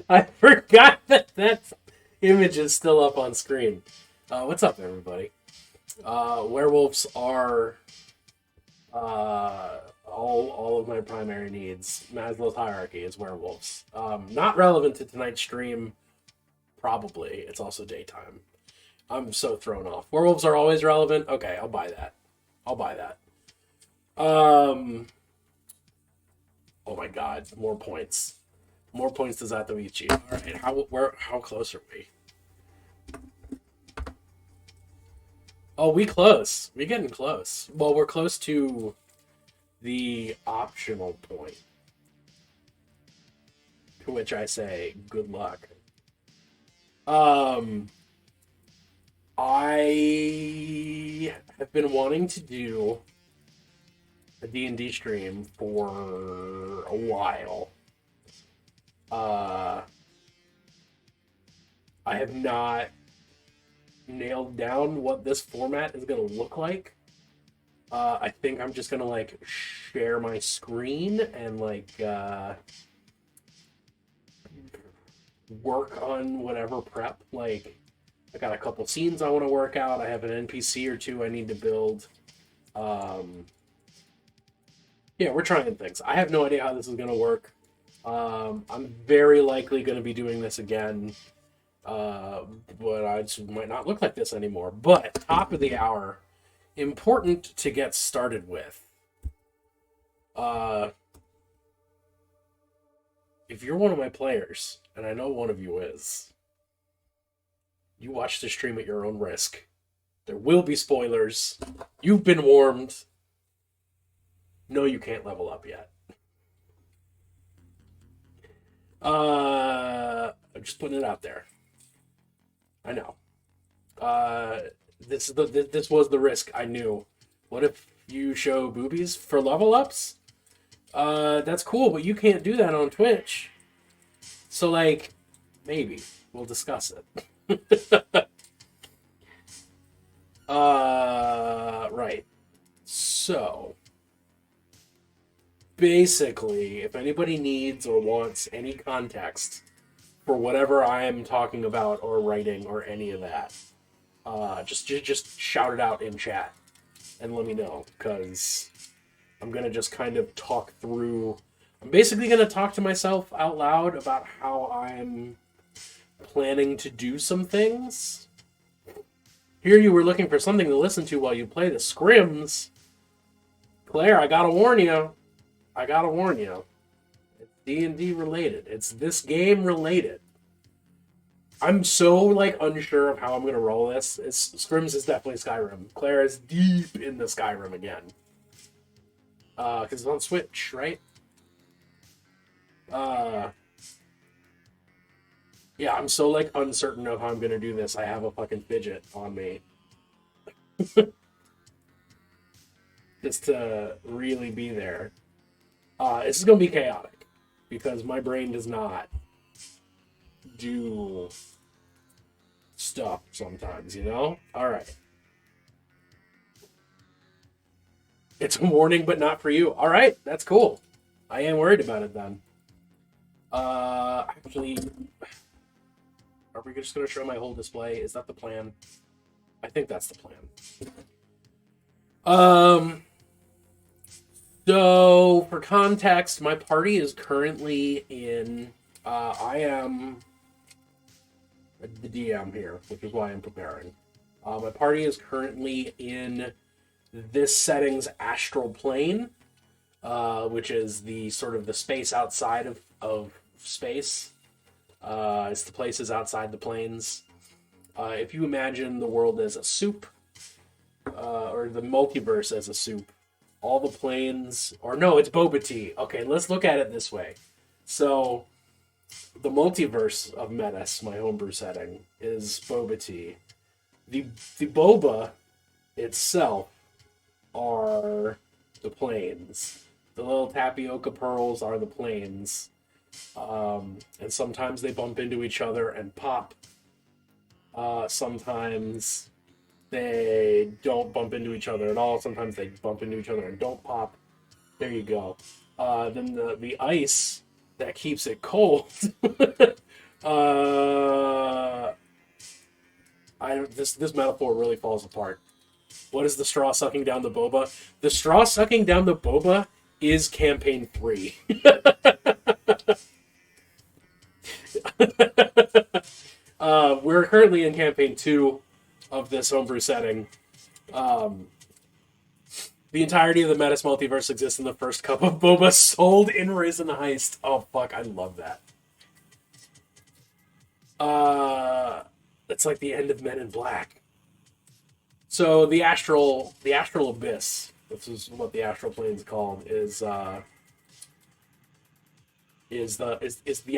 I forgot that image is still up on screen. What's up, everybody? Werewolves are all of my primary needs. Maslow's hierarchy is werewolves. Not relevant to tonight's stream. Probably. It's also daytime. I'm so thrown off. Werewolves are always relevant. Okay, I'll buy that. I'll buy that. Oh my God, more points. More points to Zatoichi. All right, how close are we? Oh, we close. We getting close. Well, we're close to the optional point. To which I say, good luck. I have been wanting to do a D&D stream for a while. I have not nailed down what this format is going to look like. I think I'm just going to like share my screen and like work on whatever prep. Like I got a couple scenes I want to work out. I have an NPC or two I need to build. Yeah, we're trying things. I have no idea how this is going to work. I'm very likely going to be doing this again. But I just might not look like this anymore. But top of the hour, important to get started with. If you're one of my players, and I know one of you is, you watch the stream at your own risk. There will be spoilers. You've been warned. No, you can't level up yet. I'm just putting it out there. I know. This was the risk I knew. What if you show boobies for level ups? That's cool, but you can't do that on Twitch. So, like, maybe we'll discuss it. Right. So, basically, if anybody needs or wants any context for whatever I am talking about or writing or any of that, just shout it out in chat and let me know, because I'm gonna just kind of talk through. I'm basically gonna talk to myself out loud about how I'm planning to do some things. Here you were looking for something to listen to while you play the scrims. Claire, I gotta warn you. It's D&D related. It's this game related. I'm so like unsure of how I'm gonna roll this. Scrims is definitely Skyrim. Claire is deep in the Skyrim again. Because it's on Switch, right? Yeah, I'm so like uncertain of how I'm gonna do this. I have a fucking fidget on me. Just to really be there. This is gonna be chaotic because my brain does not do stuff sometimes, you know? Alright. It's a warning, but not for you. Alright, that's cool. I am worried about it then. Actually, are we just gonna show my whole display? Is that the plan? I think that's the plan. So, for context, my party is currently in... I am the DM here, which is why I'm preparing. My party is currently in this setting's astral plane, which is the sort of the space outside of space. It's the places outside the planes. If you imagine the world as a soup, or the multiverse as a soup, all the planes, or no, it's boba tea. Okay, let's look at it this way. So, the multiverse of Menace, my homebrew setting, is boba tea. The boba itself are the planes. The little tapioca pearls are the planes. And sometimes they bump into each other and pop. Sometimes they don't bump into each other at all. Sometimes they bump into each other and don't pop. There you go. Then the ice that keeps it cold. uh, this metaphor really falls apart. What is the straw sucking down the boba? The straw sucking down the boba is campaign 3. We're currently in campaign 2 of this homebrew setting. The entirety of the Metis multiverse exists in the first cup of boba sold in Raisin Heist. Oh fuck, I love that. It's like the end of Men in Black. So the astral abyss, which is what the astral plane is called, is the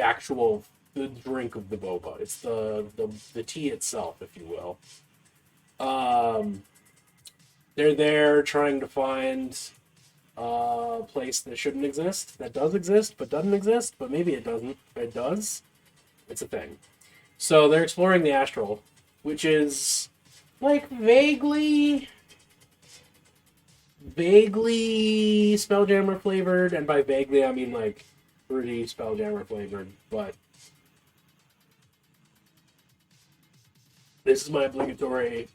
actual the drink of the boba. It's the tea itself, if you will. They're there trying to find a place that shouldn't exist, that does exist, but doesn't exist, but maybe it doesn't. It does. It's a thing. So they're exploring the astral, which is like vaguely Spelljammer flavored, and by vaguely I mean like pretty Spelljammer flavored, but this is my obligatory.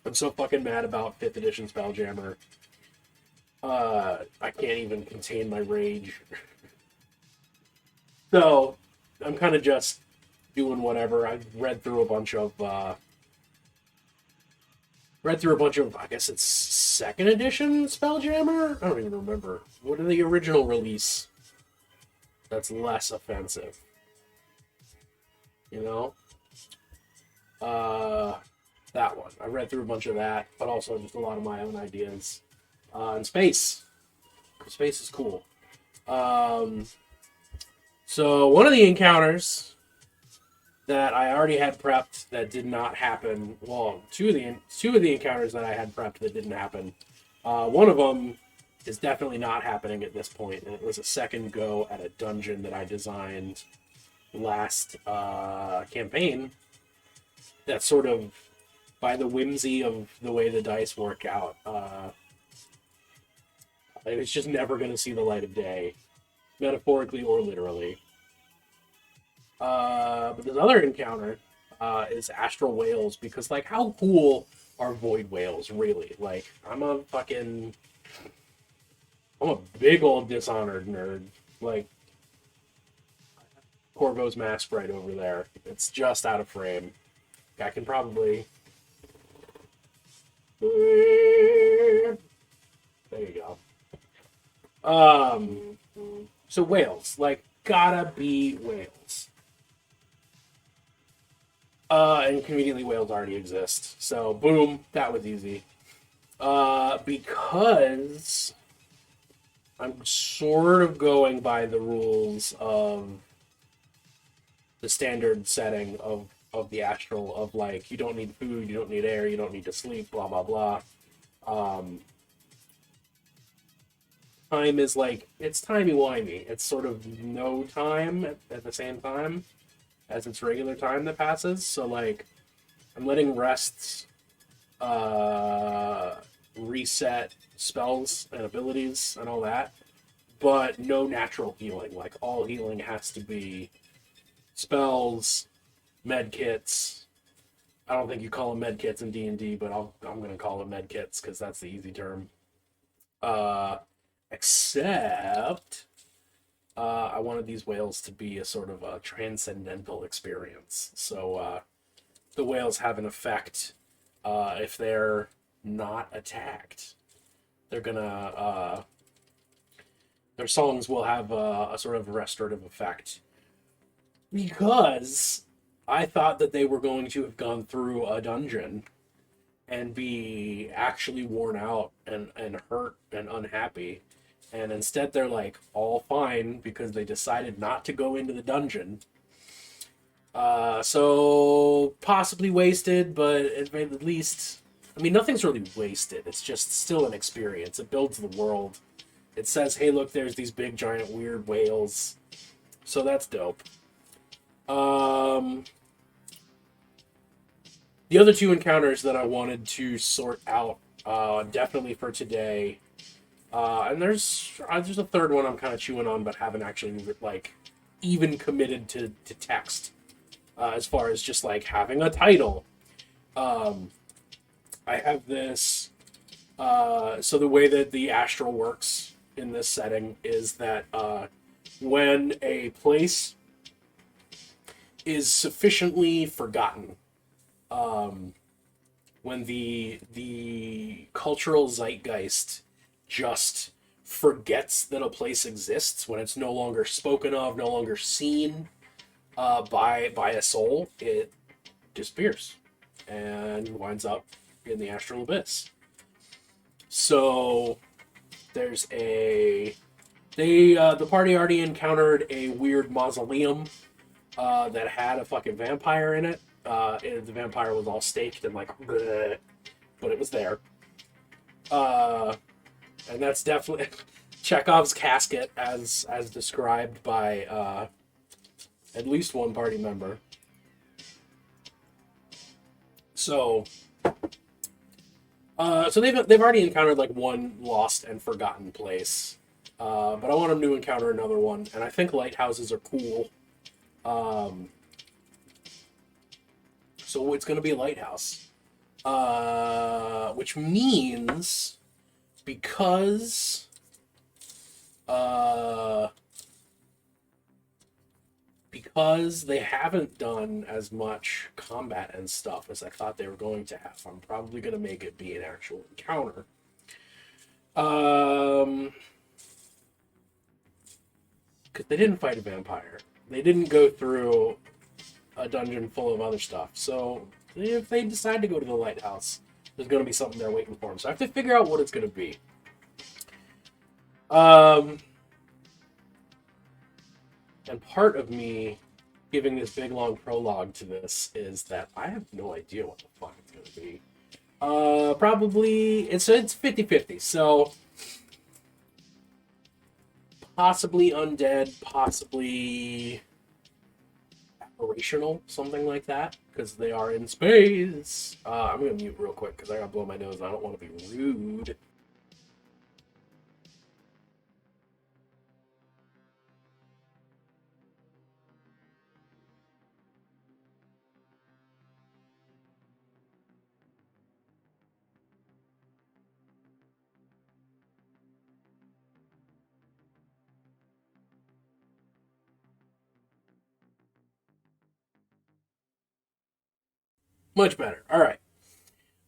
I'm so fucking mad about 5th edition Spelljammer. I can't even contain my rage. So, I'm kind of just doing whatever. I've read through a bunch of, I guess it's 2nd edition Spelljammer? I don't even remember. What are the original release that's less offensive? You know? That one. I read through a bunch of that, but also just a lot of my own ideas. And space. Space is cool. So one of the encounters that I already had prepped that did not happen. Well, two of the encounters that I had prepped that didn't happen. One of them is definitely not happening at this point, and it was a second go at a dungeon that I designed last campaign. That sort of, by the whimsy of the way the dice work out, it's just never going to see the light of day, metaphorically or literally. But this other encounter is astral whales, because, like, how cool are void whales, really? Like, I'm a big old Dishonored nerd. Like, Corvo's mask right over there. It's just out of frame. I can probably... There you go. So whales, like, gotta be whales. And conveniently whales already exist. So, boom, that was easy. Because I'm sort of going by the rules of the standard setting of the astral, of like, you don't need food, you don't need air, you don't need to sleep, blah, blah, blah. Time is like, it's timey-wimey. It's sort of no time at the same time as its regular time that passes. So, like, I'm letting rests reset spells and abilities and all that, but no natural healing. Like, all healing has to be spells, medkits. I don't think you call them medkits in D&D, but I'm going to call them medkits because that's the easy term. Except I wanted these whales to be a sort of a transcendental experience. So the whales have an effect if they're not attacked. They're gonna their songs will have a sort of restorative effect, because I thought that they were going to have gone through a dungeon and be actually worn out and hurt and unhappy. And instead they're like all fine because they decided not to go into the dungeon. So possibly wasted, but at least, I mean, nothing's really wasted. It's just still an experience. It builds the world. It says, hey, look, there's these big, giant, weird whales. So that's dope. The other two encounters that I wanted to sort out, definitely for today, and there's a third one I'm kind of chewing on, but haven't actually, like, even committed to text, as far as just like having a title. I have this. So the way that the astral works in this setting is that when a place is sufficiently forgotten, when the cultural zeitgeist just forgets that a place exists, when it's no longer spoken of, no longer seen by a soul, it disappears and winds up in the astral abyss. So there's the party already encountered a weird mausoleum that had a fucking vampire in it. And the vampire was all staked and like, bleh, but it was there. And that's definitely Chekhov's casket, as described by at least one party member. So they've already encountered like one lost and forgotten place, but I want them to encounter another one, and I think lighthouses are cool. So it's going to be a lighthouse, which means because they haven't done as much combat and stuff as I thought they were going to have, I'm probably going to make it be an actual encounter. Because they didn't fight a vampire. They didn't go through a dungeon full of other stuff. So if they decide to go to the lighthouse, there's going to be something there waiting for them. So I have to figure out what it's going to be. And part of me giving this big long prologue to this is that I have no idea what the fuck it's going to be. Probably it's 50-50. So possibly undead, possibly apparitional, something like that, because they are in space. I'm going to mute real quick because I got to blow my nose and I don't want to be rude. Much better. All right.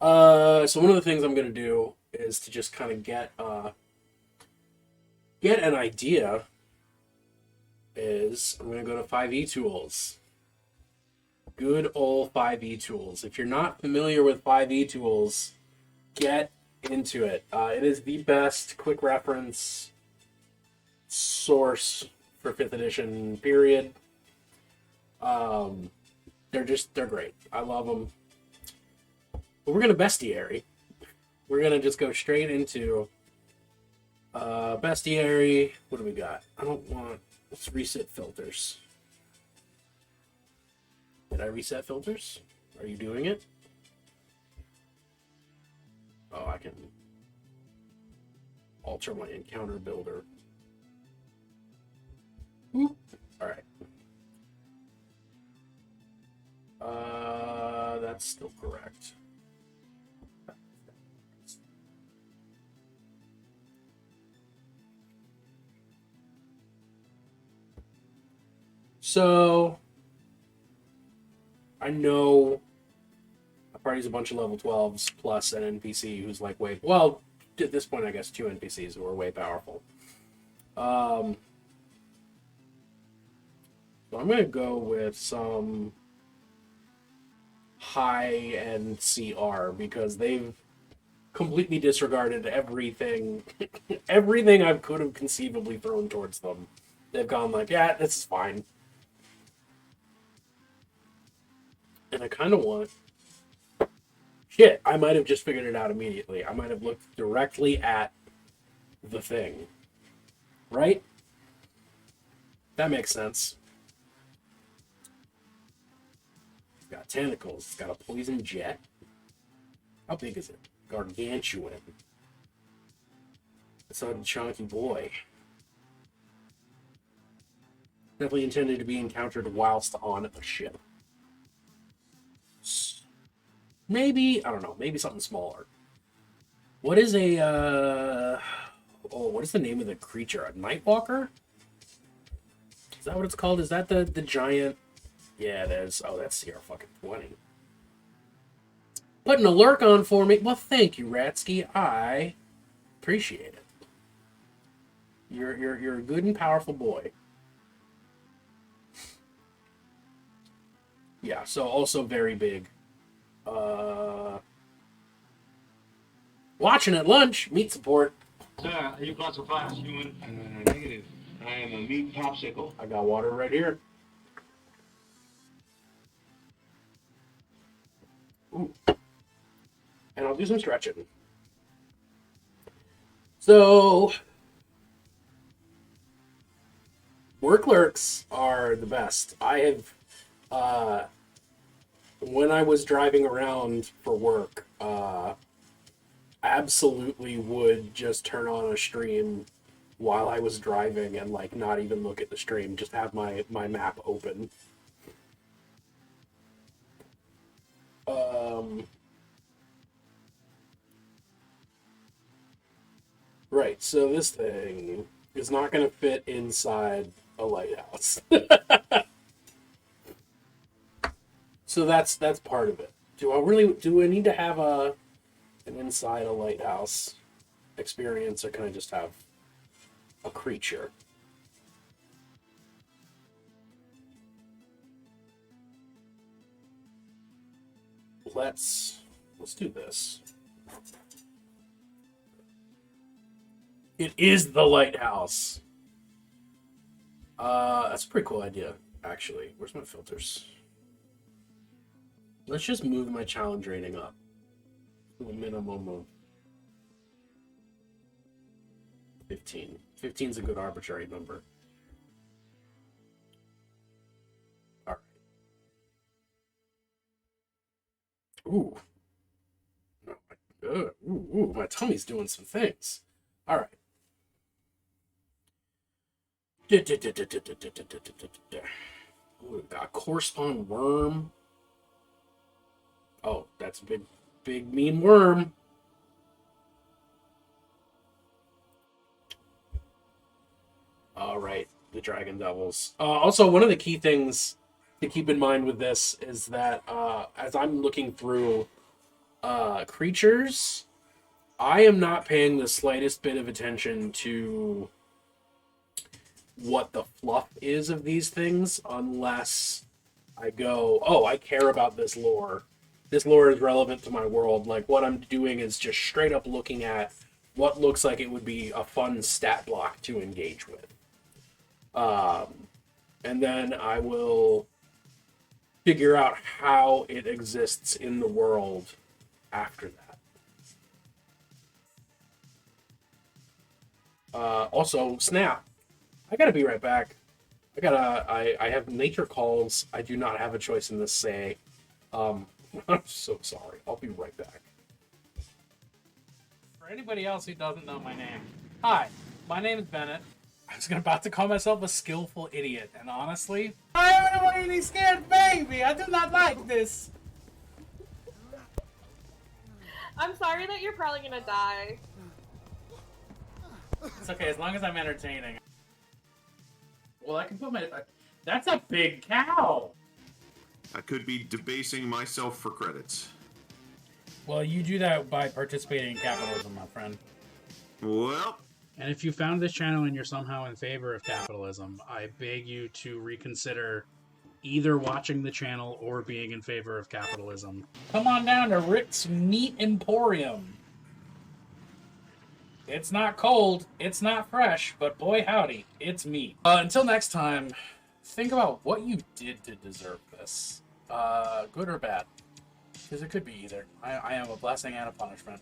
So one of the things I'm going to do is to just kind of get an idea is I'm going to go to 5e tools. Good old 5e tools. If you're not familiar with 5e tools, get into it. It is the best quick reference source for 5th edition, period. They're great. I love them. But we're going to bestiary. We're going to just go straight into bestiary. What do we got? Let's reset filters. Did I reset filters? Are you doing it? Oh, I can alter my encounter builder. All right. That's still correct. So, I know a party's a bunch of level 12s plus an NPC who's like well, at this point, I guess 2 NPCs who are way powerful. So I'm going to go with some high-end CR because they've completely disregarded everything I could have conceivably thrown towards them. They've gone like, yeah, this is fine. And I kind of want... Shit, I might have just figured it out immediately. I might have looked directly at the thing. Right? That makes sense. It's got tentacles. It's got a poison jet. How big is it? Gargantuan. It's a chunky boy. Definitely intended to be encountered whilst on a ship. Maybe, I don't know, maybe something smaller. What is what is the name of the creature? A Nightwalker? Is that what it's called? Is that the giant? Yeah, it is. Oh, that's CR fucking 20. Putting a lurk on for me. Well, thank you, Ratsky. I appreciate it. You're a good and powerful boy. Yeah, so also very big. Watching at lunch, meat support. Sir, are you classified as human? Negative. I am a meat popsicle. I got water right here. Ooh. And I'll do some stretching. So, work lurks are the best. I have, when I was driving around for work, absolutely would just turn on a stream while I was driving and like not even look at the stream, just have my map open. Right, so this thing is not going to fit inside a lighthouse. So that's part of it. Do I need to have an inside a lighthouse experience, or can I just have a creature? Let's do this. It is the lighthouse. That's a pretty cool idea, actually. Where's my filters? Let's just move my challenge rating up to a minimum of 15. 15 is a good arbitrary number. All right. Ooh. Ooh, my tummy's doing some things. All right. Ooh, got a correspond worm. Oh, that's a big mean worm. All right, the dragon devils. Also, one of the key things to keep in mind with this is that as I'm looking through creatures, I am not paying the slightest bit of attention to what the fluff is of these things unless I go, oh, I care about this lore. This lore is relevant to my world. Like, what I'm doing is just straight up looking at what looks like it would be a fun stat block to engage with. And then I will figure out how it exists in the world after that. Also, snap. I gotta be right back. I have nature calls. I do not have a choice in this say. I'm so sorry. I'll be right back. For anybody else who doesn't know my name, hi, my name is Bennett. I was about to call myself a skillful idiot, and honestly, I am a really scared baby. I do not like this. I'm sorry that you're probably gonna die. It's okay, as long as I'm entertaining. Well, I can put my... That's a big cow! I could be debasing myself for credits. Well, you do that by participating in capitalism, my friend. Well... And if you found this channel and you're somehow in favor of capitalism, I beg you to reconsider either watching the channel or being in favor of capitalism. Come on down to Rick's Meat Emporium. It's not cold, it's not fresh, but boy howdy, it's meat. Until next time, think about what you did to deserve this. Good or bad. Because it could be either. I am a blessing and a punishment.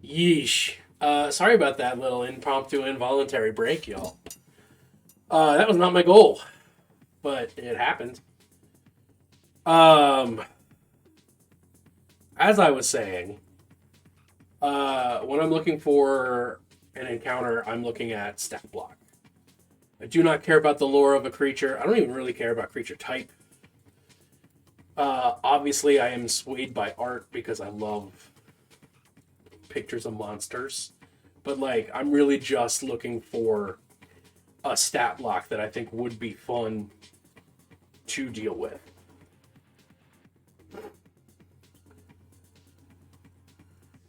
Yeesh. Sorry about that little impromptu involuntary break, y'all. That was not my goal, but it happened. As I was saying, when I'm looking for an encounter, I'm looking at stat block. I do not care about the lore of a creature. I don't even really care about creature type. Obviously, I am swayed by art because I love pictures of monsters. But, like, I'm really just looking for a stat block that I think would be fun to deal with.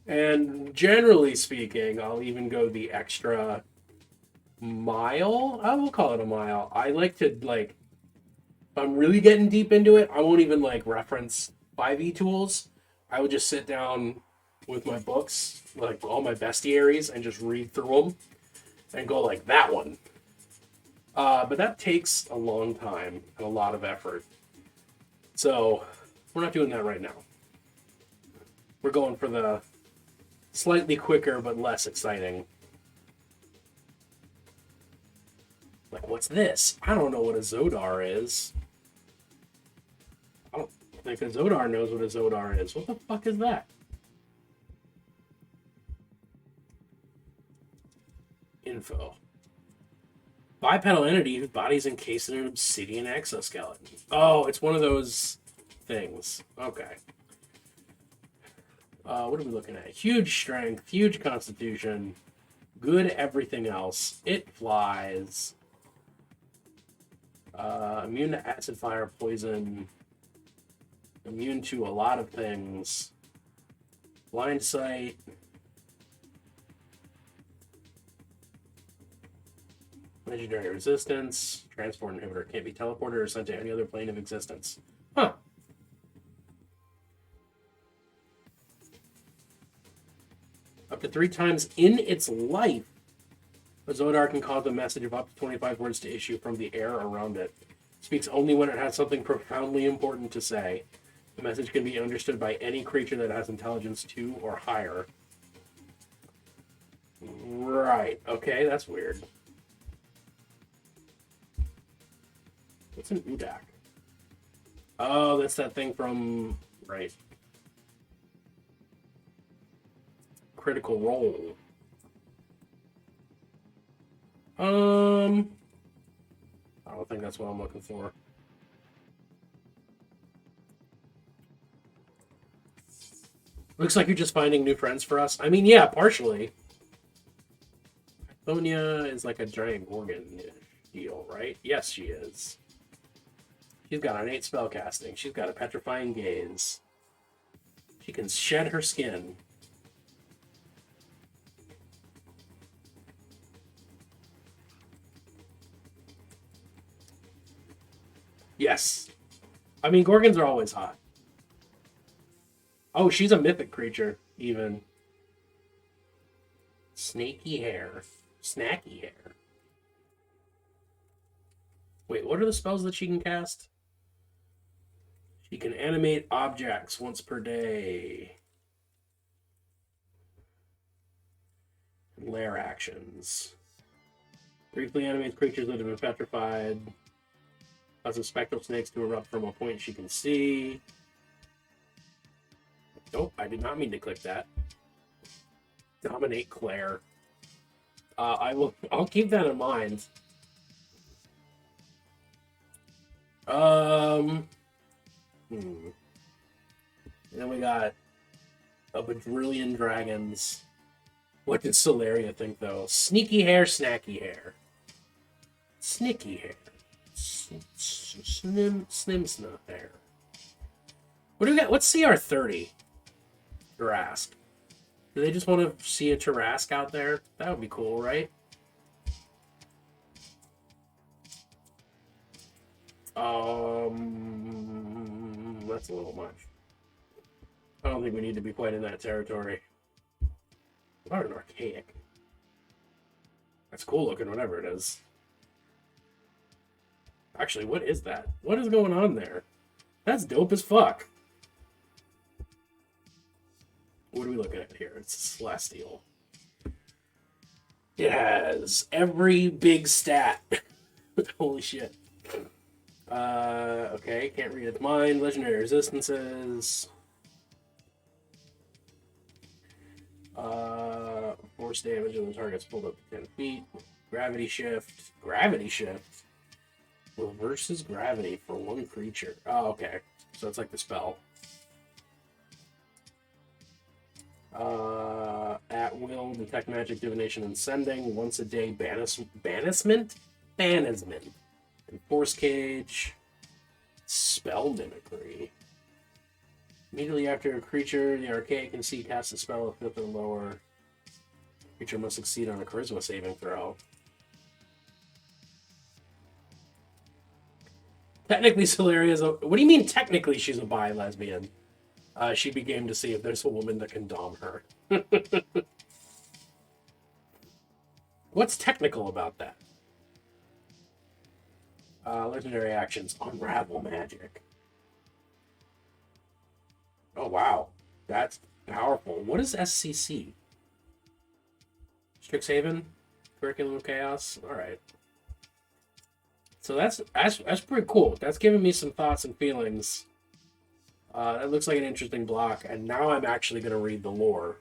And generally speaking, I'll even go the extra mile. I will call it a mile. I like to, like, if I'm really getting deep into it, I won't even, like, reference 5e tools. I would just sit down with my books, like all my bestiaries, and just read through them and go like that one. But that takes a long time and a lot of effort. So we're not doing that right now. We're going for the slightly quicker but less exciting. Like, what's this? I don't know what a Zodar is. I don't think a Zodar knows what a Zodar is. What the fuck is that? Info. Bipedal entity whose body is encased in an obsidian exoskeleton. Oh, it's one of those things. Okay. What are we looking at? Huge strength, huge constitution, good everything else. It flies. Immune to acid, fire, poison. Immune to a lot of things. Blind sight. Legendary resistance. Transport inhibitor. Can't be teleported or sent to any other plane of existence. Huh. Up to 3 times in its life, a Zodar can cause a message of up to 25 words to issue from the air around it. It speaks only when it has something profoundly important to say. The message can be understood by any creature that has intelligence 2 or higher. Right. Okay, that's weird. What's an Udak? Oh, that's that thing from... Right. Critical Role. I don't think that's what I'm looking for. Looks like you're just finding new friends for us. I mean, yeah, partially. Sonia is like a giant Gorgon deal, right? Yes, she is. She's got innate spellcasting. She's got a petrifying gaze. She can shed her skin. Yes. I mean, Gorgons are always hot. Oh, she's a mythic creature, even. Snaky hair. Snacky hair. Wait, what are the spells that she can cast? She can animate objects once per day. Lair actions. Briefly animates creatures that have been petrified. Causes spectral snakes to erupt from a point she can see. Nope, I did not mean to click that. Dominate Claire. I'll keep that in mind. And then we got a bajillion dragons. What did Solaria think, though? Sneaky hair, snacky hair. Snicky hair. Snimsna hair. What do we got? What's CR30? Tarask. Do they just want to see a Tarask out there? That would be cool, right? That's a little much. I don't think we need to be quite in that territory. What an archaic. That's cool looking, whatever it is. Actually, what is that? What is going on there? That's dope as fuck. What are we looking at here? It's Celestial. It has every big stat. Holy shit. Okay, can't read its mind. Legendary resistances. Force damage when the target's pulled up to 10 feet. Gravity shift. Gravity shift? Reverses gravity for one creature. Oh, okay. So it's like the spell. At will, detect magic, divination, and sending. Once a day, banishment? Banishment. Force cage. Spell mimicry. Immediately after a creature, the archaic can see cast a spell of 5th or lower. Creature must succeed on a charisma saving throw. Technically, Solaria's a... What do you mean, technically, she's a bi-lesbian? She'd be game to see if there's a woman that can dom her. What's technical about that? Legendary actions. Unravel magic. Oh, wow. That's powerful. What is SCC? Strixhaven? Curriculum of Chaos? Alright. So that's pretty cool. That's giving me some thoughts and feelings. That looks like an interesting block, and now I'm actually going to read the lore.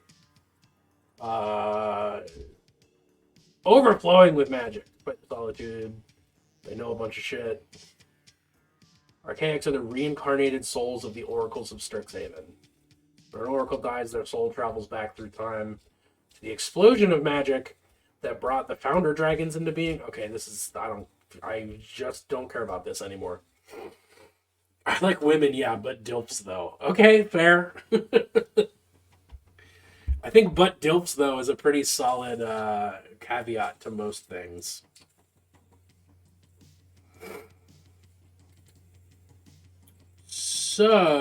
Overflowing with magic. Quite solitude. They know a bunch of shit. Archaics are the reincarnated souls of the oracles of Strixhaven. When an oracle dies, their soul travels back through time to the explosion of magic that brought the founder dragons into being. Okay, this is... I just don't care about this anymore. I like women, yeah, but dilfs, though. Okay, fair. I think but dilfs, though, is a pretty solid caveat to most things. So...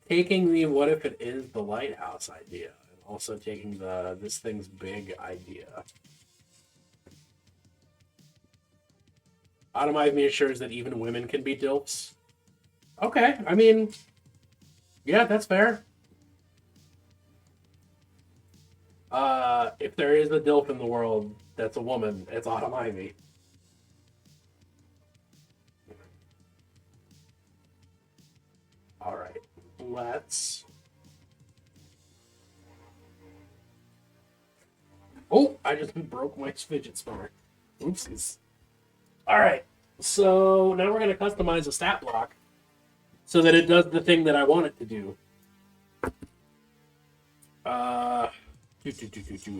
taking the what if it is the lighthouse idea, and also taking the this thing's big idea. Automize me assures that even women can be dilfs. Okay, I mean, yeah, that's fair. If there is a dilf in the world that's a woman, it's Autumn Ivy. Alright, let's... Oh, I just broke my fidget spinner. Oopsies. Alright, so now we're going to customize a stat block so that it does the thing that I want it to do.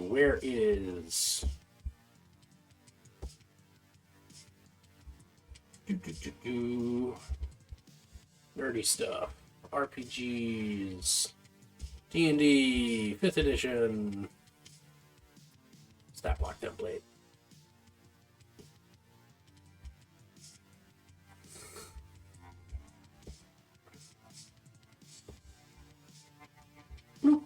Where is... nerdy stuff. RPGs. D&D, 5th edition. Stat block template. Bloop.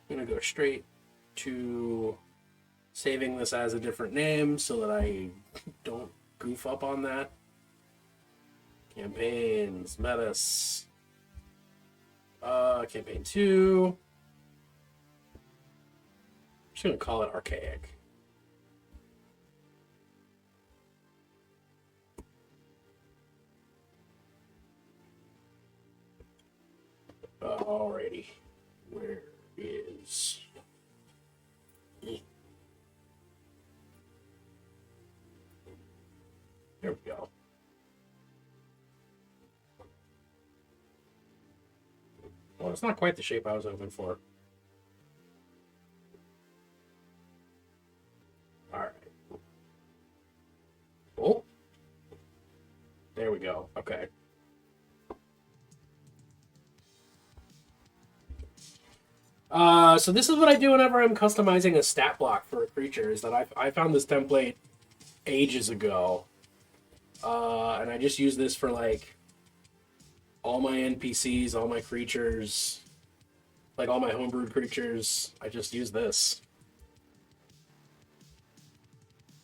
I'm going to go straight to saving this as a different name so that I don't goof up on that. Campaigns, Metis. Campaign 2. I'm just going to call it Archaic. Alrighty. Where is... There we go. Well, it's not quite the shape I was hoping for. Alright. Oh. There we go. Okay. So this is what I do whenever I'm customizing a stat block for a creature, is that I found this template ages ago. And I just use this for, like, all my NPCs, all my creatures, like all my homebrewed creatures. I just use this.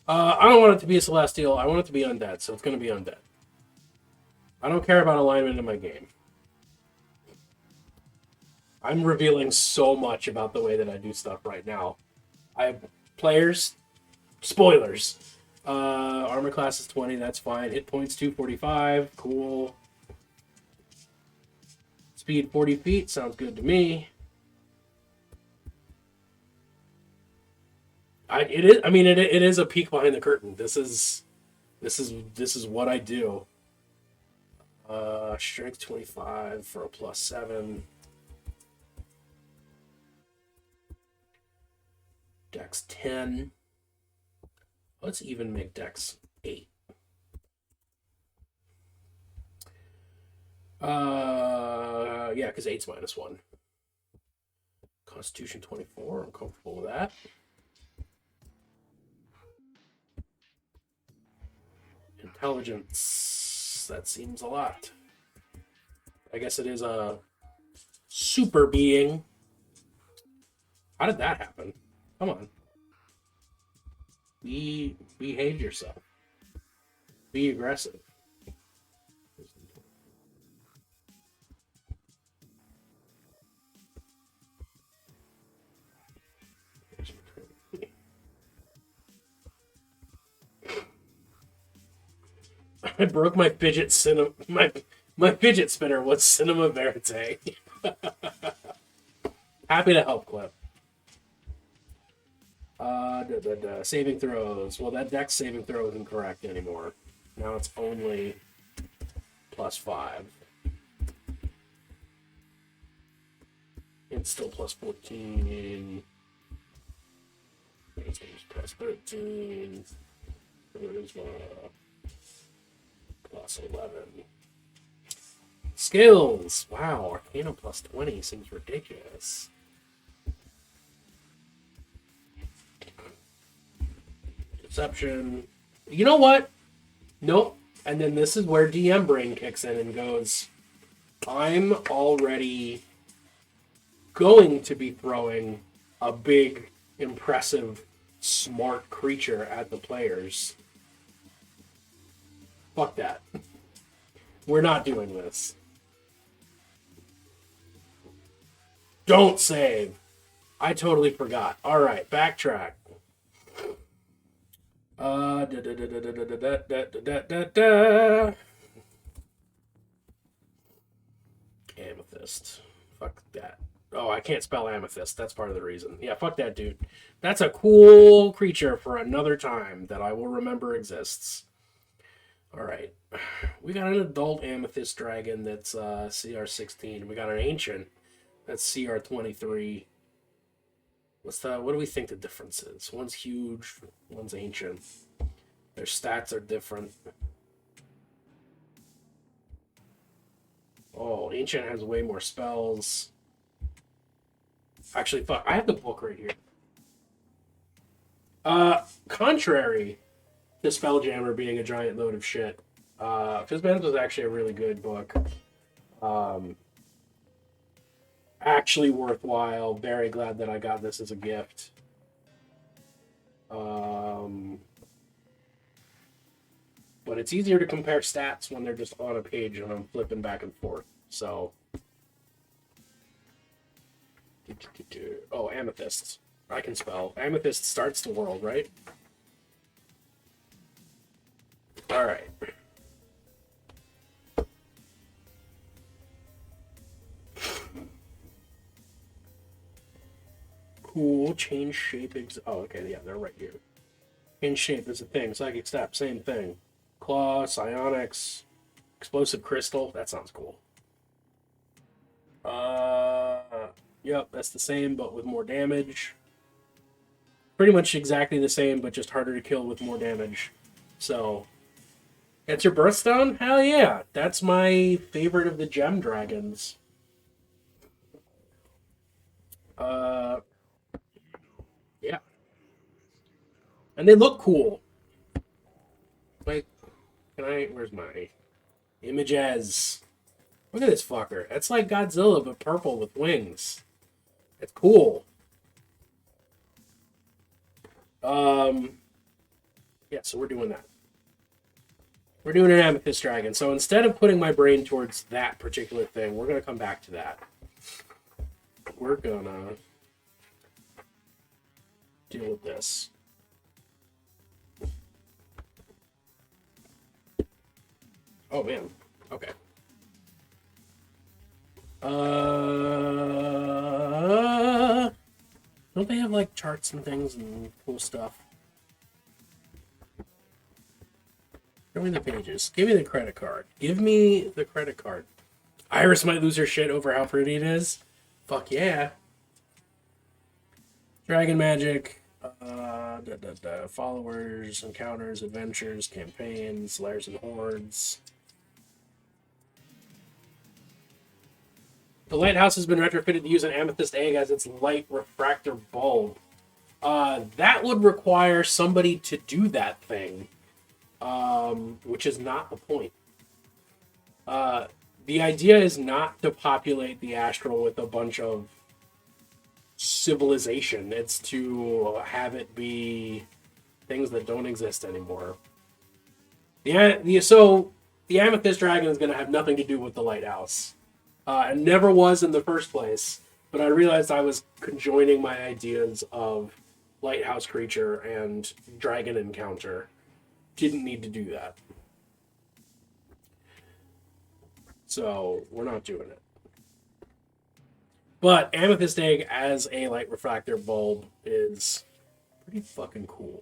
I don't want it to be a celestial. I want it to be undead, so it's going to be undead. I don't care about alignment in my game. I'm revealing so much about the way that I do stuff right now. I have players, spoilers. Armor class is 20, that's fine. Hit points 245, cool. Speed 40 feet, sounds good to me. It is a peek behind the curtain. This is what I do. Strength 25 for a +7. Dex 10. Let's even make Dex 8. Yeah, because 8's -1. Constitution 24. I'm comfortable with that. Intelligence. That seems a lot. I guess it is a super being. How did that happen? Come on. Behave yourself. Be aggressive. I broke my fidget my fidget spinner was cinema verite. Happy to help, Clip. Saving throws. Well, that Dex saving throw isn't correct anymore. Now it's only +5. It's still +14. It's +13. Charisma. +11. Skills. Wow, Arcana +20 seems ridiculous. Deception. You know what? Nope. And then this is where DM brain kicks in and goes, I'm already going to be throwing a big, impressive, smart creature at the players. Fuck that. We're not doing this. Don't save. I totally forgot. All right, backtrack. Amethyst. Fuck that. Oh, I can't spell amethyst. That's part of the reason. Yeah, fuck that dude. That's a cool creature for another time that I will remember exists. All right. We got an adult amethyst dragon that's CR 16. We got an ancient that's CR 23. What do we think the difference is? One's huge, one's ancient. Their stats are different. Oh, ancient has way more spells. Actually, fuck, I have the book right here. Contrary to Spelljammer being a giant load of shit, Fizban's was actually a really good book. Actually worthwhile. Very glad that I got this as a gift. But it's easier to compare stats when they're just on a page and I'm flipping back and forth. So, oh, amethyst. I can spell. Amethyst starts the world, right? All right. Cool. Change shape. Oh, okay. Yeah, they're right here. Change shape is a thing. Psychic step, same thing. Claw, psionics, explosive crystal. That sounds cool. Yep, that's the same, but with more damage. Pretty much exactly the same, but just harder to kill with more damage. So, that's your birthstone? Hell yeah. That's my favorite of the gem dragons. Yeah. And they look cool. Like, where's my images? Look at this fucker. That's like Godzilla, but purple with wings. It's cool. Yeah, so we're doing that. We're doing an amethyst dragon. So instead of putting my brain towards that particular thing, we're going to come back to that. We're going to deal with this. Oh, man. Okay. Don't they have, like, charts and things and cool stuff? Show me the pages. Give me the credit card. Give me the credit card. Iris might lose her shit over how pretty it is. Fuck yeah. Dragon magic. Followers, encounters, adventures, campaigns, lairs and hordes. The lighthouse has been retrofitted to use an amethyst egg as its light refractor bulb. That would require somebody to do that thing. Which is not the point. The idea is not to populate the astral with a bunch of civilization. It's to have it be things that don't exist anymore. So the amethyst dragon is going to have nothing to do with the lighthouse. And never was in the first place. But I realized I was conjoining my ideas of lighthouse creature and dragon encounter. Didn't need to do that. So, we're not doing it. But Amethyst Egg as a light refractor bulb is pretty fucking cool.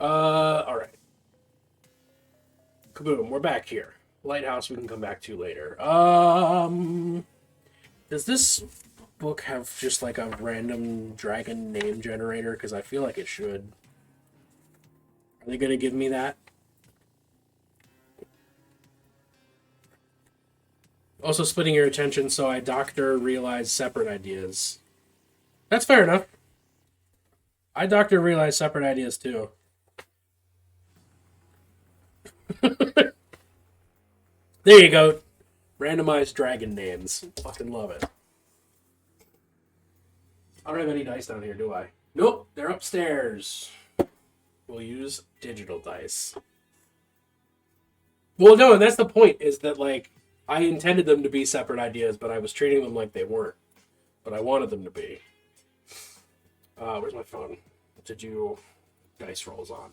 Alright. Kaboom, we're back here. Lighthouse we can come back to later. Does this book have just like a random dragon name generator? Because I feel like it should. Are they going to give me that? Also splitting your attention, so I doctor realize separate ideas. That's fair enough. I doctor realize separate ideas too. There you go. Randomized dragon names. Fucking love it. I don't have any dice down here, do I? Nope, they're upstairs. We'll use digital dice. Well, no, and that's the point, is that, like, I intended them to be separate ideas, but I was treating them like they weren't. But I wanted them to be. Where's my phone? To do dice rolls on.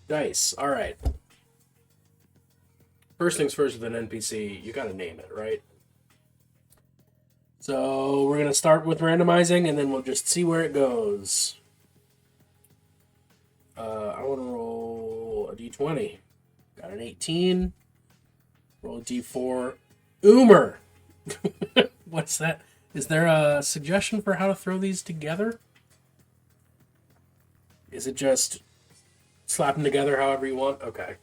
Dice. Alright. First things first with an NPC, you gotta name it, right? So we're gonna start with randomizing, and then we'll just see where it goes. I want to roll a d20. Got an 18. Roll a d4. Oomer! What's that? Is there a suggestion for how to throw these together? Is it just slap them together however you want? Okay.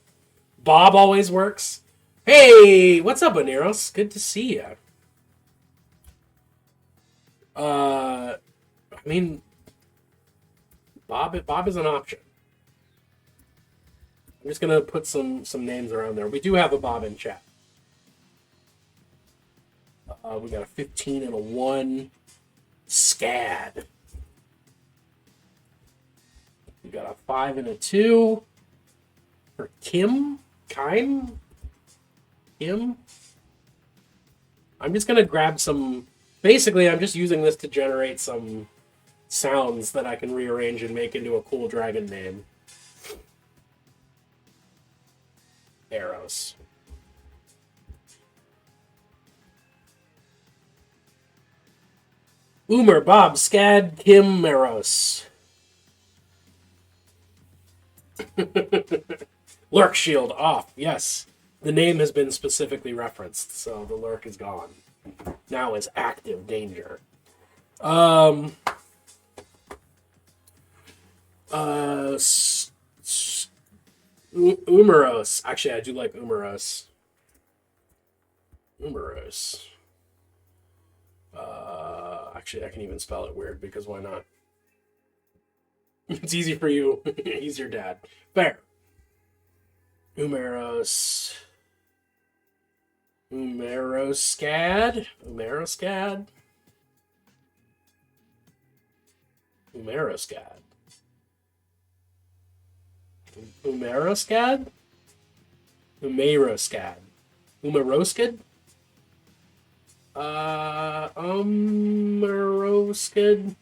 Bob always works. Hey, what's up, Aneros? Good to see you. I mean, Bob is an option. I'm just gonna put some names around there. We do have a Bob in chat. We got a 15 and a 1. Scad. We got a 5 and a 2. For Kim? Kim? I'm just gonna grab some... Basically, I'm just using this to generate some sounds that I can rearrange and make into a cool dragon name. Eros. Oomer, Bob, Scad, Kim, Eros. Lurk shield off, yes. The name has been specifically referenced, so the lurk is gone. Now is active danger. Umeros. Actually, I do like Umeros. Umeros. Actually, I can even spell it weird, because why not? It's easy for you. He's your dad. Fair. Umeros. Umeroscad. Umeroscad. Umeroscad. Umeroscad? Umeroscad. Umeroskid? Umeroskid.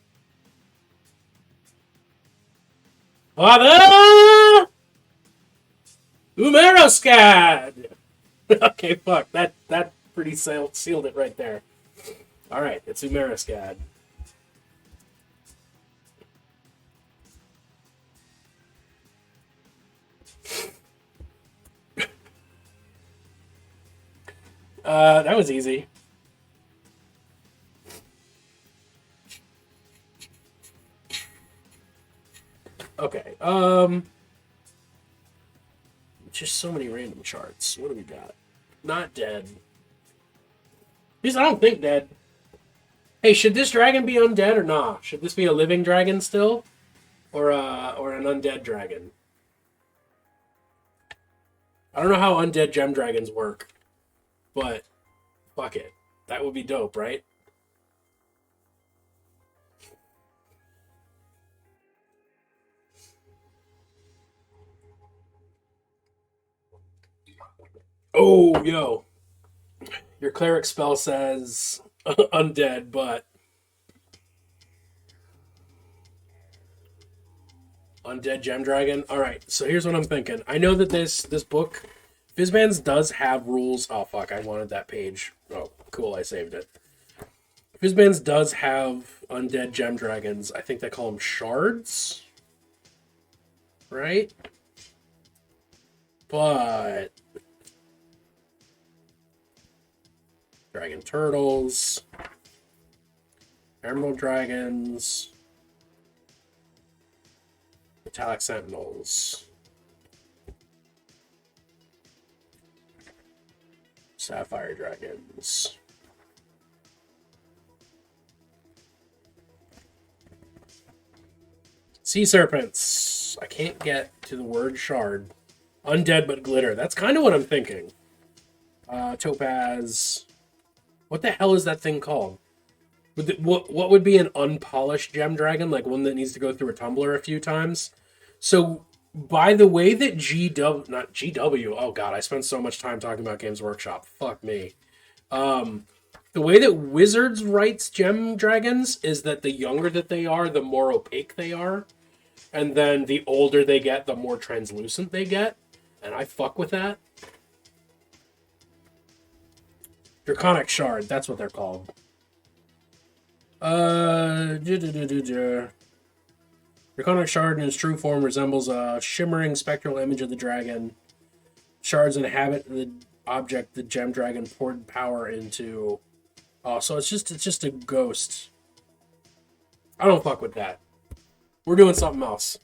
Father! Umeroscad! Okay, fuck. That pretty sealed it right there. Alright, it's Umeroscad. That was easy. Okay, just so many random charts. What do we got? Not dead. These I don't think dead. Hey, should this dragon be undead or not? Should this be a living dragon still? Or an undead dragon? I don't know how undead gem dragons work, but fuck it. That would be dope, right? Oh, yo. Your cleric spell says undead, but undead gem dragon. All right, so here's what I'm thinking. I know that this book, Fizban's does have rules. Oh fuck, I wanted that page. Oh, cool, I saved it. Fizban's does have undead gem dragons. I think they call them shards, right? But dragon turtles, emerald dragons, metallic sentinels, sapphire dragons, sea serpents. I can't get to the word shard. Undead but glitter. That's kind of what I'm thinking. Topaz. What the hell is that thing called? What would be an unpolished gem dragon? Like one that needs to go through a tumbler a few times? So, by the way that not GW, oh god, I spent so much time talking about Games Workshop. Fuck me. The way that Wizards writes gem dragons is that the younger that they are, the more opaque they are. And then the older they get, the more translucent they get. And I fuck with that. Draconic Shard, that's what they're called. Draconic Shard in its true form resembles a shimmering spectral image of the dragon. Shards inhabit the object the gem dragon poured power into. Oh, so it's just a ghost. I don't fuck with that. We're doing something else.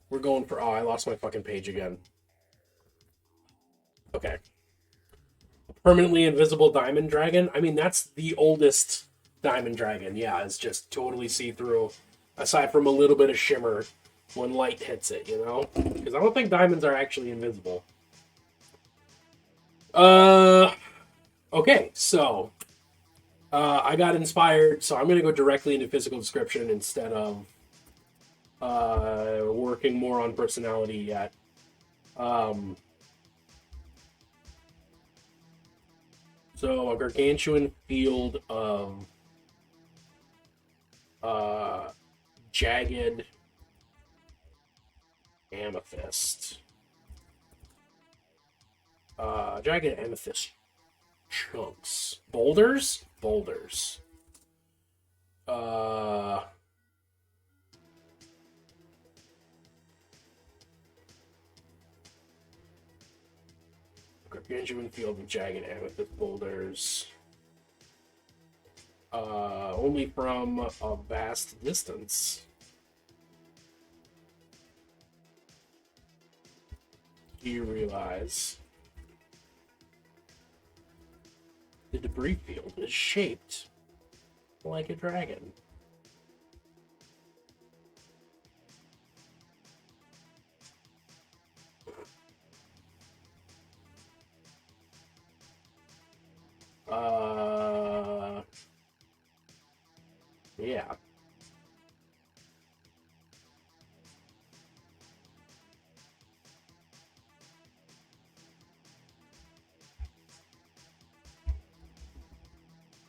We're going for... Oh, I lost my fucking page again. Okay. Permanently invisible diamond dragon. I mean, that's the oldest diamond dragon. Yeah, it's just totally see-through. Aside from a little bit of shimmer when light hits it, you know? Because I don't think diamonds are actually invisible. Okay, so... I got inspired, so I'm going to go directly into physical description instead of working more on personality yet. So a gargantuan field of jagged amethyst. Jagged amethyst chunks. Boulders? Boulders. Gargantuan field of jagged amethyst boulders. Only from a vast distance. Do you realize the debris field is shaped like a dragon?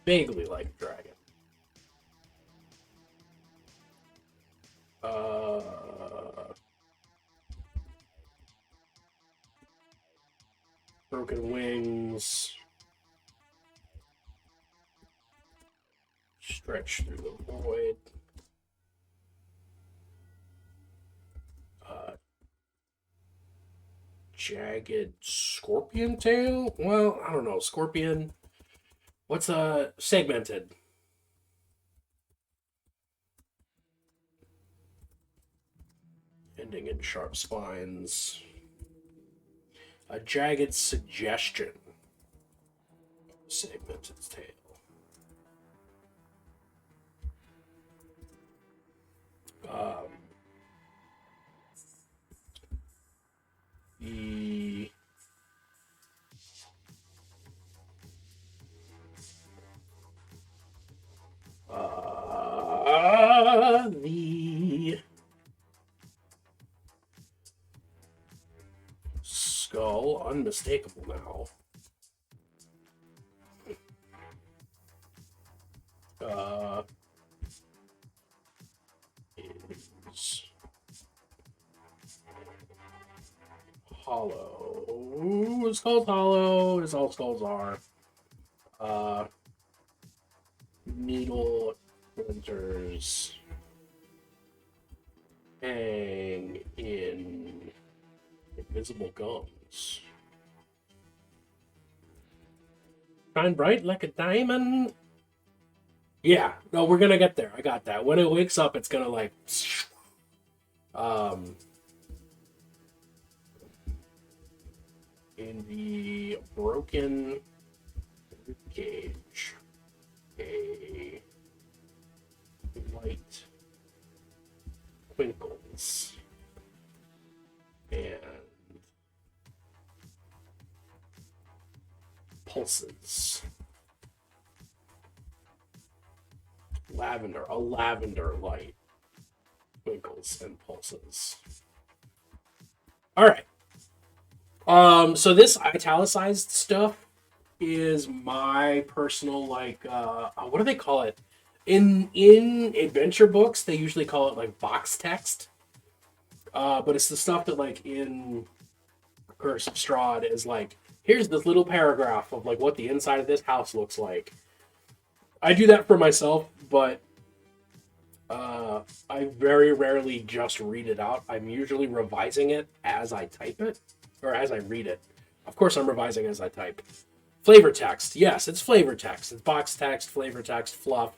vaguely like a dragon. Broken wings. Stretch through the void. Jagged scorpion tail? Well, I don't know. Scorpion. What's segmented? Ending in sharp spines. A jagged suggestion. Segmented tail. The skull, unmistakable now. Is hollow. It's called hollow, as all skulls are. Needle splinters hang in invisible gums. Shine bright like a diamond. Yeah, no, we're gonna get there. I got that. When it wakes up, it's gonna like in the broken cage, a light twinkles and pulses. A lavender light twinkles and pulses. All right. So this italicized stuff is my personal, like, what do they call it? In adventure books, they usually call it like box text. But it's the stuff that, like, in Curse of Strahd is like, here's this little paragraph of like what the inside of this house looks like. I do that for myself, but I very rarely just read it out. I'm usually revising it as I type it, or as I read it. Of course, I'm revising as I type. Flavor text. Yes, it's flavor text. It's box text, flavor text, fluff.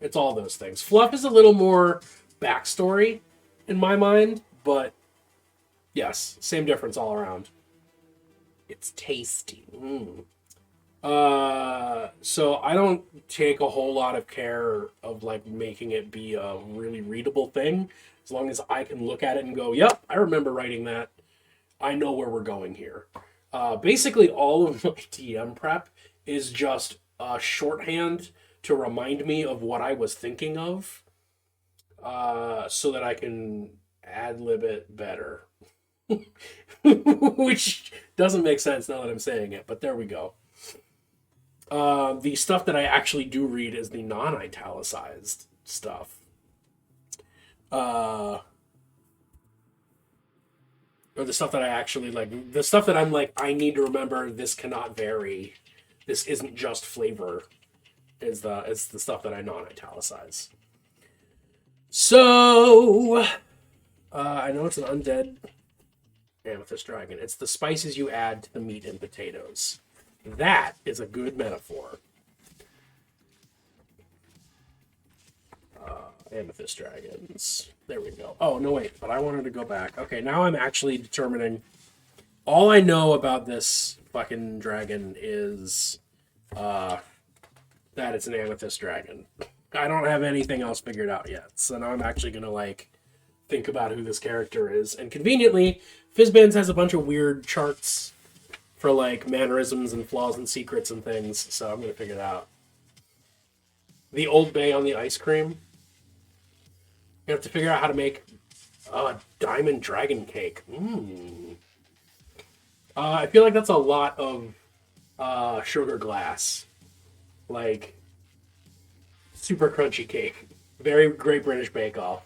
It's all those things. Fluff is a little more backstory in my mind, but yes, same difference all around. It's tasty. So I don't take a whole lot of care of like making it be a really readable thing. As long as I can look at it and go, yep, I remember writing that. I know where we're going here. Basically all of my DM prep is just shorthand to remind me of what I was thinking of, so that I can ad-lib it better. Which doesn't make sense now that I'm saying it, but there we go. The stuff that I actually do read is the non-italicized stuff. Or the stuff that I actually like. The stuff that I'm like, I need to remember this cannot vary. This isn't just flavor. Is the stuff that I non-italicize. So, I know it's an undead amethyst dragon. It's the spices you add to the meat and potatoes. That is a good metaphor. Amethyst dragons. There we go. Oh, no, wait. But I wanted to go back. Okay, now I'm actually determining. All I know about this fucking dragon is that it's an amethyst dragon. I don't have anything else figured out yet. So now I'm actually going to, like, think about who this character is. And conveniently, Fizzbands has a bunch of weird charts for, like, mannerisms and flaws and secrets and things. So I'm going to figure it out. The Old Bay on the ice cream. You have to figure out how to make a diamond dragon cake. I feel like that's a lot of sugar glass. Like, Super crunchy cake. Very Great British Bake Off.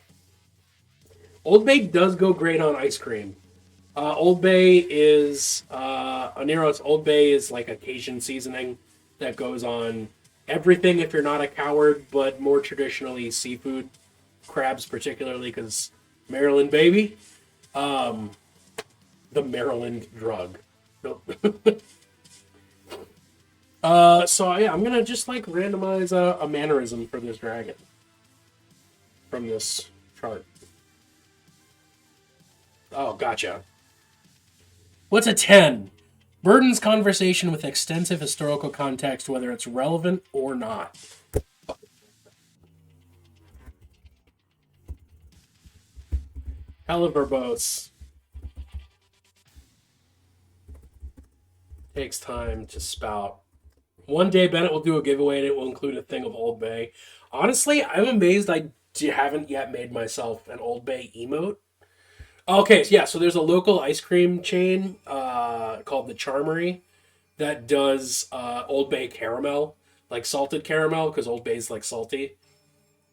Old Bay does go great on ice cream. Old Bay is Aneros. Old Bay is like a Cajun seasoning that goes on everything if you're not a coward, but more traditionally seafood, crabs particularly because Maryland baby, the Maryland drug. So yeah, I'm gonna just like randomize a mannerism for this dragon from this chart. Oh, gotcha. What's a 10? Burdens conversation with extensive historical context, whether it's relevant or not. Hella verbose. Takes time to spout. One day Bennett will do a giveaway and it will include a thing of Old Bay. Honestly, I'm amazed I haven't yet made myself an Old Bay emote. Okay, so yeah, so there's a local ice cream chain called the Charmery that does Old Bay caramel, like salted caramel, because Old Bay's like salty.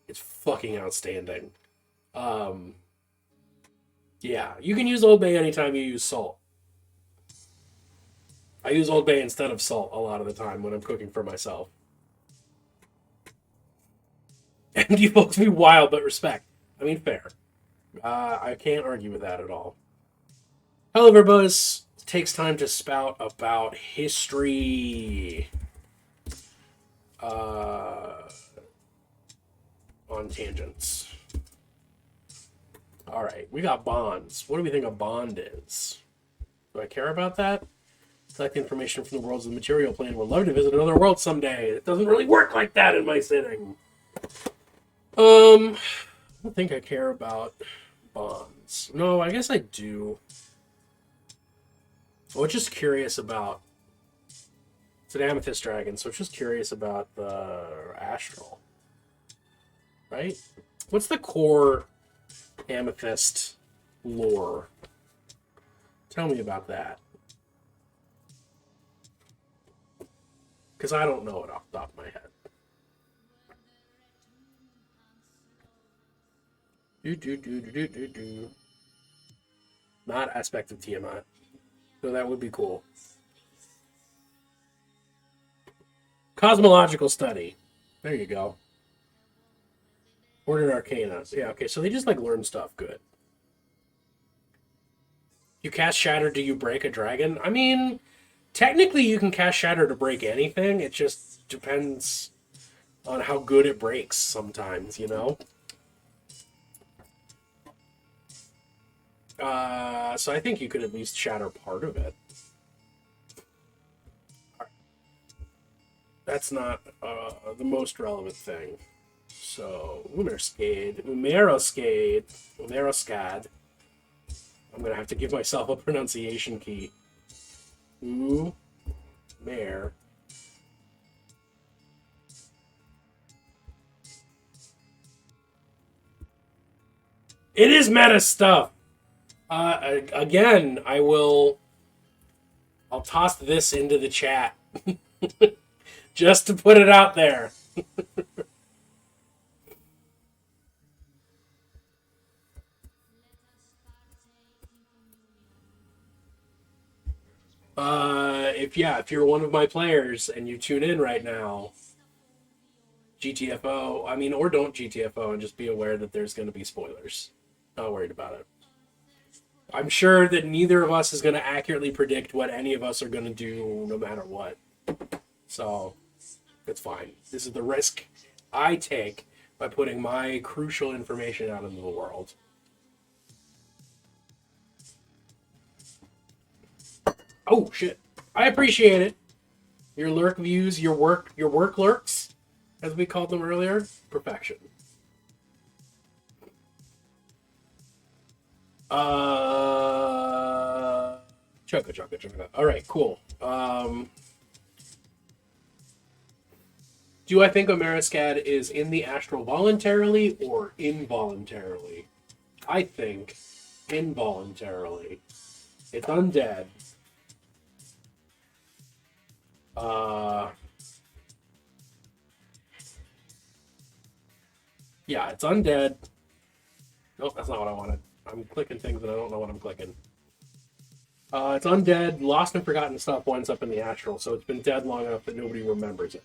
It's fucking outstanding. Yeah, you can use Old Bay anytime you use salt. I use Old Bay instead of salt a lot of the time when I'm cooking for myself. And you folks be wild, but respect. I mean, fair. I can't argue with that at all. However, Buzz takes time to spout about history. On tangents. All right, we got bonds. What do we think a bond is? Do I care about that? Select information from the worlds of the material plane. Would love to visit another world someday. It doesn't really work like that in my sitting. I don't think I care about bonds. No, I guess I do. I was just curious about... It's an amethyst dragon, so I'm just curious about the astral. Right? What's the core amethyst lore? Tell me about that. Because I don't know it off the top of my head. Not aspect of Tiamat. So that would be cool. Cosmological study. There you go. Ordered Arcana. Yeah, okay, so they just like learn stuff. Good. You cast Shatter, do you break a dragon? I mean, technically you can cast Shatter to break anything. It just depends on how good it breaks sometimes, you know? So I think you could at least shatter part of it. That's not the most relevant thing. So, Umerskade. I'm going to have to give myself a pronunciation key. Umer. It is meta stuff. Again, I'll toss this into the chat. Just to put it out there. If you're one of my players and you tune in right now, GTFO, I mean, or don't GTFO and just be aware that there's going to be spoilers. Not worried about it. I'm sure that neither of us is going to accurately predict what any of us are going to do no matter what. So, it's fine. This is the risk I take by putting my crucial information out into the world. Oh, shit. I appreciate it. Your lurk views, your work lurks, as we called them earlier. Perfection. Chugga. All right, cool. Do I think Omeriskad is in the astral voluntarily or involuntarily? I think involuntarily. It's undead. Yeah, it's undead. Nope, that's not what I wanted. I'm clicking things and I don't know what I'm clicking. It's undead, lost and forgotten stuff winds up in the astral, so it's been dead long enough that nobody remembers it.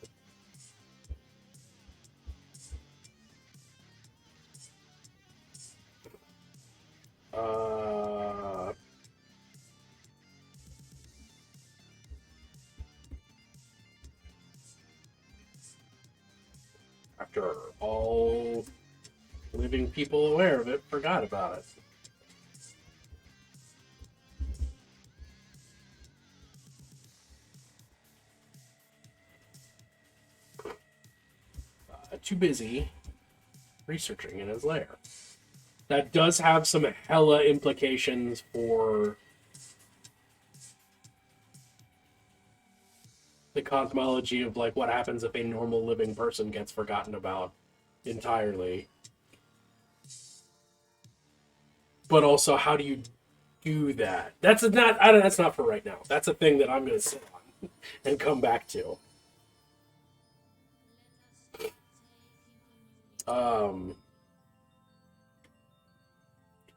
After all living people aware of it forgot about it. Too busy researching in his lair. That does have some hella implications for the cosmology of like what happens if a normal living person gets forgotten about entirely. But also, how do you do that? That's not for right now. That's a thing that I'm going to sit on and come back to.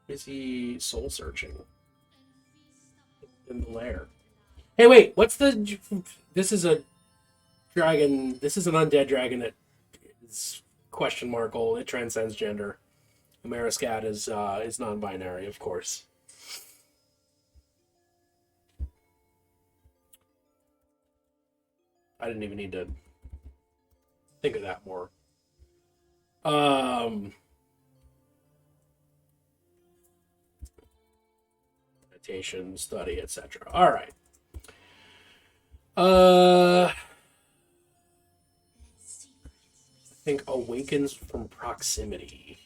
Busy soul searching in the lair. Hey, wait, what's the... This is a dragon... This is an undead dragon that is question mark old. It transcends gender. Ameriscat is non-binary, of course. I didn't even need to think of that more. Meditation, study, etc. All right. I think awakens from proximity.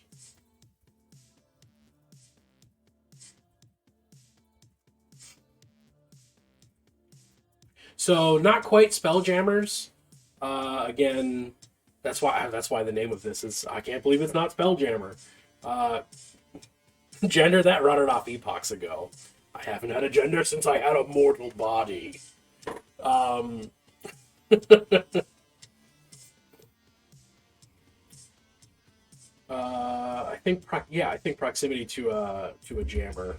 So not quite Spelljammers. Again, that's why the name of this is. I can't believe it's not Spelljammer. Gender that rotted off epochs ago. I haven't had a gender since I had a mortal body. I think proximity to a jammer.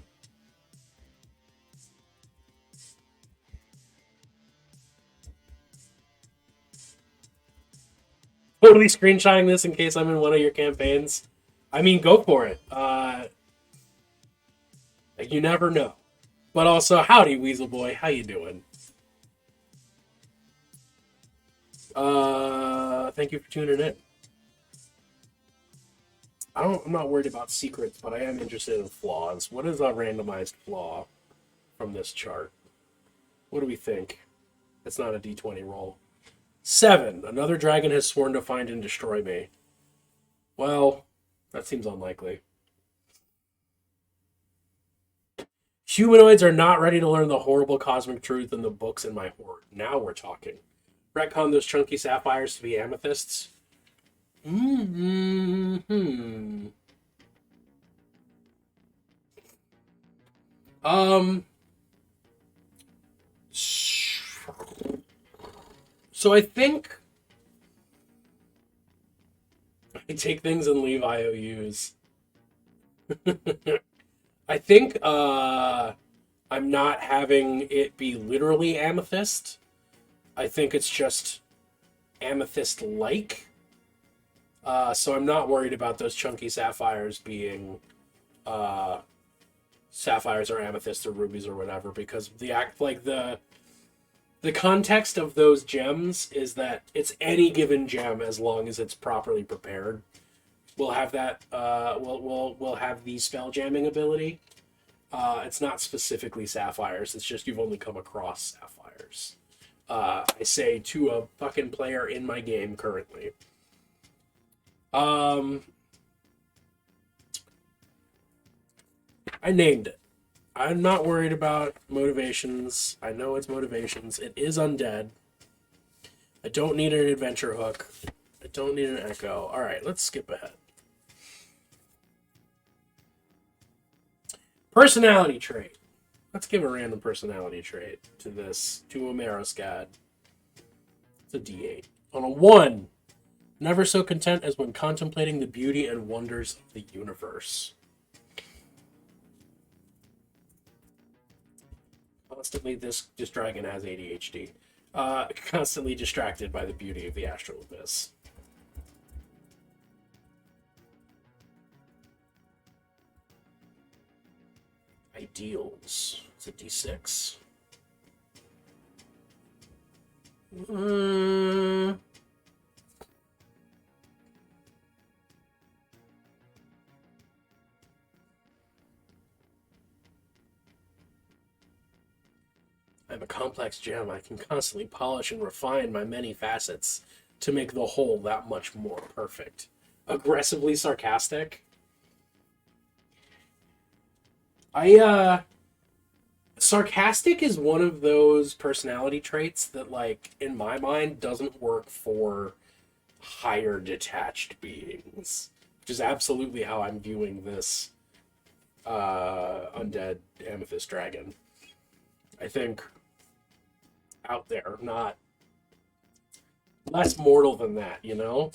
Totally screenshotting this in case I'm in one of your campaigns. I mean, go for it. You never know. But also, howdy, Weasel Boy. How you doing? Thank you for tuning in. I'm not worried about secrets, but I am interested in flaws. What is a randomized flaw from this chart? What do we think? It's not a D20 roll. 7. Another dragon has sworn to find and destroy me. Well, that seems unlikely. Humanoids are not ready to learn the horrible cosmic truth in the books in my hoard. Now we're talking. Retcon those chunky sapphires to be amethysts. So I think I take things and leave IOUs. I think I'm not having it be literally amethyst. I think it's just amethyst-like. So I'm not worried about those chunky sapphires being sapphires or amethyst or rubies or whatever, because the context of those gems is that it's any given gem as long as it's properly prepared. We'll have that. We'll have the spell jamming ability. It's not specifically sapphires. It's just you've only come across sapphires. I say to a fucking player in my game currently. I named it. I'm not worried about motivations. I know it's motivations. It is undead. I don't need an adventure hook. I don't need an echo. All right, let's skip ahead. Personality trait. Let's give a random personality trait to Omeroscad. It's a D8. On a 1, Never so content as when contemplating the beauty and wonders of the universe. Constantly, this dragon has ADHD. Constantly distracted by the beauty of the astral abyss. Ideals. It's a D6. I'm a complex gem. I can constantly polish and refine my many facets to make the whole that much more perfect. Aggressively sarcastic. Sarcastic is one of those personality traits that, like, in my mind, doesn't work for higher detached beings. Which is absolutely how I'm viewing this undead amethyst dragon. I think out there, not less mortal than that, you know?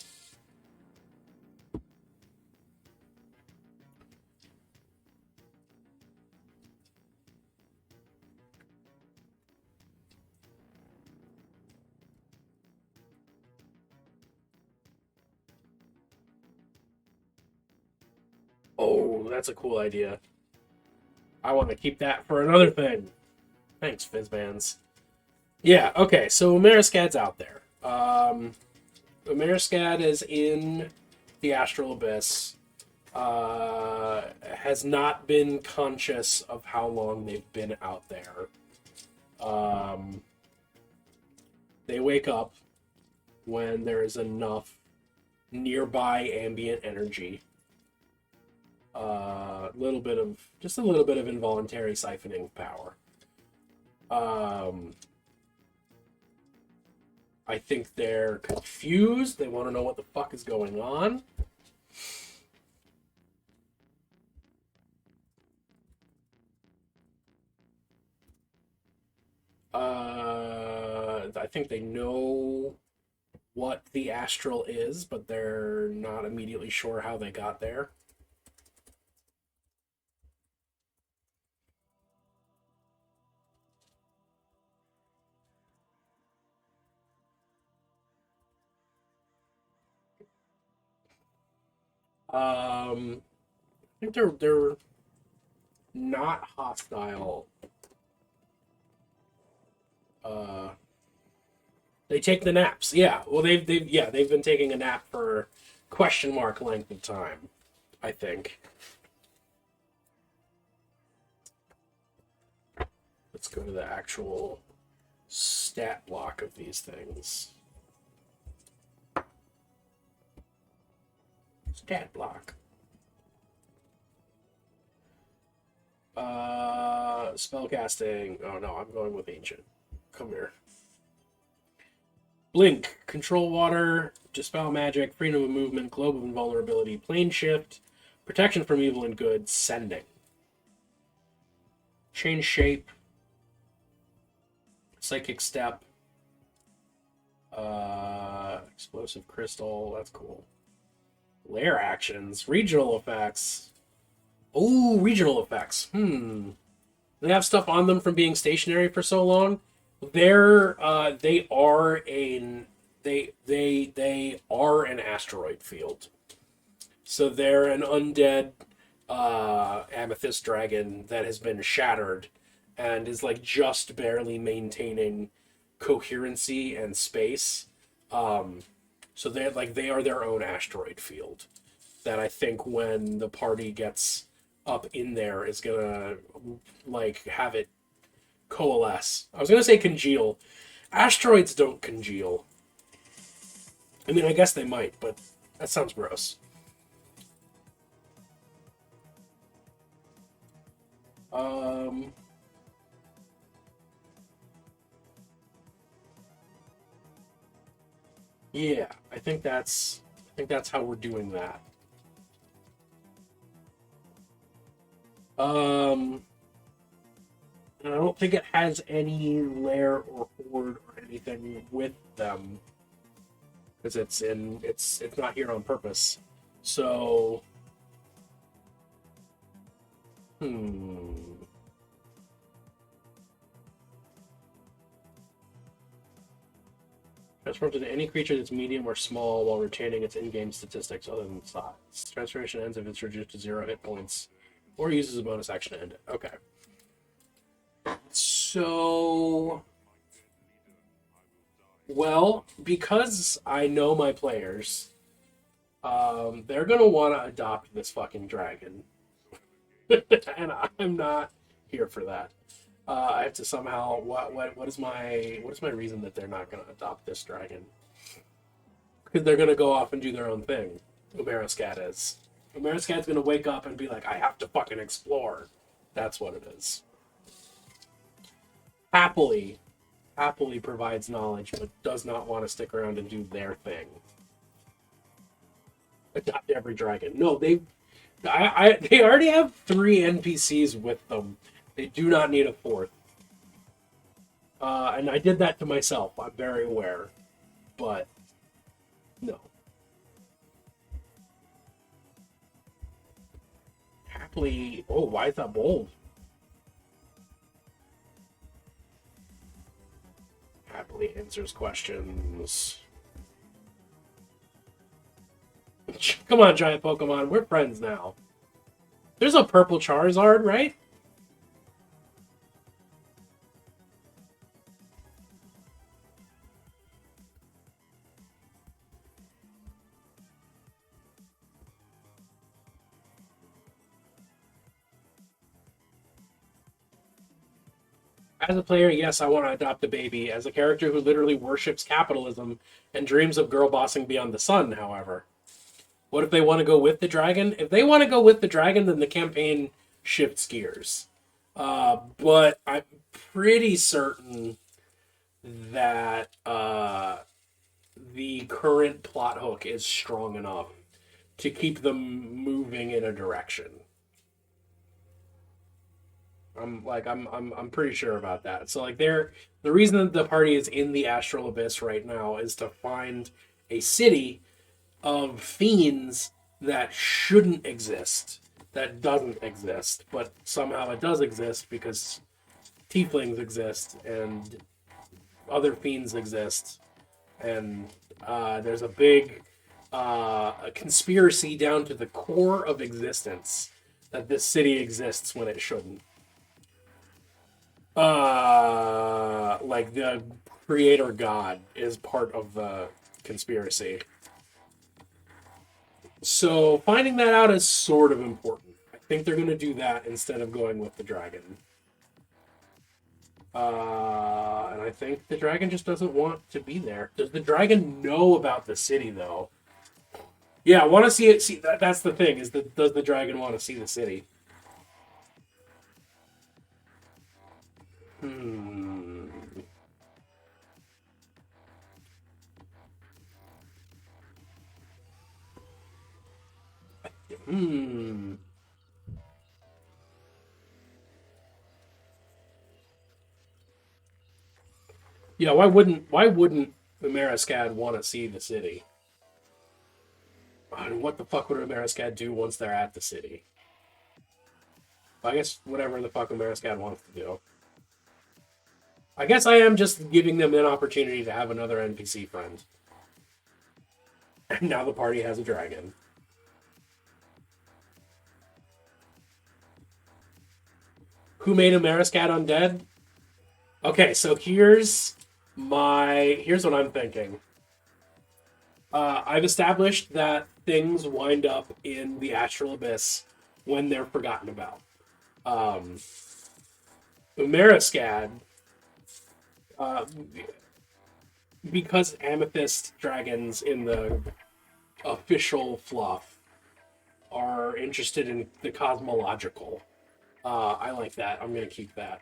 Oh, that's a cool idea. I want to keep that for another thing. Thanks, Fizzbands. Yeah, okay, so Ameriskad's out there. Ameriskad is in the Astral Abyss. Has not been conscious of how long they've been out there. They wake up when there is enough nearby ambient energy. Just a little bit of involuntary siphoning of power. I think they're confused. They want to know what the fuck is going on. I think they know what the astral is, but they're not immediately sure how they got there. I think they're not hostile. They take the naps. Yeah. Well, they've been taking a nap for question mark length of time, I think. Let's go to the actual stat block of these things. Stat block. Spellcasting. Oh no, I'm going with ancient. Come here. Blink, control water, dispel magic, freedom of movement, globe of invulnerability, plane shift, protection from evil and good, sending. Change shape, psychic step, explosive crystal, that's cool. Lair actions, regional effects. Oh, regional effects. They have stuff on them from being stationary for so long. They are an asteroid field. So they're an undead amethyst dragon that has been shattered and is like just barely maintaining coherency and space. So they are their own asteroid field that I think when the party gets up in there is gonna like have it coalesce. I was gonna say congeal. Asteroids don't congeal. I mean, I guess they might, but that sounds gross. Yeah, I think that's how we're doing that. And I don't think it has any lair or horde or anything with them. because it's not here on purpose. So, Transforms into any creature that's medium or small while retaining its in-game statistics other than size. Transformation ends if it's reduced to 0 hit points, or uses a bonus action to end it. Okay. So, well, because I know my players, they're gonna want to adopt this fucking dragon, and I'm not here for that. I have to somehow what is my reason that they're not gonna adopt this dragon? Because they're gonna go off and do their own thing. Umarascat is. Umarascat's gonna wake up and be like, I have to fucking explore. That's what it is. Happily provides knowledge, but does not want to stick around and do their thing. Adopt every dragon. No, they already have 3 NPCs with them. They do not need a 4th. And I did that to myself. I'm very aware. But, no. Happily... Oh, why is that bold? Happily answers questions. Come on, giant Pokemon. We're friends now. There's a purple Charizard, right? As a player, yes, I want to adopt a baby. As a character who literally worships capitalism and dreams of girl bossing beyond the sun, however. What if they want to go with the dragon? If they want to go with the dragon, then the campaign shifts gears. But I'm pretty certain that the current plot hook is strong enough to keep them moving in a direction. I'm pretty sure about that. So like the reason that the party is in the Astral Abyss right now is to find a city of fiends that shouldn't exist, that doesn't exist, but somehow it does exist because tieflings exist and other fiends exist, and there's a big a conspiracy down to the core of existence that this city exists when it shouldn't. Like the creator god is part of the conspiracy. So finding that out is sort of important. I think they're going to do that instead of going with the dragon. And I think the dragon just doesn't want to be there. Does the dragon know about the city, though? Yeah, I want to see it. See, that's the thing, is that does the dragon want to see the city? Yeah, why wouldn't Umarascad want to see the city? And what the fuck would Umarascad do once they're at the city? I guess whatever the fuck Umarascad wants to do. I guess I am just giving them an opportunity to have another NPC friend. And now the party has a dragon. Who made Umarascad undead? Okay, so here's what I'm thinking. I've established that things wind up in the Astral Abyss when they're forgotten about. Umarascad, because amethyst dragons in the official fluff are interested in the cosmological. I like that. I'm going to keep that.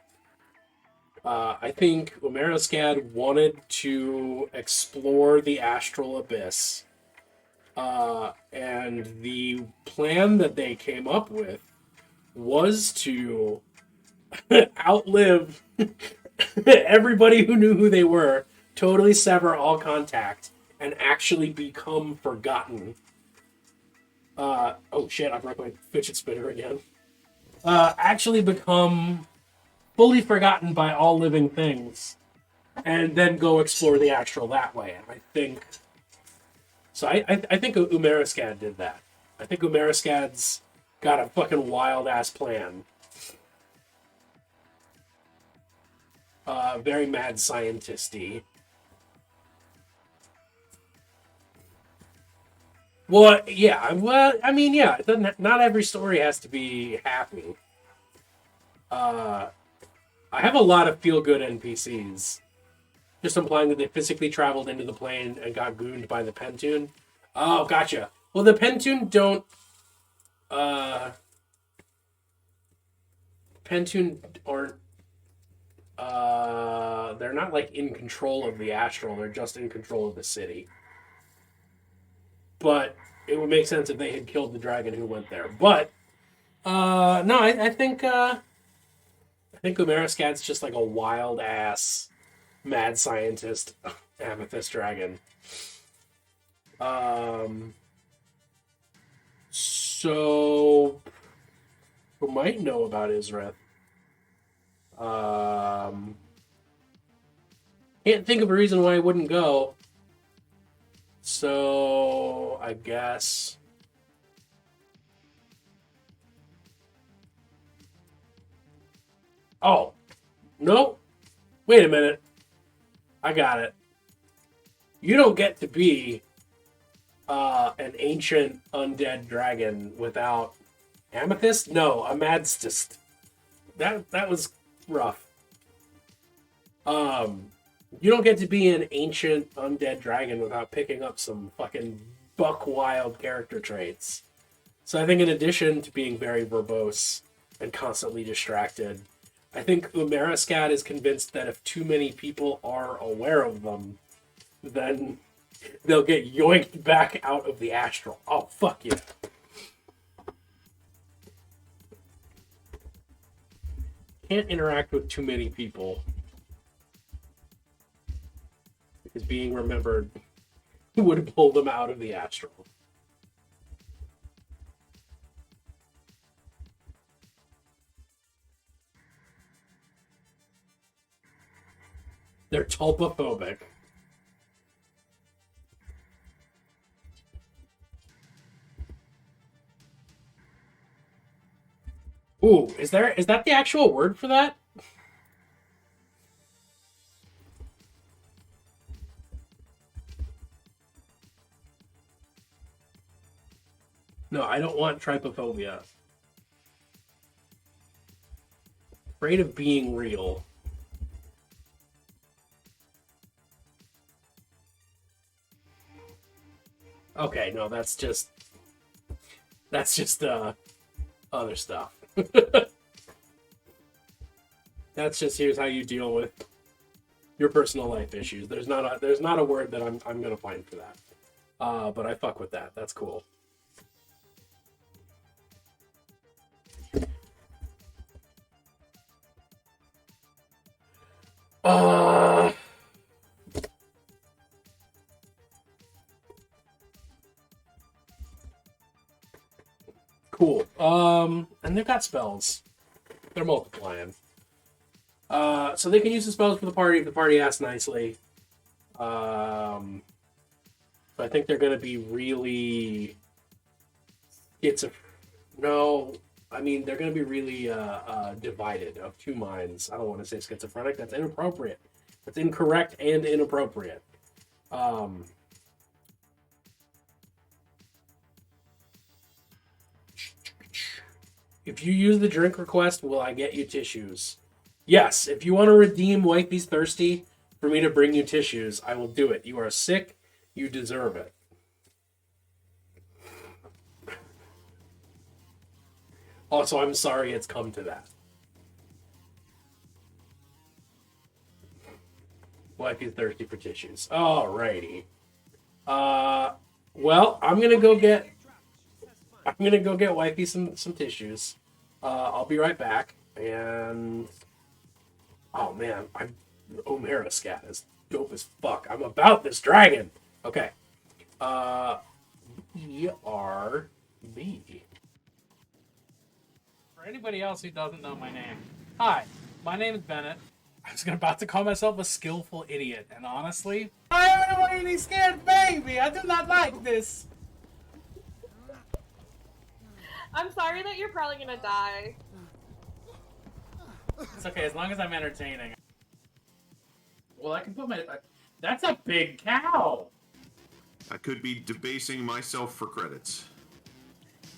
I think Umarascad wanted to explore the Astral Abyss. And the plan that they came up with was to outlive everybody who knew who they were, totally sever all contact, and actually become forgotten. Oh shit, I broke my fidget spinner again. Actually become fully forgotten by all living things, and then go explore the astral that way. And I think so. I think Umariskad did that. I think Umariskad's got a fucking wild ass plan. Very mad scientisty. Well, yeah. Well, I mean, yeah. It doesn't. Not every story has to be happy. I have a lot of feel-good NPCs, just implying that they physically traveled into the plane and got gooned by the Pentoon. Oh, gotcha. Well, the Pentoon don't. Pentoon aren't. They're not like in control of the astral. They're just in control of the city. But it would make sense if they had killed the dragon who went there. But no, I think Umariskad's just like a wild ass mad scientist amethyst dragon. So who might know about Isrith? Can't think of a reason why I wouldn't go. So I guess. Oh, no. Wait a minute. I got it. You don't get to be an ancient undead dragon without amethyst? No, a madstist. That was rough. You don't get to be an ancient undead dragon without picking up some fucking buck wild character traits. So I think in addition to being very verbose and constantly distracted, I think Umariskad is convinced that if too many people are aware of them, then they'll get yoinked back out of the astral. Oh, fuck yeah. Can't interact with too many people, because being remembered would pull them out of the astral. They're tulpophobic. Ooh, is that the actual word for that? No, I don't want trypophobia. Afraid of being real. Okay, no, that's just other stuff. That's just here's how you deal with your personal life issues. There's not a word that I'm gonna find for that. But I fuck with that. That's cool. Cool. And they've got spells. They're multiplying. So they can use the spells for the party if the party asks nicely. So I think they're going to be really No, I mean, they're going to be really divided of two minds. I don't want to say schizophrenic. That's inappropriate. That's incorrect and inappropriate. If you use the drink request, will I get you tissues? Yes, if you want to redeem Wifey's Thirsty for me to bring you tissues, I will do it. You are sick. You deserve it. Also, I'm sorry it's come to that. Wifey's thirsty for tissues. Alrighty. Well, I'm gonna go get Wifey some tissues. I'll be right back. And oh man, Omera Scat is dope as fuck. I'm about this dragon. Okay. ERB. For anybody else who doesn't know my name, hi, my name is Bennett. I was about to call myself a skillful idiot, and honestly, I am a really scared baby. I do not like this. I'm sorry that you're probably gonna die. It's okay as long as I'm entertaining. Well, I can put my. That's a big cow. I could be debasing myself for credits.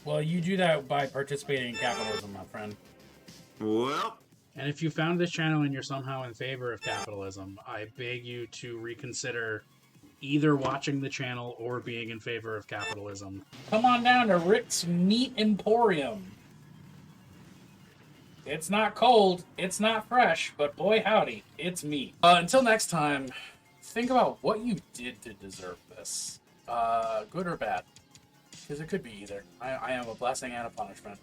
Well, you do that by participating in capitalism, my friend. Well, And if you found this channel and you're somehow in favor of capitalism, I beg you to reconsider either watching the channel or being in favor of capitalism. Come on down to Rick's Meat Emporium. It's not cold, it's not fresh, but boy howdy, it's meat. Until next time, think about what you did to deserve this. Good or bad. Because it could be either. I am a blessing and a punishment.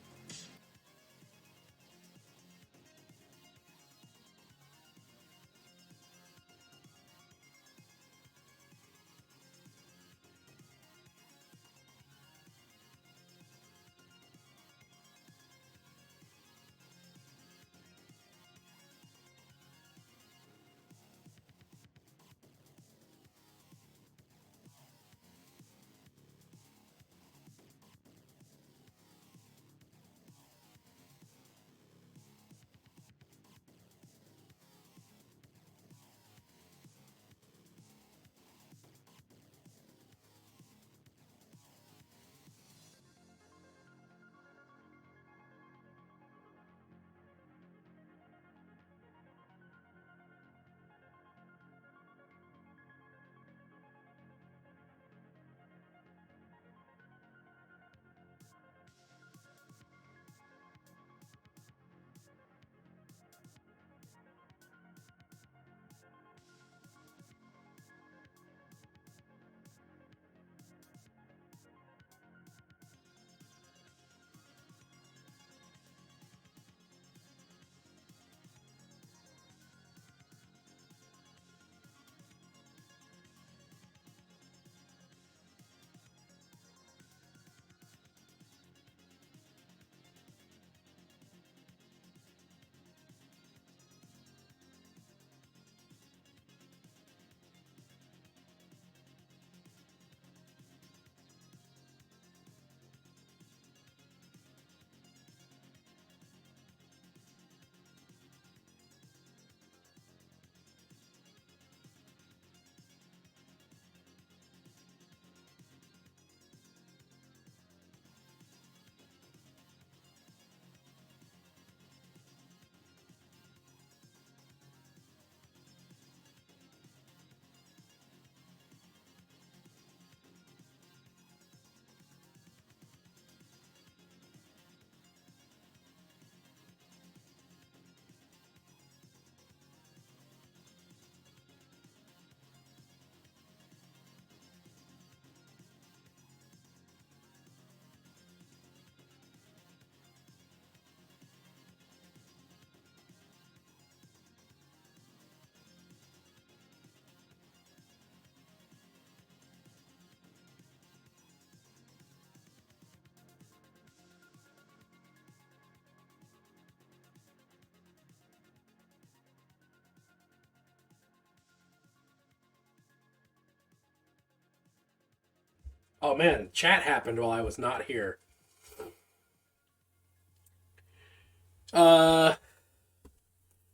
Oh man, chat happened while I was not here.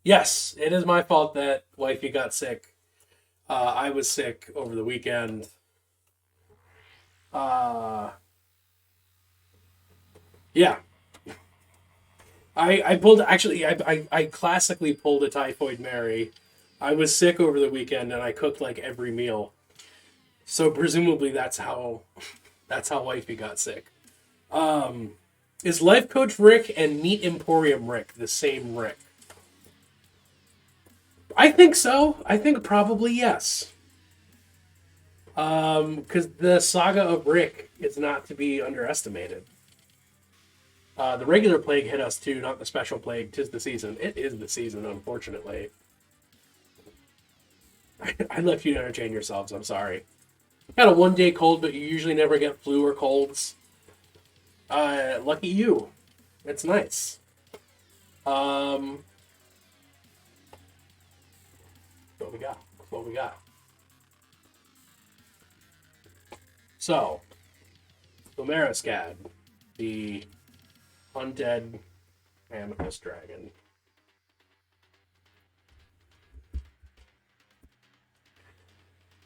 Yes, it is my fault that wifey got sick. I was sick over the weekend. Yeah. I pulled, actually, I classically pulled a typhoid Mary. I was sick over the weekend and I cooked like every meal. So presumably that's how wifey got sick. Is Life Coach Rick and Meat Emporium Rick the same Rick? I think so. I think probably yes. Because the saga of Rick is not to be underestimated. The regular plague hit us too, not the special plague. 'Tis the season. It is the season, unfortunately. I left you to entertain yourselves. I'm sorry. Got a 1-day cold, but you usually never get flu or colds. Lucky you. It's nice. What we got? What we got? So, Umariskad, the undead amethyst dragon.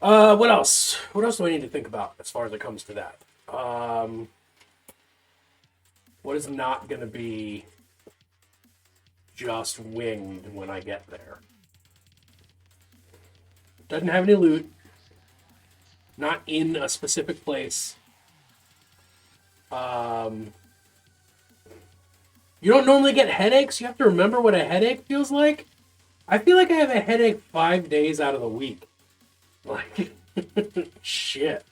What else? What else do I need to think about as far as it comes to that? What is not going to be just winged when I get there? Doesn't have any loot. Not in a specific place. You don't normally get headaches. You have to remember what a headache feels like. I feel like I have a headache 5 days out of the week. Like, shit.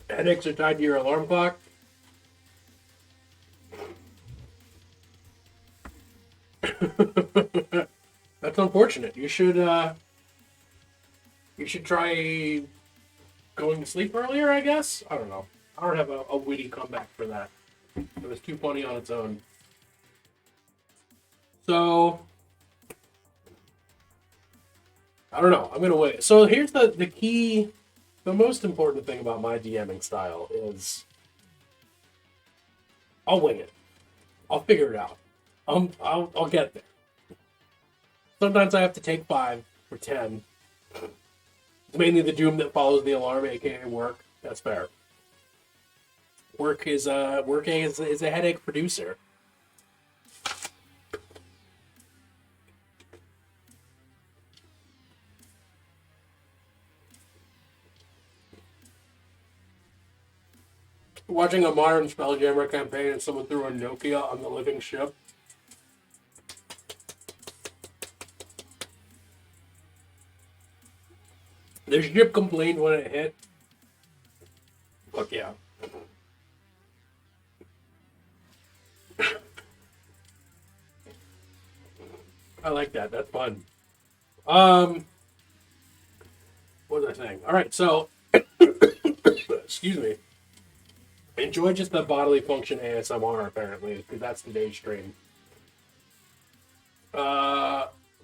Headaches are tied to your alarm clock. That's unfortunate. You should try going to sleep earlier, I guess. I don't know. I don't have a witty comeback for that. It was too funny on its own. So I don't know. I'm gonna wait. So here's the key. The most important thing about my DMing style is I'll wing it. I'll figure it out. I'll get there. Sometimes I have to take 5 or 10. It's mainly the doom that follows the alarm, aka work. That's fair. Work is a headache producer. Watching a modern Spelljammer campaign and someone threw a Nokia on the living ship. The ship complained when it hit. Fuck yeah. I like that. That's fun. What was I saying? All right, so excuse me. Enjoy just the bodily function ASMR apparently, because that's today's stream.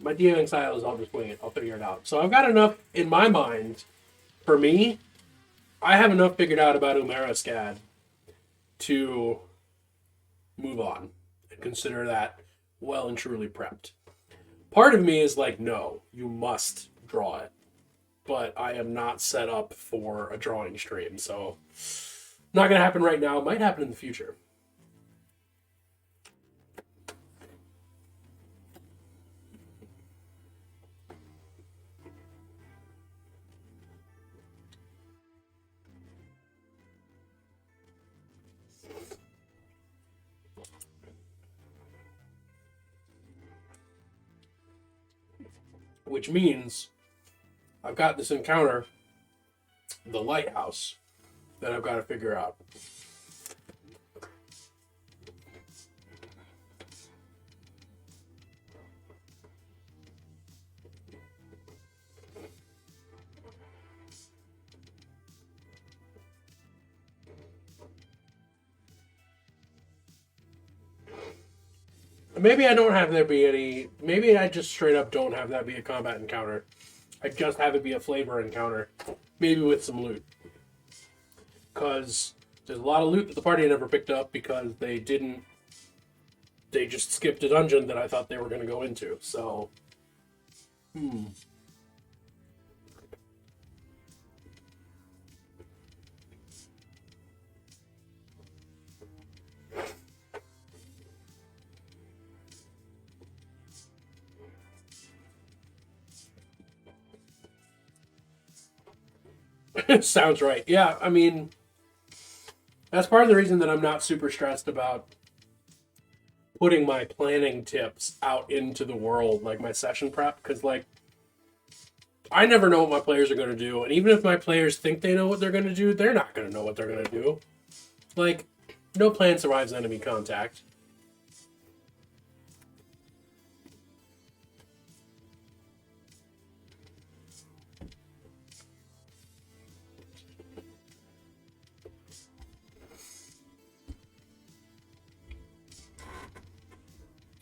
My DMing style is I'll just wing it. I'll figure it out. So I've got enough in my mind. For me, I have enough figured out about Umariskad to move on and consider that well and truly prepped. Part of me is like, no, you must draw it. But I am not set up for a drawing stream, so not going to happen right now. It might happen in the future. Which means I've got this encounter, the lighthouse, that I've got to figure out. Maybe I don't have there be any. Maybe I just straight up don't have that be a combat encounter. I just have it be a flavor encounter. Maybe with some loot. Because there's a lot of loot that the party never picked up because they didn't. They just skipped a dungeon that I thought they were going to go into. So. Sounds right. Yeah, I mean, that's part of the reason that I'm not super stressed about putting my planning tips out into the world, like my session prep, because like I never know what my players are going to do, and even if my players think they know what they're going to do, they're not going to know what they're going to do. Like, no plan survives enemy contact.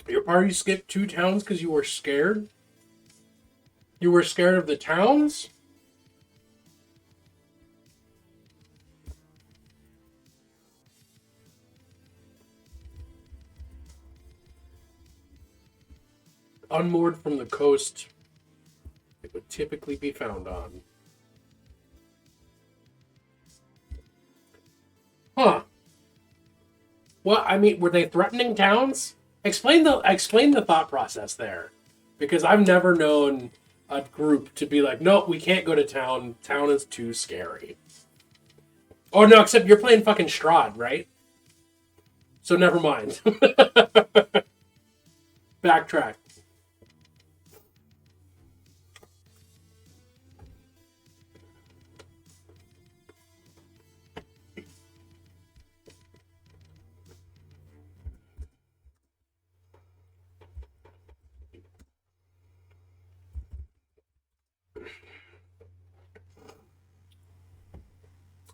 Your party skipped 2 towns because you were scared? You were scared of the towns? Unmoored from the coast, it would typically be found on. Huh. Well, I mean, were they threatening towns? Explain the thought process there. Because I've never known a group to be like, no, we can't go to town. Town is too scary. Oh, no, except you're playing fucking Strahd, right? So never mind. Backtrack.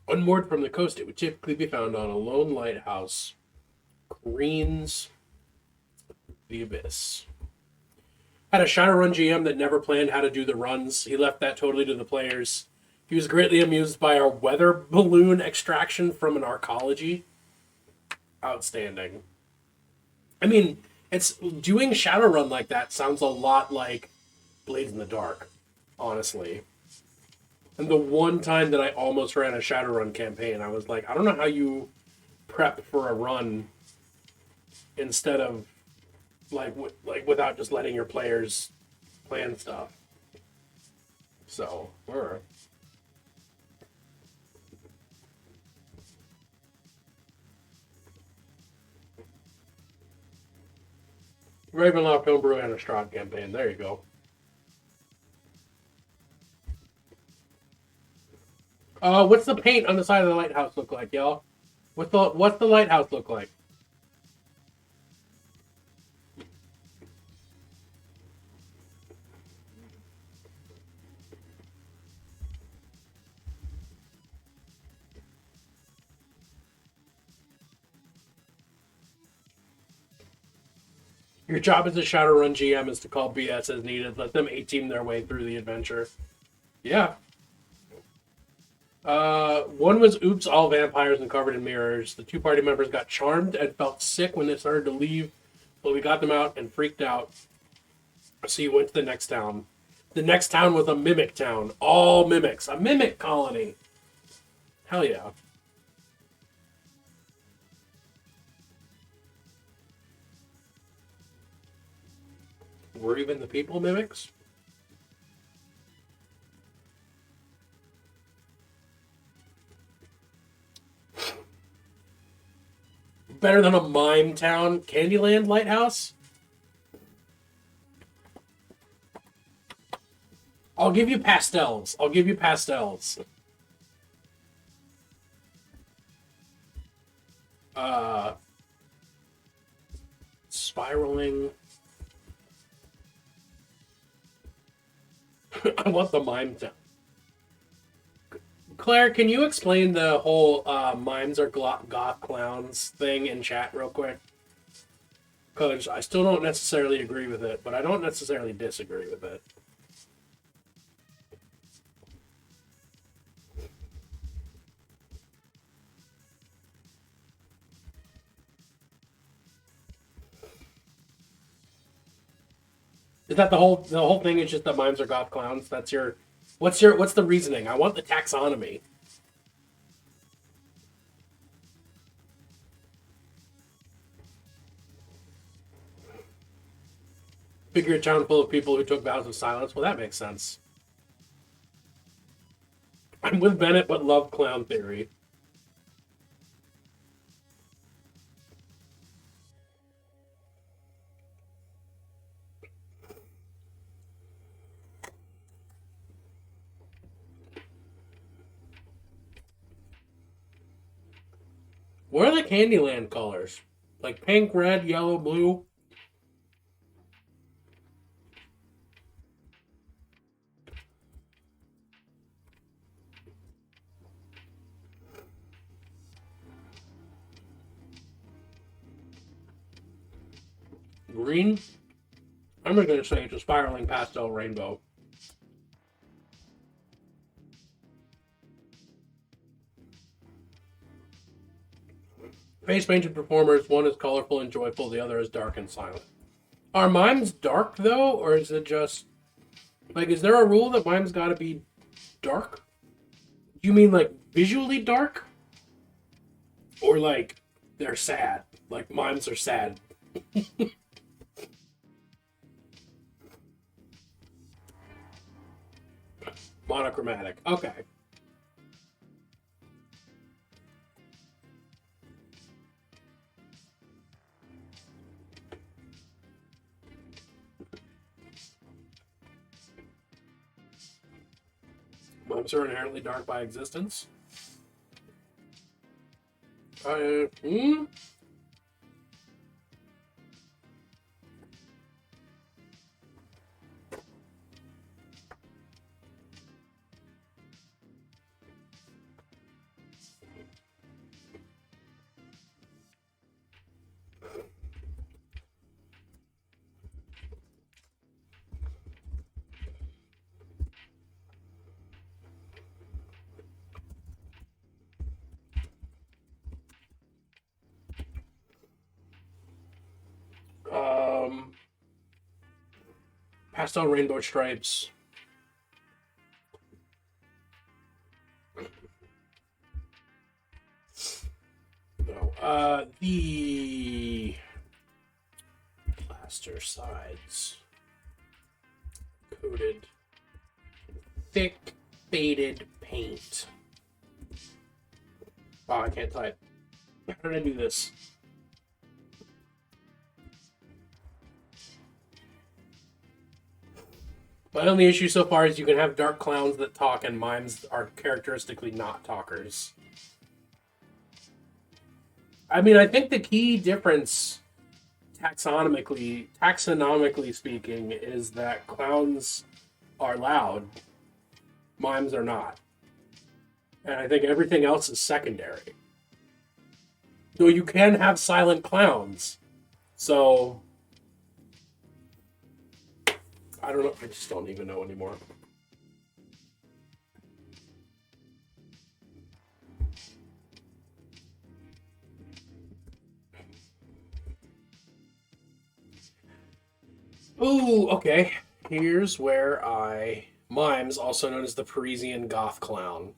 Unmoored from the coast, it would typically be found on a lone lighthouse. Greens the Abyss. Had a Shadowrun GM that never planned how to do the runs. He left that totally to the players. He was greatly amused by our weather balloon extraction from an arcology. Outstanding. I mean, it's doing Shadowrun like that sounds a lot like Blades in the Dark, honestly. And the one time that I almost ran a Shadowrun campaign, I was like, I don't know how you prep for a run instead of like without just letting your players plan stuff. So, Ravenloft, Homebrew, and a Strahd campaign. There you go. What's the paint on the side of the lighthouse look like, y'all? What's the lighthouse look like? Your job as a Shadowrun GM is to call BS as needed. Let them A-team their way through the adventure. Yeah. One was oops, all vampires and covered in mirrors. The 2 party members got charmed and felt sick when they started to leave, but we got them out and freaked out. So you went to the next town. The next town was a mimic town. All mimics. A mimic colony. Hell yeah. Were even the people mimics? Better than a mime town. Candyland Lighthouse? I'll give you pastels. Spiraling. I want the mime town. Claire, can you explain the whole mimes are goth clowns thing in chat real quick? Because I still don't necessarily agree with it, but I don't necessarily disagree with it. Is that the whole thing is just that mimes are goth clowns? That's your what's the reasoning? I want the taxonomy. Figure a town full of people who took vows of silence. Well, that makes sense. I'm with Bennett, but love clown theory. What are the Candyland colors? Like pink, red, yellow, blue? Green? I'm just going to say it's a spiraling pastel rainbow. Face painted performers, one is colorful and joyful, the other is dark and silent. Are mimes dark though, or is it just like, is there a rule that mimes gotta be dark? Do you mean like visually dark? Or like they're sad? Like mimes are sad. Monochromatic. Okay. Mimes are inherently dark by existence. Hmm? Pastel rainbow stripes. No. The plaster sides. Coated. Thick, faded paint. Oh, I can't type. How did I do this? My only issue so far is you can have dark clowns that talk and mimes are characteristically not talkers. I mean, I think the key difference, taxonomically speaking, is that clowns are loud, mimes are not. And I think everything else is secondary. Though you can have silent clowns. So, I don't know. I just don't even know anymore. Ooh, okay. Here's where mimes, also known as the Parisian goth clown.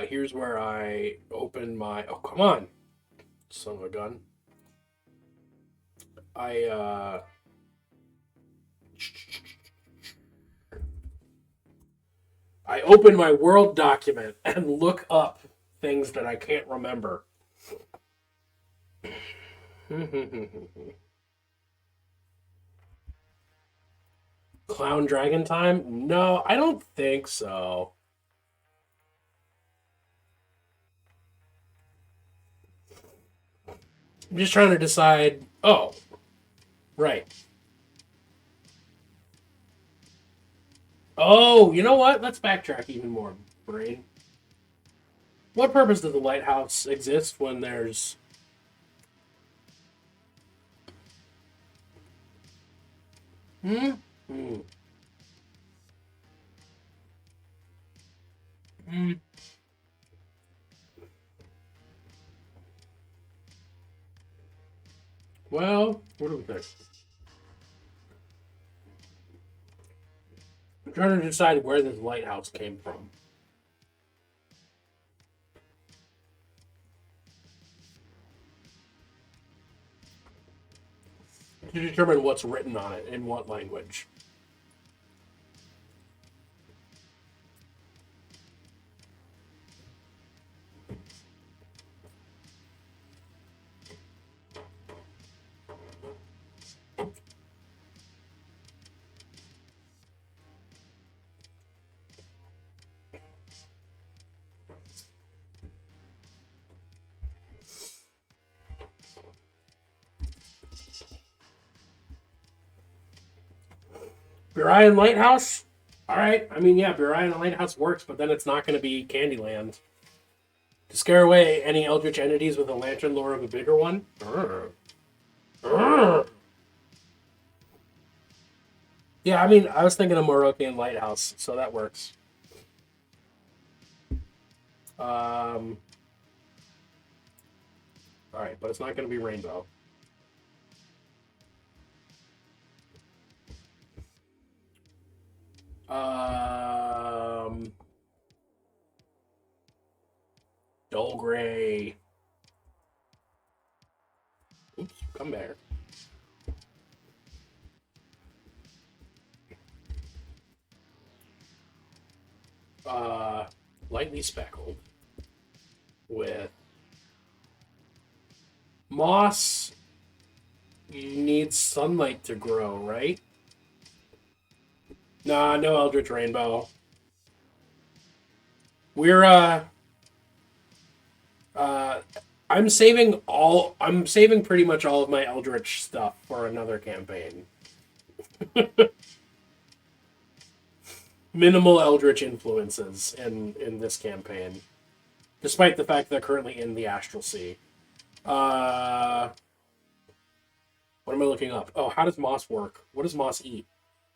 Here's where I open my... Oh, come on! Son of a gun. I open my Word document and look up things that I can't remember. Clown Dragon time? No, I don't think so. I'm just trying to decide. Oh, right. Oh, you know what? Let's backtrack even more, brain. What purpose does the lighthouse exist when there's... Hmm? Hmm. Hmm. Well, what do we think? I'm trying to decide where this lighthouse came from. To determine what's written on it in what language. Burian Lighthouse? Alright, I mean, yeah, Burian Lighthouse works, but then it's not going to be Candyland. To scare away any eldritch entities with a lantern lure of a bigger one? Yeah, I mean, I was thinking of Morokian Lighthouse, so that works. Alright, but it's not going to be Rainbow. Dull Gray. Oops, come there. Lightly speckled with moss. You need sunlight to grow, right? Nah, no Eldritch Rainbow. We're I'm saving pretty much all of my Eldritch stuff for another campaign. Minimal Eldritch influences in this campaign, despite the fact they're currently in the Astral Sea. What am I looking up? Oh, how does moss work? What does moss eat?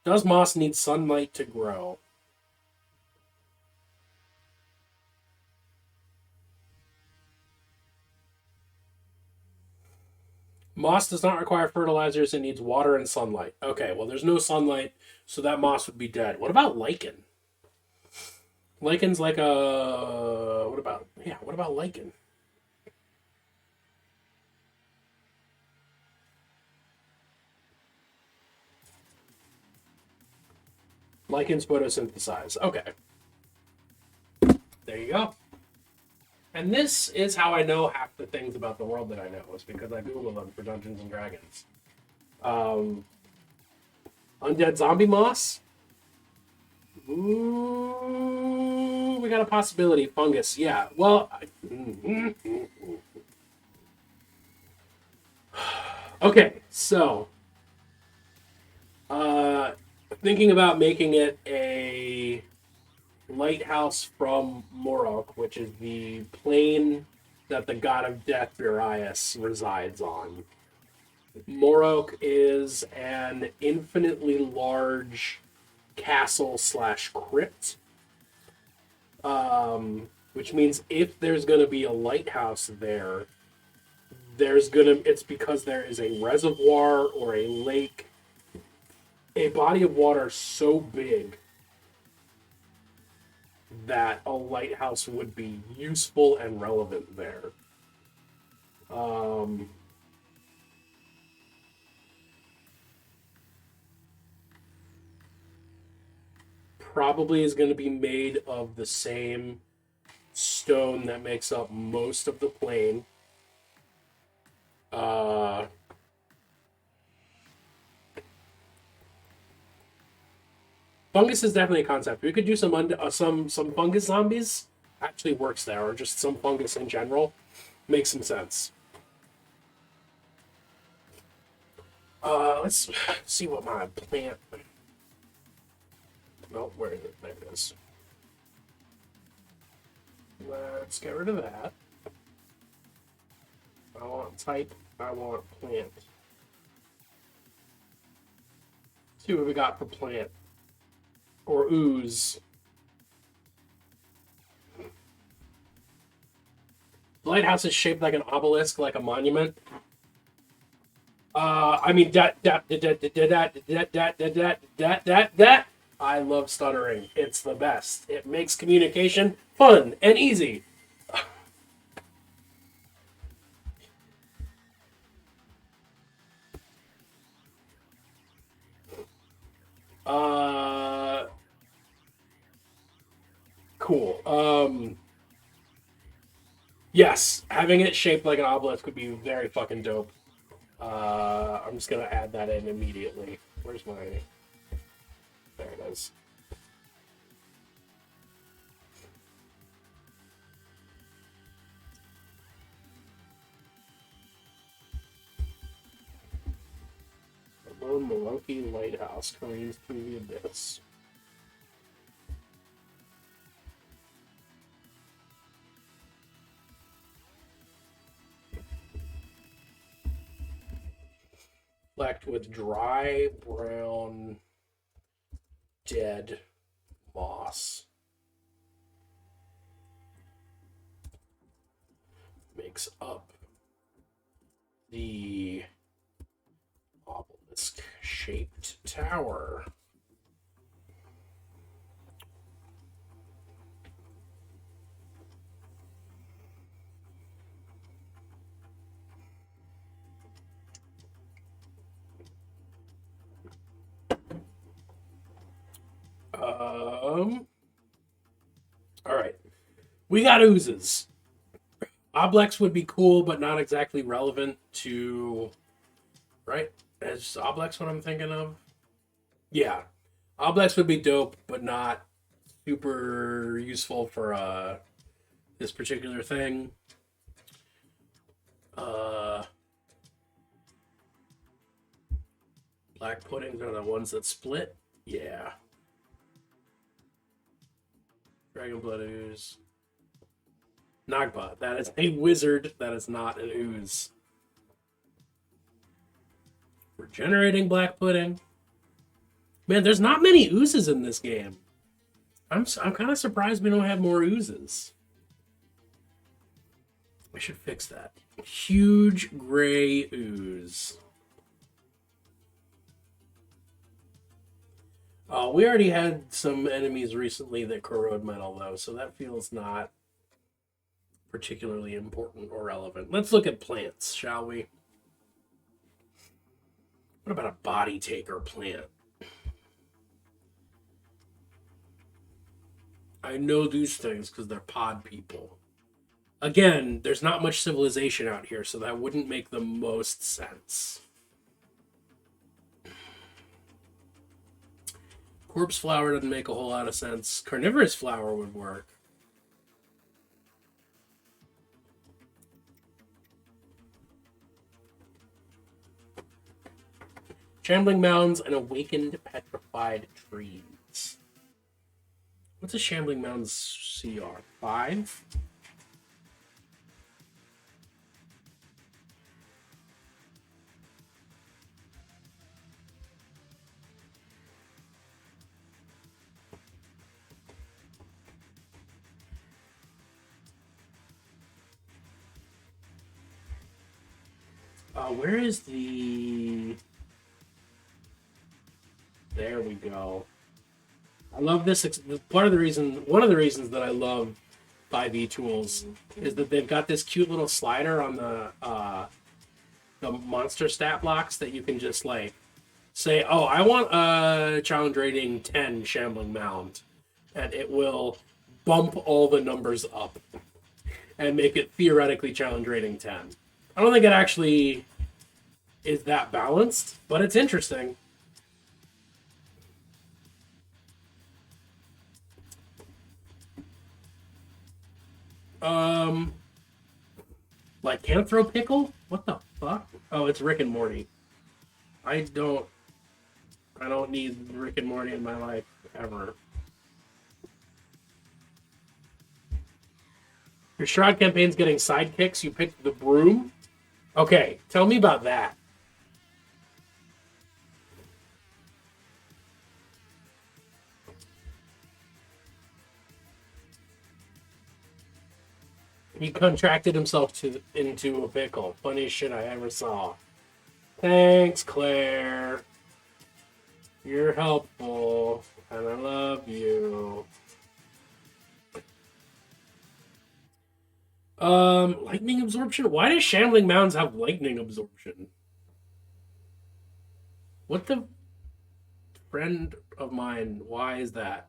Does moss need sunlight to grow? Moss does not require fertilizers. It needs water and sunlight. Okay, well, there's no sunlight, so that moss would be dead. What about lichen? Lichen's like a... What about lichen? Lichens photosynthesize. Okay. There you go. And this is how I know half the things about the world that I know, is because I Google them for Dungeons and Dragons. Undead zombie moss? Ooh, we got a possibility. Fungus, yeah. Well, okay, so thinking about making it a lighthouse from Morok, which is the plane that the god of death Urias resides on. Morok is an infinitely large castle / crypt, which means if there's going to be a lighthouse there, it's because there is a reservoir or a lake, a body of water so big that a lighthouse would be useful and relevant there. Probably is going to be made of the same stone that makes up most of the plane. Fungus is definitely a concept. We could do some fungus zombies. Actually works there, or just some fungus in general. Makes some sense. Let's see what my plant... No, where is it? There it is. Let's get rid of that. I want type. I want plant. See what we got for plant. Or ooze. The lighthouse is shaped like an obelisk, like a monument. I mean, that. I love stuttering. It's the best. It makes communication fun and easy. Cool. Yes, having it shaped like an obelisk would be very fucking dope. I'm just gonna add that in immediately. Where's my... There it is. Stone Maroki Lighthouse careened through the abyss. Flecked with dry, brown, dead moss. Makes up the obelisk-shaped tower. All right. We got oozes. Oblex would be cool, but not exactly relevant to... Right? Is Oblex what I'm thinking of? Yeah. Oblex would be dope, but not super useful for this particular thing. Black puddings are the ones that split? Yeah. Dragon Blood Ooze. Nagpa. That is a wizard. That is not an ooze. Regenerating Black Pudding. Man, there's not many oozes in this game. I'm kind of surprised we don't have more oozes. I should fix that. Huge gray ooze. We already had some enemies recently that corrode metal, though, so that feels not particularly important or relevant. Let's look at plants, shall we? What about a body taker plant? I know these things because they're pod people. Again, there's not much civilization out here, so that wouldn't make the most sense. Corpse flower doesn't make a whole lot of sense. Carnivorous flower would work. Shambling mounds and awakened petrified trees. What's a shambling mounds CR? 5? Where is the... There we go. I love this. One of the reasons that I love 5e tools is that they've got this cute little slider on the monster stat blocks that you can just like say, oh, I want a challenge rating 10 shambling mound, and it will bump all the numbers up and make it theoretically challenge rating 10. I don't think it actually is that balanced, but it's interesting. Lycanthro pickle? What the fuck? Oh, it's Rick and Morty. I don't need Rick and Morty in my life ever. Your Shroud campaign's getting sidekicks. You picked the broom? Okay, tell me about that. He contracted himself into a pickle. Funniest shit I ever saw. Thanks, Claire. You're helpful, and I love you. Lightning absorption? Why does Shambling Mounds have lightning absorption? What the... Friend of mine, why is that?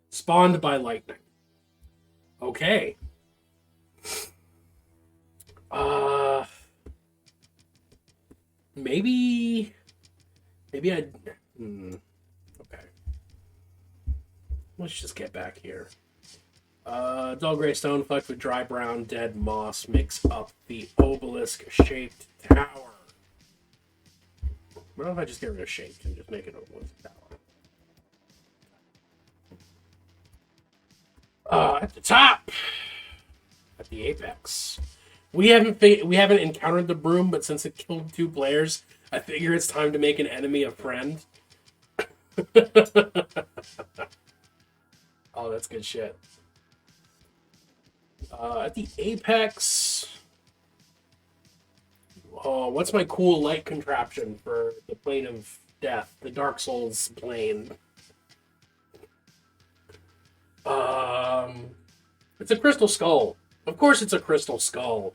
Spawned by lightning. Okay. Maybe I... Okay. Let's just get back here. Dull gray stone flecked with dry brown dead moss makes up the obelisk-shaped tower. What if I just get rid of shaped and just make it a wood tower? At the top, at the apex, we haven't encountered the broom, but since it killed 2 players, I figure it's time to make an enemy a friend. Oh, that's good shit. At the apex, oh, what's my cool light contraption for the plane of death, the Dark Souls plane? It's a crystal skull. Of course it's a crystal skull.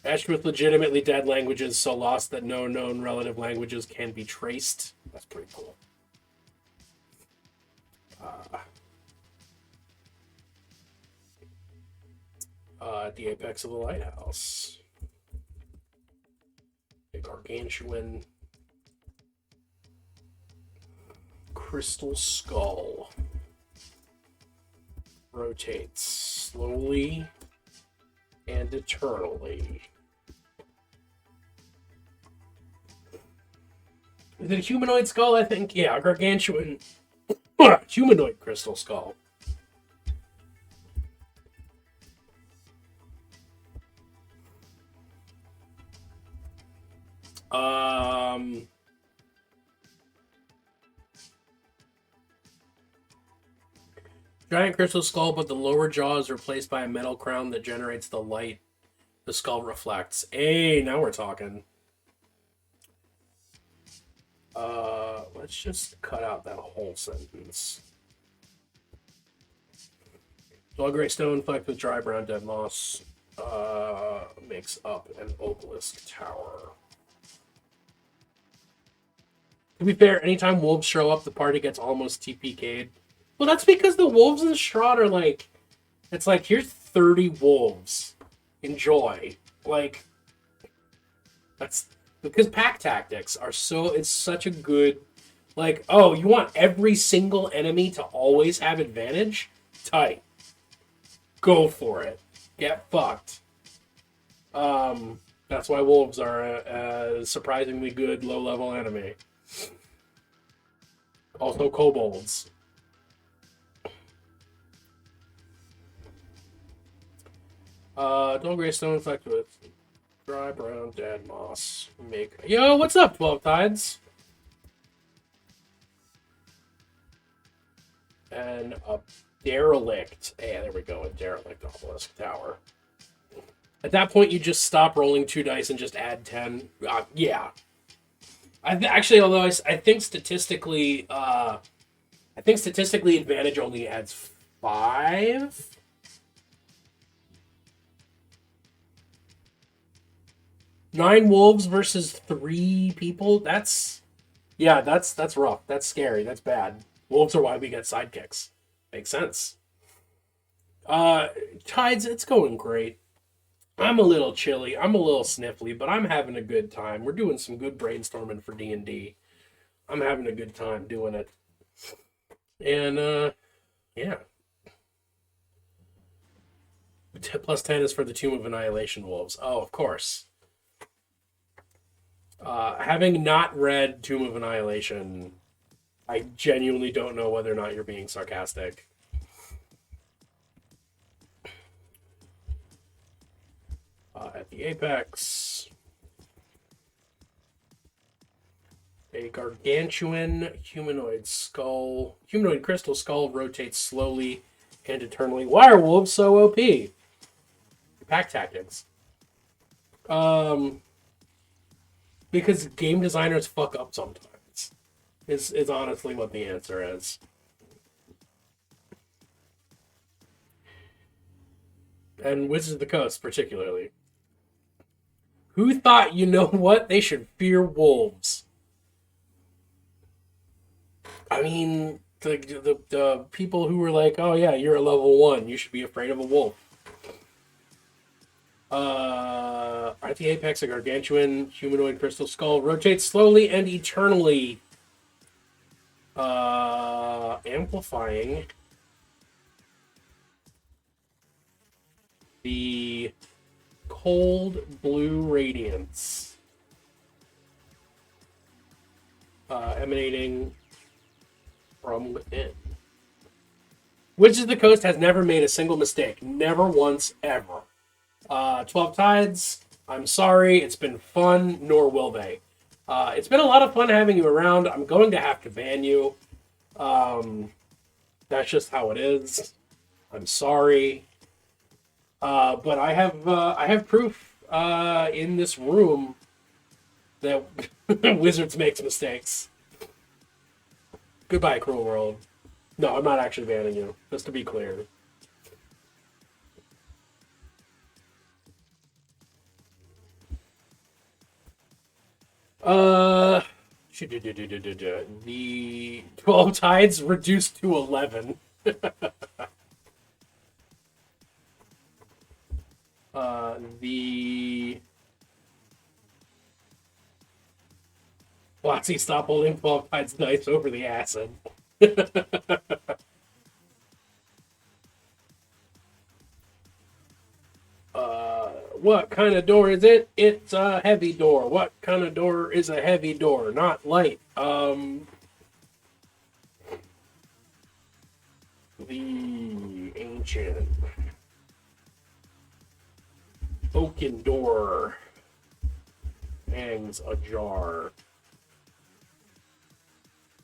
Etched with legitimately dead languages so lost that no known relative languages can be traced. That's pretty cool. At the apex of the lighthouse, a gargantuan crystal skull rotates slowly and eternally. Is it a humanoid skull? I think, yeah, a gargantuan humanoid crystal skull. Giant crystal skull, but the lower jaw is replaced by a metal crown that generates the light the skull reflects. Hey, now we're talking. Let's just cut out that whole sentence. Dull gray stone flecked with dry brown dead moss makes up an obelisk tower. To be fair, anytime wolves show up, the party gets almost TPK'd. Well, that's because the wolves in Strahd are like, it's like, here's 30 wolves. Enjoy. Like, that's because pack tactics are so, it's such a good, like, oh, you want every single enemy to always have advantage? Tight. Go for it. Get fucked. That's why wolves are a surprisingly good low-level enemy. Also kobolds. Dull gray stone flecked with dry brown dead moss. Yo, what's up, 12 Tides? And a derelict. Yeah, there we go, a derelict obelisk tower. At that point, you just stop rolling 2 dice and just add 10. Yeah. Actually, although I think statistically, advantage only adds 5. Nine wolves versus 3 people. That's rough. That's scary. That's bad. Wolves are why we get sidekicks. Makes sense. Tides, it's going great. I'm a little chilly. I'm a little sniffly, but I'm having a good time. We're doing some good brainstorming for D&D. I'm having a good time doing it. And, yeah. Plus 10 is for the Tomb of Annihilation Wolves. Oh, of course. Having not read Tomb of Annihilation, I genuinely don't know whether or not you're being sarcastic. At the apex, a gargantuan humanoid crystal skull rotates slowly and eternally. Why are wolves so OP? Pack tactics. Because game designers fuck up sometimes. Is honestly what the answer is. And Wizards of the Coast, particularly. Who thought, you know what, they should fear wolves? I mean, the people who were like, oh yeah, you're a level 1, you should be afraid of a wolf. At the apex, a gargantuan humanoid crystal skull rotates slowly and eternally, amplifying the cold blue radiance emanating from within. Wizards of the Coast has never made a single mistake. Never once, ever. 12 Tides, I'm sorry. It's been fun, nor will they. It's been a lot of fun having you around. I'm going to have to ban you. That's just how it is. I'm sorry. But I have proof in this room that Wizards makes mistakes. Goodbye, Cruel World. No, I'm not actually banning you, just to be clear. The 12 Tides reduced to 11. The Watsy, stop holding 12 Tides dice over the acid. What kind of door is it? It's a heavy door. What kind of door is a heavy door? Not light. The ancient oaken door hangs ajar.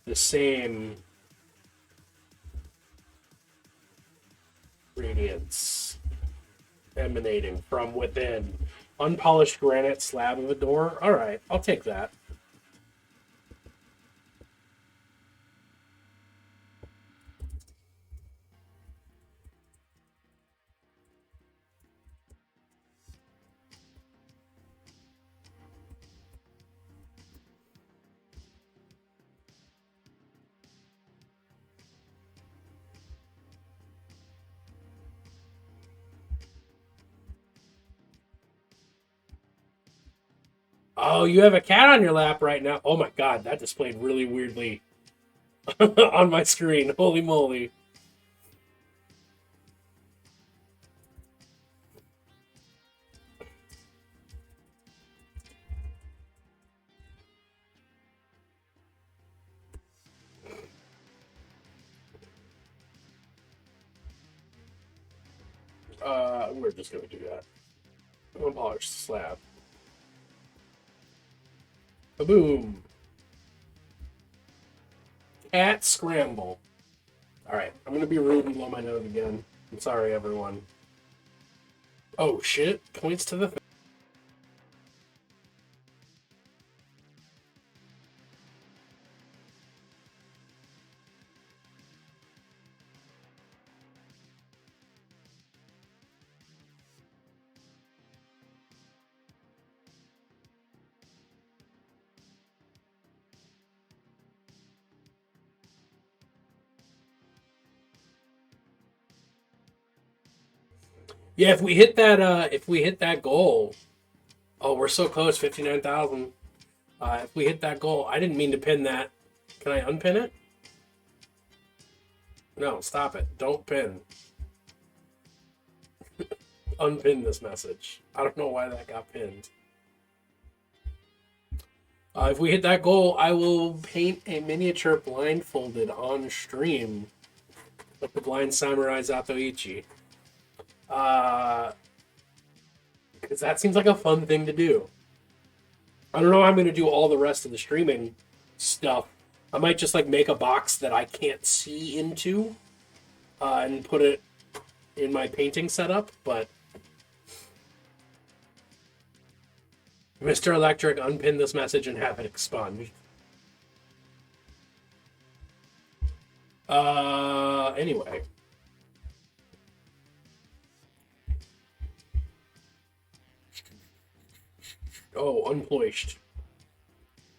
The same radiance emanating from within. Unpolished granite slab of a door. All right, I'll take that. Oh, you have a cat on your lap right now. Oh my god, that displayed really weirdly on my screen. Holy moly. We're just gonna do that. Unpolished slab. Boom. Cat scramble. Alright, I'm gonna be rude and blow my nose again. I'm sorry, everyone. Oh shit, points to the thing. Yeah, if we hit that goal, oh, we're so close, 59,000. If we hit that goal, I didn't mean to pin that. Can I unpin it? No, stop it. Don't pin. Unpin this message. I don't know why that got pinned. If we hit that goal, I will paint a miniature blindfolded on stream. Like the Blind Samurai Zatoichi. Because that seems like a fun thing to do. I don't know how I'm going to do all the rest of the streaming stuff. I might just like make a box that I can't see into and put it in my painting setup, but Mr. Electric, unpin this message and have it expunged. Anyway. Oh, unpolished.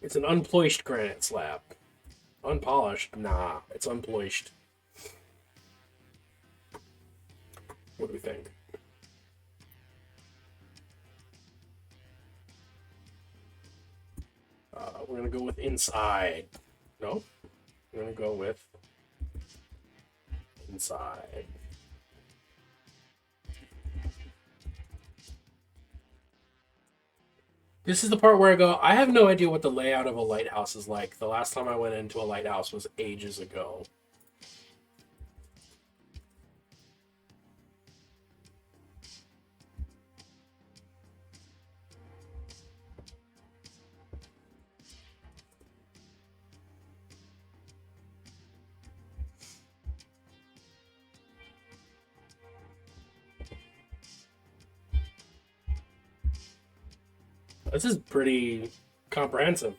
It's an unpolished granite slab. Unpolished? Nah, it's unpolished. What do we think? We're gonna go with inside. No? We're gonna go with inside. This is the part where I go, I have no idea what the layout of a lighthouse is like. The last time I went into a lighthouse was ages ago. This is pretty comprehensive.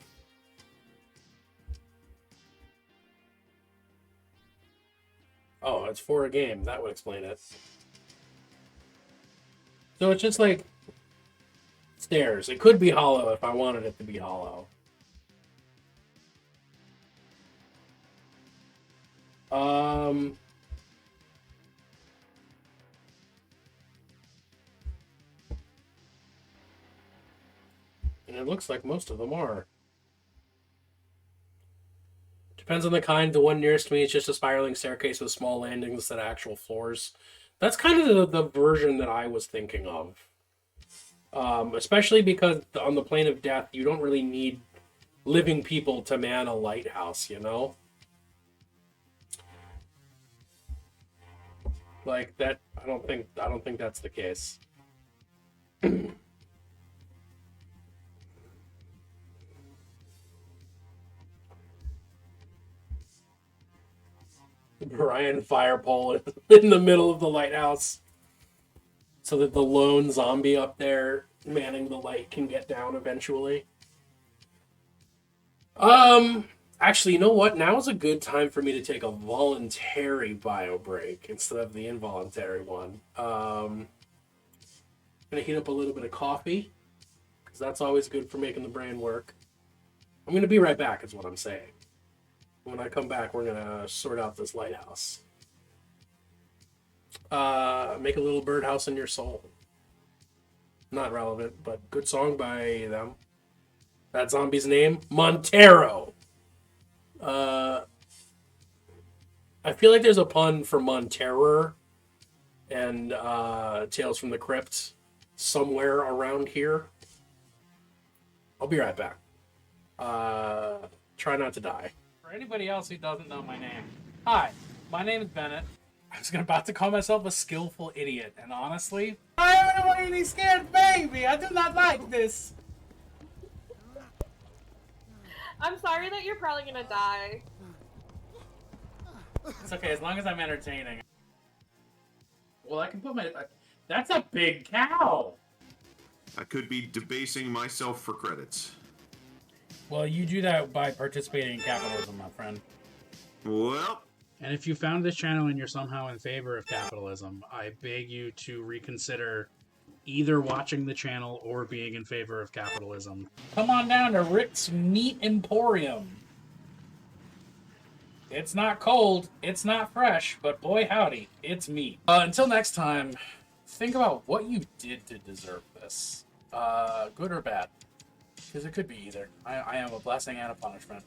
Oh, it's for a game. That would explain it. So it's just like stairs. It could be hollow if I wanted it to be hollow. Um, and it looks like most of them are. Depends on the kind. The one nearest to me is just a spiraling staircase with small landings instead of actual floors. That's kind of the version that I was thinking of. Especially because on the plane of death, you don't really need living people to man a lighthouse, you know? Like that, I don't think that's the case. Brian fire pole in the middle of the lighthouse, so that the lone zombie up there manning the light can get down eventually. Actually, you know what? Now is a good time for me to take a voluntary bio break instead of the involuntary one. Gonna heat up a little bit of coffee, because that's always good for making the brain work. I'm gonna be right back, is what I'm saying. When I come back, we're gonna sort out this lighthouse. Make a little birdhouse in your soul. Not relevant, but good song by them. That zombie's name? Montero. I feel like there's a pun for Monterror and Tales from the Crypt somewhere around here. I'll be right back. Try not to die. For anybody else who doesn't know my name, hi, my name is Bennett. I was about to call myself a skillful idiot, and honestly, I am a really scared baby. I do not like this. I'm sorry that you're probably gonna die. It's okay as long as I'm entertaining. Well, I can put my. That's a big cow. I could be debasing myself for credits. Well, you do that by participating in capitalism, my friend. Well, And if you found this channel and you're somehow in favor of capitalism, I beg you to reconsider either watching the channel or being in favor of capitalism. Come on down to Rick's Meat Emporium. It's not cold, it's not fresh, but boy howdy, it's meat. Until next time, think about what you did to deserve this. Good or bad. Because it could be either. I am a blessing and a punishment.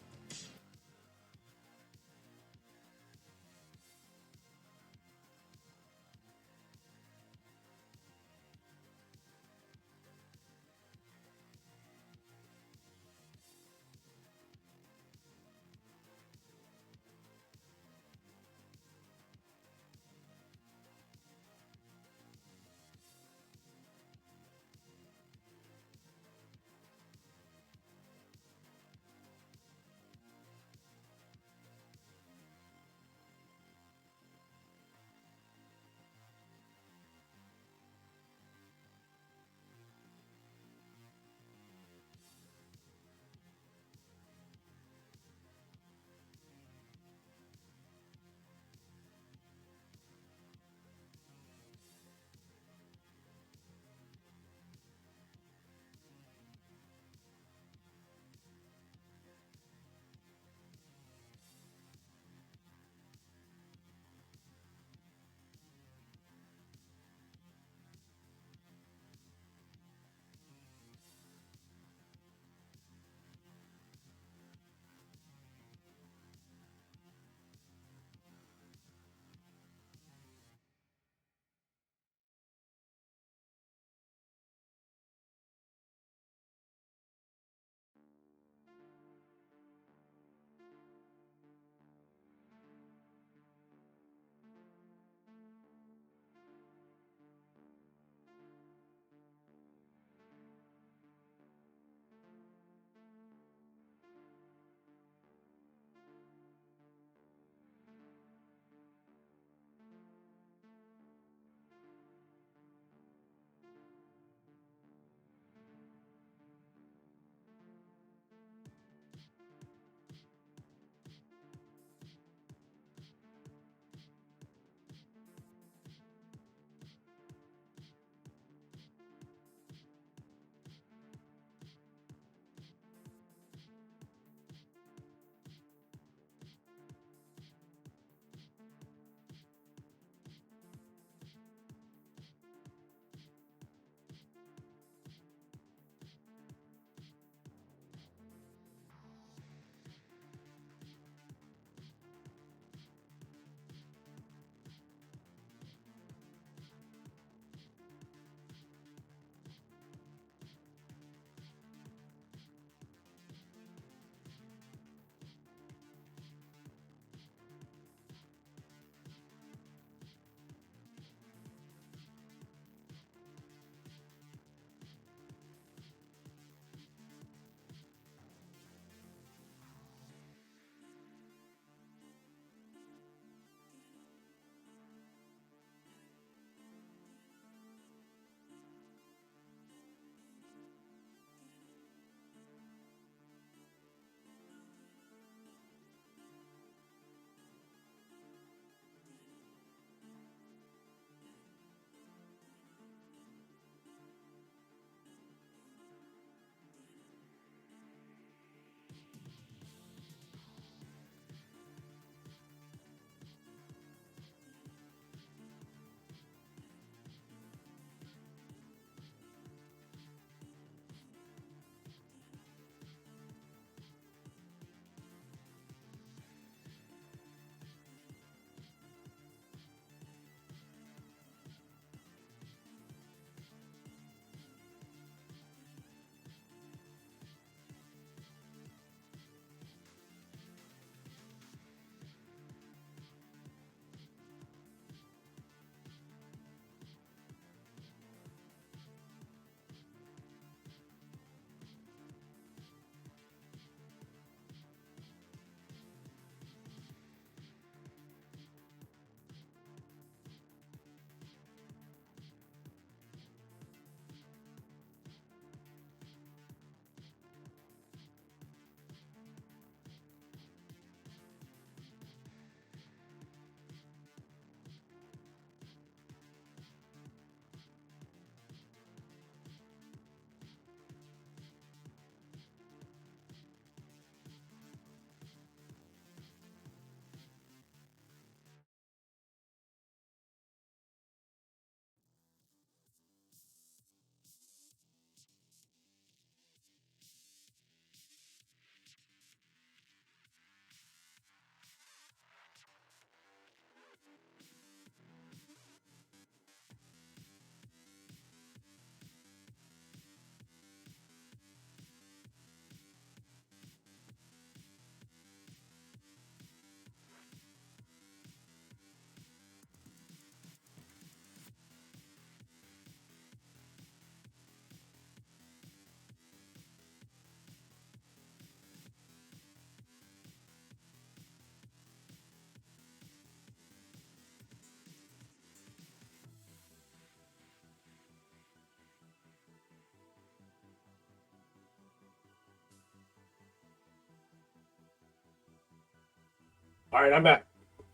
All right, I'm back.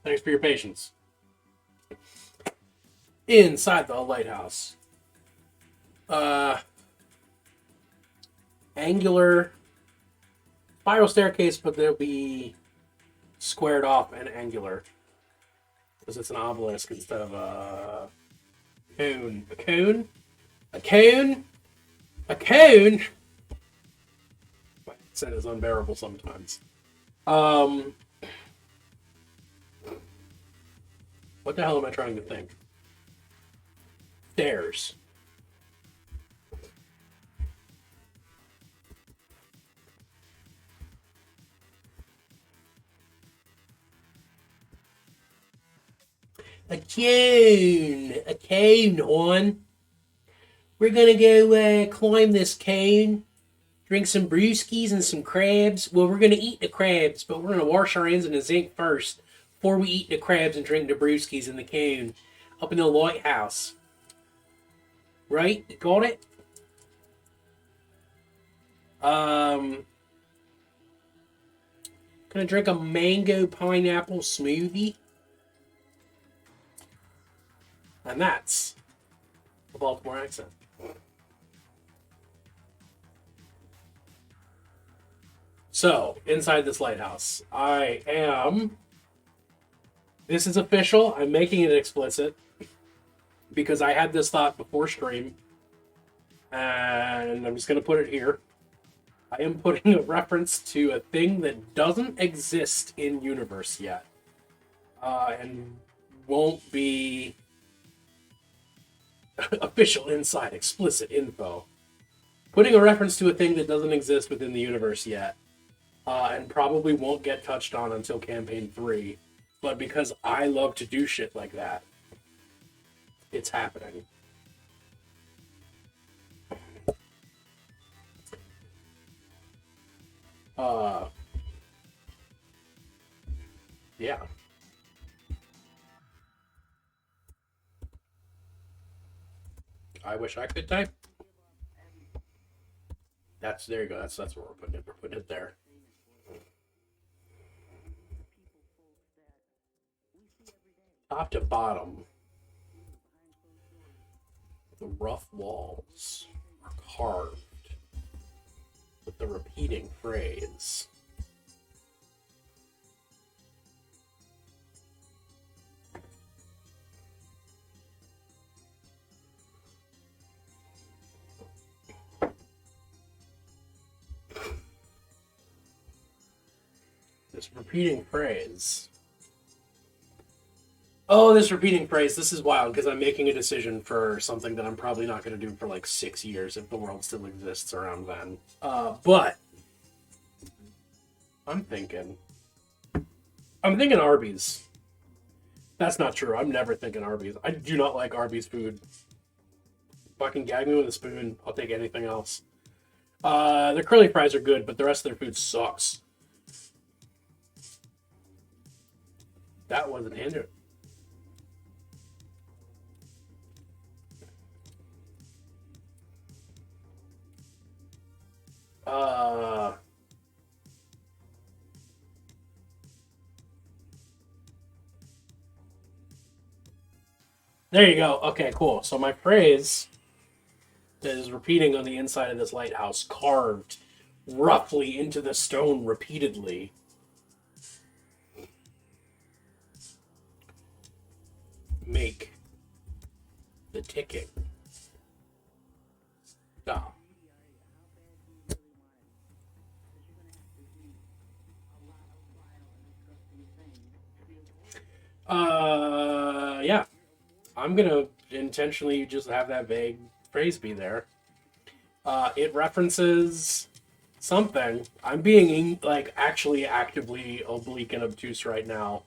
Thanks for your patience. Inside the lighthouse. Angular spiral staircase, but they'll be squared off and angular. Because it's an obelisk instead of a cone. A cone? A cone? A cone? My accent is unbearable sometimes. What the hell am I trying to think? Stairs. A cone. A cone, hon. We're gonna go climb this cone, drink some brewskis and some crabs. Well, we're gonna eat the crabs, but we're gonna wash our hands in the zinc first before we eat the crabs and drink the brewskis in the cone up in the lighthouse. Right? You got it? Gonna drink a mango pineapple smoothie. And that's a Baltimore accent. So, inside this lighthouse, this is official. I'm making it explicit because I had this thought before stream, and I'm just going to put it here. I am putting a reference to a thing that doesn't exist in universe yet, and won't be official inside explicit info. Putting a reference to a thing that doesn't exist within the universe yet, and probably won't get touched on until campaign 3, but because I love to do shit like that, it's happening. Yeah. I wish I could type. There you go. That's where we're putting it. We're putting it there. Top to bottom, the rough walls are carved with the repeating phrase. This repeating phrase. Oh, this repeating phrase. This is wild because I'm making a decision for something that I'm probably not going to do for like 6 years if the world still exists around then. But I'm thinking Arby's. That's not true. I'm never thinking Arby's. I do not like Arby's food. Fucking gag me with a spoon. I'll take anything else. Their curly fries are good, but the rest of their food sucks. That wasn't hindered. There you go. Okay, cool. So my phrase that is repeating on the inside of this lighthouse, carved roughly into the stone repeatedly. Make the ticking stop. Yeah. I'm gonna intentionally just have that vague phrase be there. It references something. I'm being actually actively oblique and obtuse right now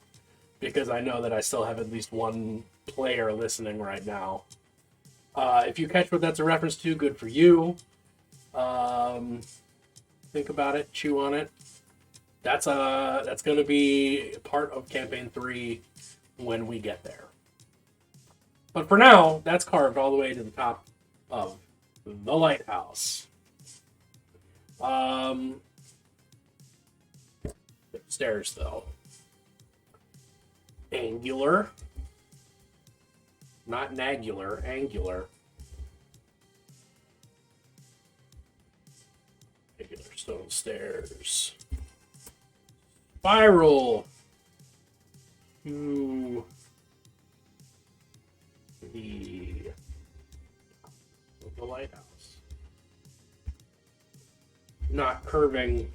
because I know that I still have at least one player listening right now. If you catch what that's a reference to, good for you. Think about it, chew on it. That's going to be part of campaign 3 when we get there. But for now, that's carved all the way to the top of the lighthouse. Stairs, though. Angular. Not nagular, angular. Angular stone stairs. Spiral to the lighthouse. Not curving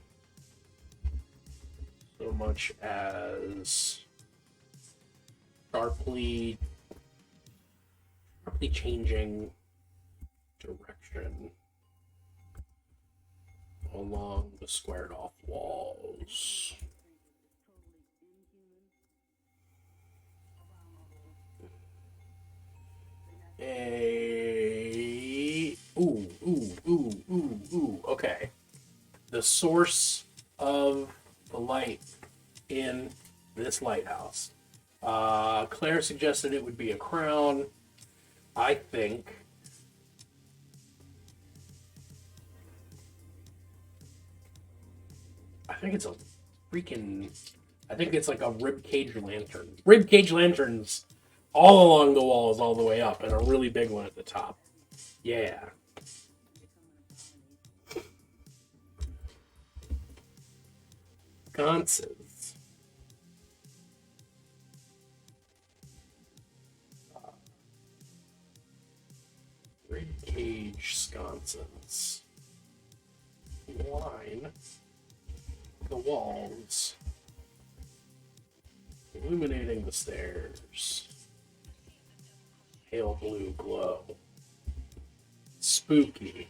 so much as sharply changing direction along the squared off walls. Okay. The source of the light in this lighthouse. Claire suggested it would be a crown. I think it's a freaking. I think it's like a ribcage lantern. Ribcage lanterns all along the walls, all the way up, and a really big one at the top. Yeah. Sconces. Ribcage sconces. Line the walls, illuminating the stairs. Pale blue glow. Spooky.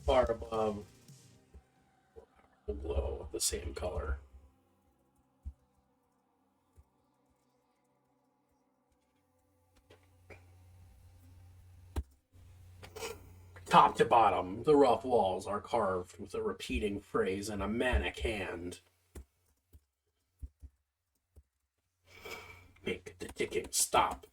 Far above, glow of the same color. Top to bottom, the rough walls are carved with a repeating phrase and a manic hand. Make the ticking stop.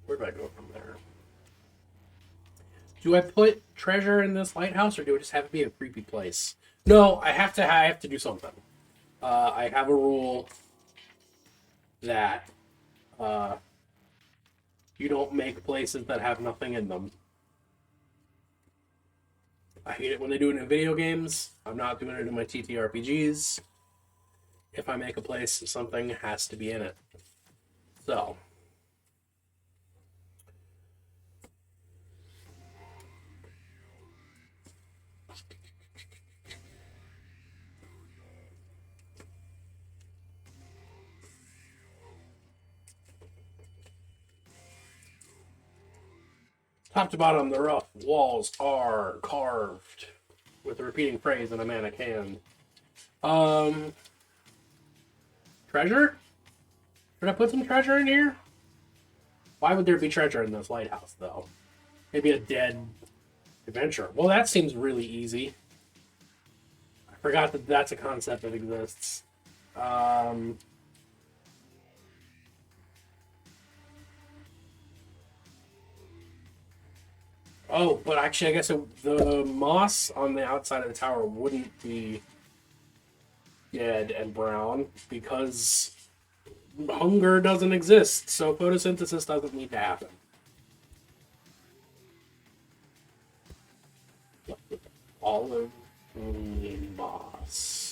Where do I go from there? Do I put treasure in this lighthouse, or do I just have it be a creepy place? No, I have to do something. I have a rule that you don't make places that have nothing in them. I hate it when they do it in video games. I'm not doing it in my TTRPGs. If I make a place, something has to be in it. So. Top to bottom, the rough walls are carved with a repeating phrase and a manic hand. Treasure? Should I put some treasure in here? Why would there be treasure in this lighthouse, though? Maybe a dead adventure. Well, that seems really easy. I forgot that that's a concept that exists. Oh, but actually, I guess the moss on the outside of the tower wouldn't be dead and brown because hunger doesn't exist, so photosynthesis doesn't need to happen. Olive green moss.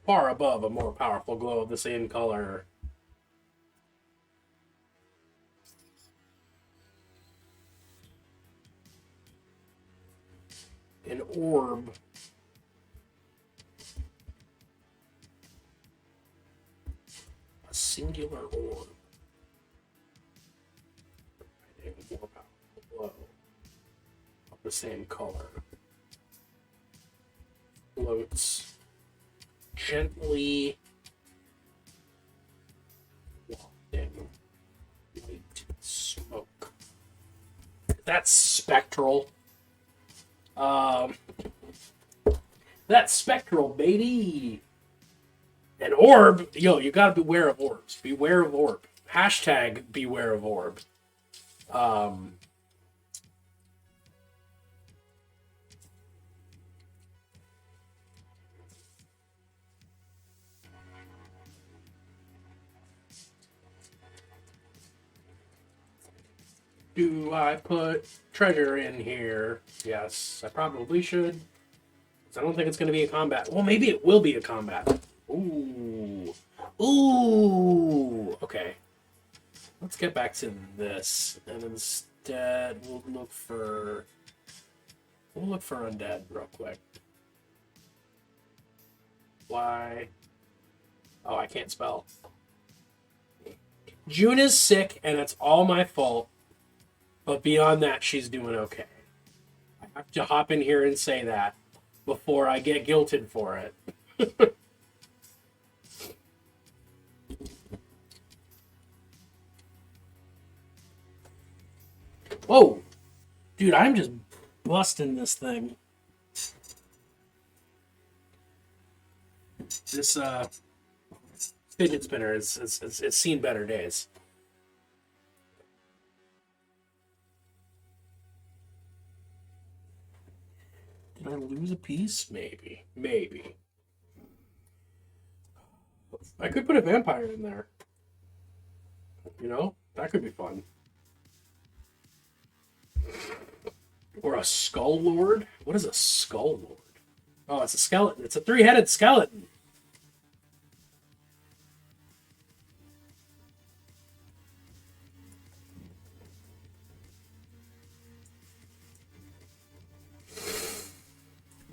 Far above, a more powerful glow of the same color. an orb. A singular orb. More about glow of the same color. Floats gently wafting white smoke. That's spectral. That's spectral, baby. An orb. Yo, you gotta beware of orbs. Beware of orb. Hashtag beware of orb. Do I put treasure in here? Yes, I probably should. I don't think it's going to be a combat. Well, maybe it will be a combat. Ooh. Ooh. Okay. Let's get back to this. And instead, we'll look for undead real quick. Why? Oh, I can't spell. June is sick, and it's all my fault. But beyond that, she's doing okay. I have to hop in here and say that before I get guilted for it. Whoa! Dude, I'm just busting this thing. This fidget spinner it's seen better days. Did I lose a piece? Maybe. Maybe. I could put a vampire in there. You know? That could be fun. Or a skull lord? What is a skull lord? Oh, it's a skeleton. It's a three-headed skeleton.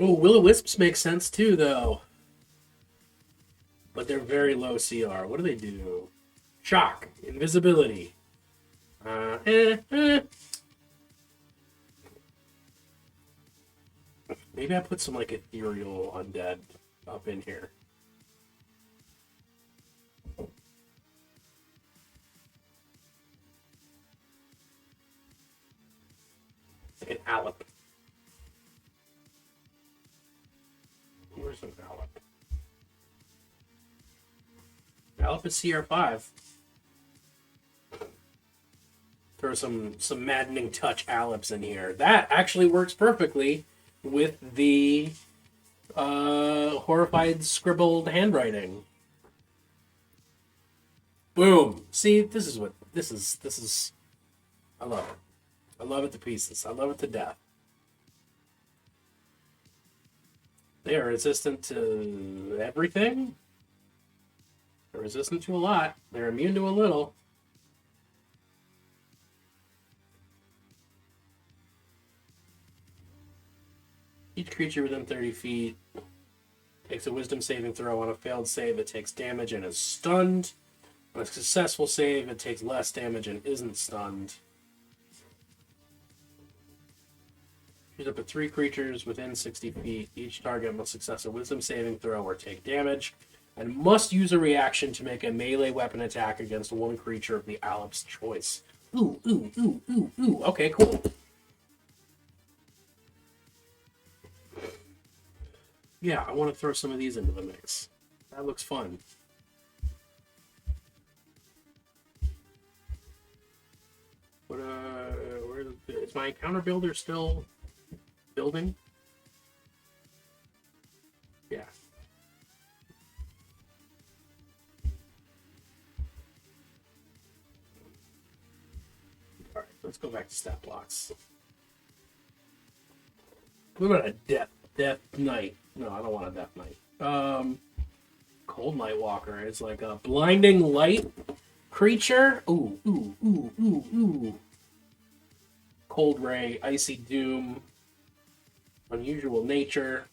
Oh, will-o-wisps make sense too, though. But they're very low CR. What do they do? Shock. Invisibility. Maybe I put some, like, ethereal undead up in here. An Alep. Where's an Alep? Alep is CR5. Throw some maddening touch Aleps in here. That actually works perfectly with the horrified scribbled handwriting. Boom. See, this is I love it. I love it to pieces. I love it to death. They are resistant to everything. They're resistant to a lot. They're immune to a little. Each creature within 30 feet takes a wisdom saving throw. On a failed save, it takes damage and is stunned. On a successful save, it takes less damage and isn't stunned. Choose up to 3 creatures within 60 feet. Each target must success a wisdom saving throw or take damage, and must use a reaction to make a melee weapon attack against one creature of the Alep's choice. Ooh, ooh, ooh, ooh, ooh. Okay, cool. Yeah, I want to throw some of these into the mix. That looks fun. But, where is my encounter builder still building? Yeah. Alright, let's go back to stat blocks. What about a Death Knight? No, I don't want a Death Knight. Cold Light Walker is like a blinding light creature. Ooh, ooh, ooh, ooh, ooh. Cold Ray, Icy Doom. Unusual nature.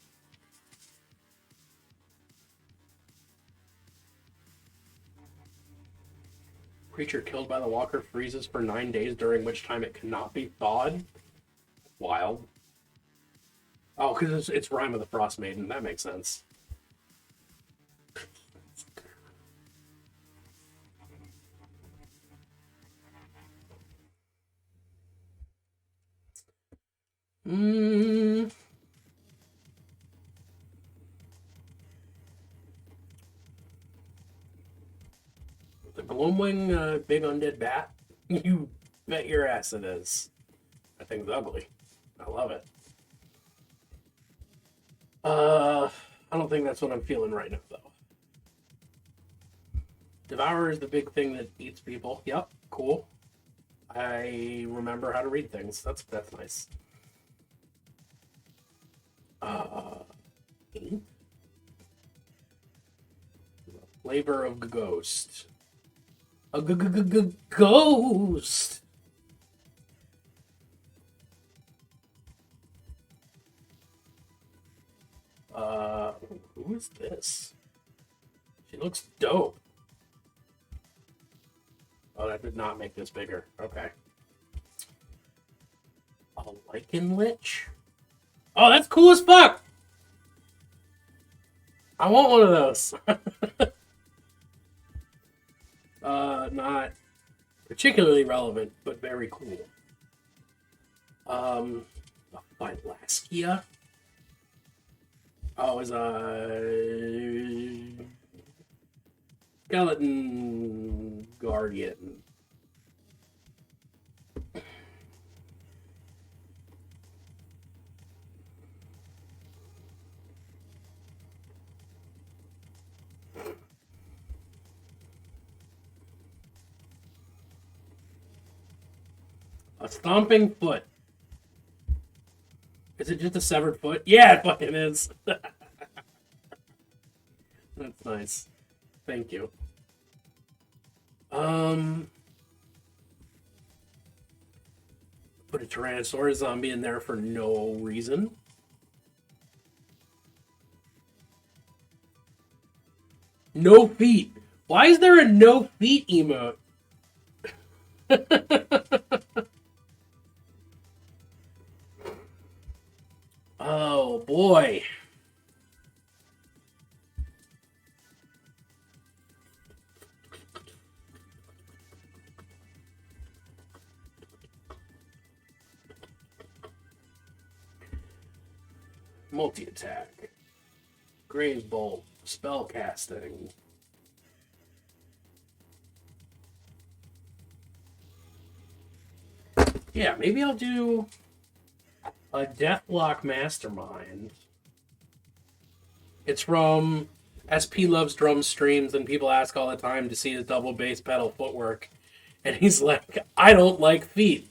Creature killed by the walker freezes for 9 days, during which time it cannot be thawed. Wild. Oh, because it's Rime of the Frost Maiden. That makes sense. Mm. The Gloomwing big undead bat? You bet your ass it is. That thing's ugly. I love it. I don't think that's what I'm feeling right now, though. Devourer is the big thing that eats people. Yep, cool. I remember how to read things. That's nice. Ink? Flavor of ghost. A ghost. Who is this? She looks dope. Oh, that did not make this bigger. Okay. A lichen lich? Oh, that's cool as fuck! I want one of those. Not particularly relevant, but very cool. A Phylaskia? Oh, is a skeleton guardian. A stomping foot. Is it just a severed foot? Yeah, it fucking is. That's nice. Thank you. Put a Tyrannosaurus zombie in there for no reason. No feet. Why is there a no feet emote? Oh boy. Multi-attack. Grave Bolt. Spell casting. Yeah, maybe I'll do a Deathlock Mastermind. It's from SP Loves Drum Streams, and people ask all the time to see his double bass pedal footwork. And he's like, I don't like feet.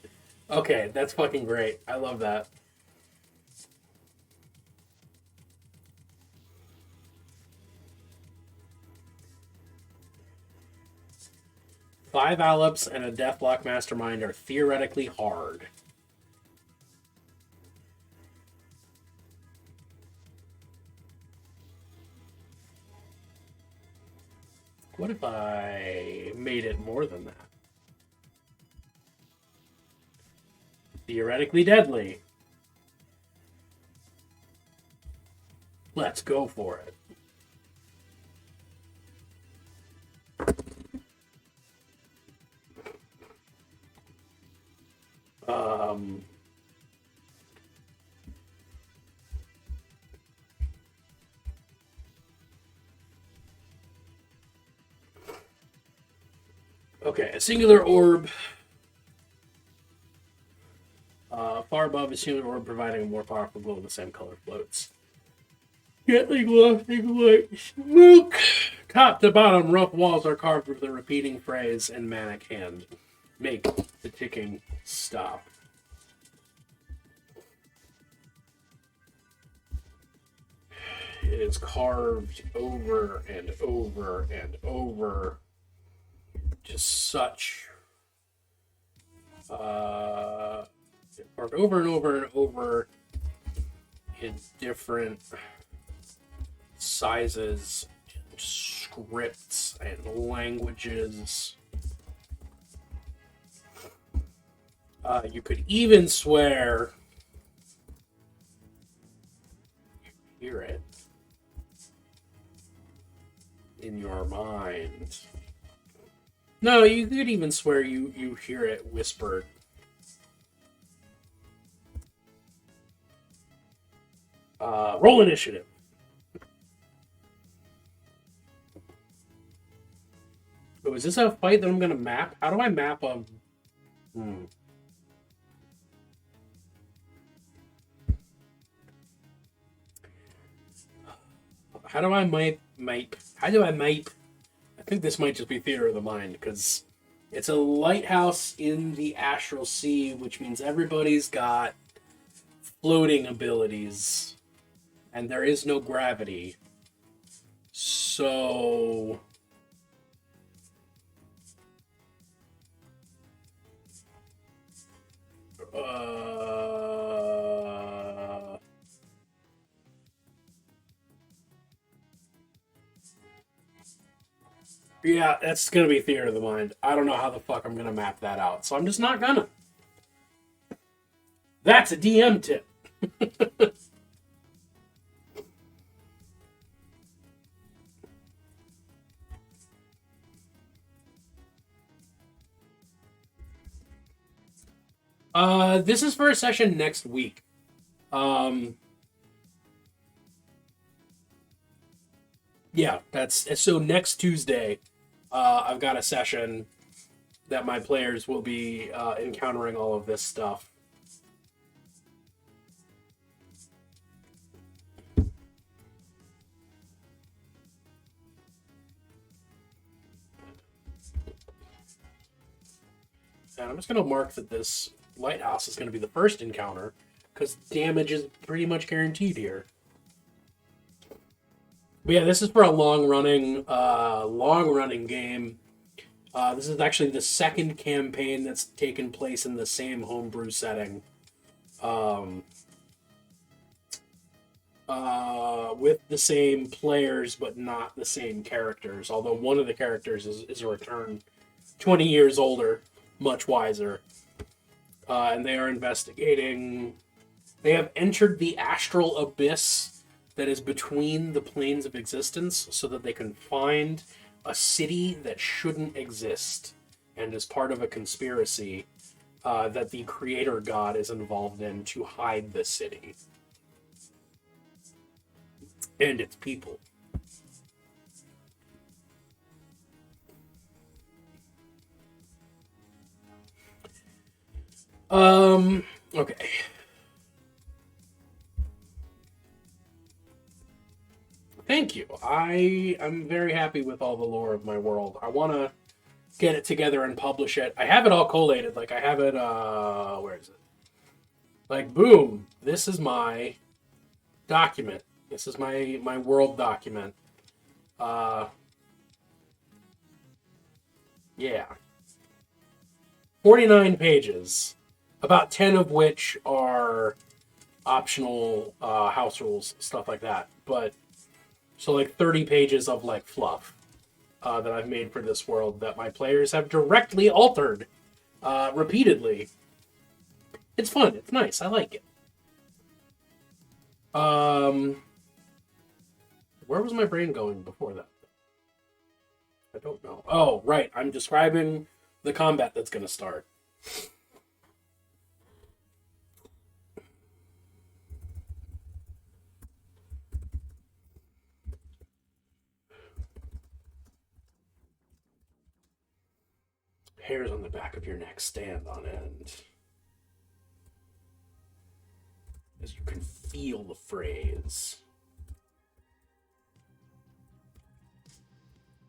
Okay, that's fucking great. I love that. Five Alops and a Deathlock Mastermind are theoretically hard. What if I made it more than that? Theoretically deadly. Let's go for it. Okay, a singular orb. Far above a singular orb, providing a more powerful glow of the same color floats. Gently glowing white smoke. Top to bottom, rough walls are carved with a repeating phrase in manic hand. Make the ticking stop. It is carved over and over and over. Just such carved over and over and over in different sizes, and scripts, and languages. You could even swear you hear it in your mind. No, you could even swear you hear it whispered. Roll initiative. Oh, is this a fight that I'm going to map? How do I map a... How do I map? How do I map? I think this might just be theater of the mind, because it's a lighthouse in the astral sea, which means everybody's got floating abilities, and there is no gravity. So... Yeah, that's gonna be theater of the mind. I don't know how the fuck I'm gonna map that out, so I'm just not gonna. That's a DM tip. This is for a session next week. Yeah, that's so next Tuesday. I've got a session that my players will be encountering all of this stuff. And I'm just going to mark that this lighthouse is going to be the first encounter, because damage is pretty much guaranteed here. But yeah, this is for a long-running game. This is actually the second campaign that's taken place in the same homebrew setting. With the same players, but not the same characters. Although one of the characters is a return 20 years older, much wiser. And they are investigating... They have entered the astral abyss that is between the planes of existence so that they can find a city that shouldn't exist and is part of a conspiracy that the creator god is involved in to hide the city and its people. Okay. Thank you. I'm very happy with all the lore of my world. I want to get it together and publish it. I have it all collated. Like, I have it, where is it? Like, boom. This is my document. This is my world document. Yeah. 49 pages. About 10 of which are optional house rules, stuff like that. But... So, like, 30 pages of, like, fluff that I've made for this world that my players have directly altered repeatedly. It's fun. It's nice. I like it. Where was my brain going before that? I don't know. Oh, right. I'm describing the combat that's going to start. Hairs on the back of your neck stand on end as you can feel the phrase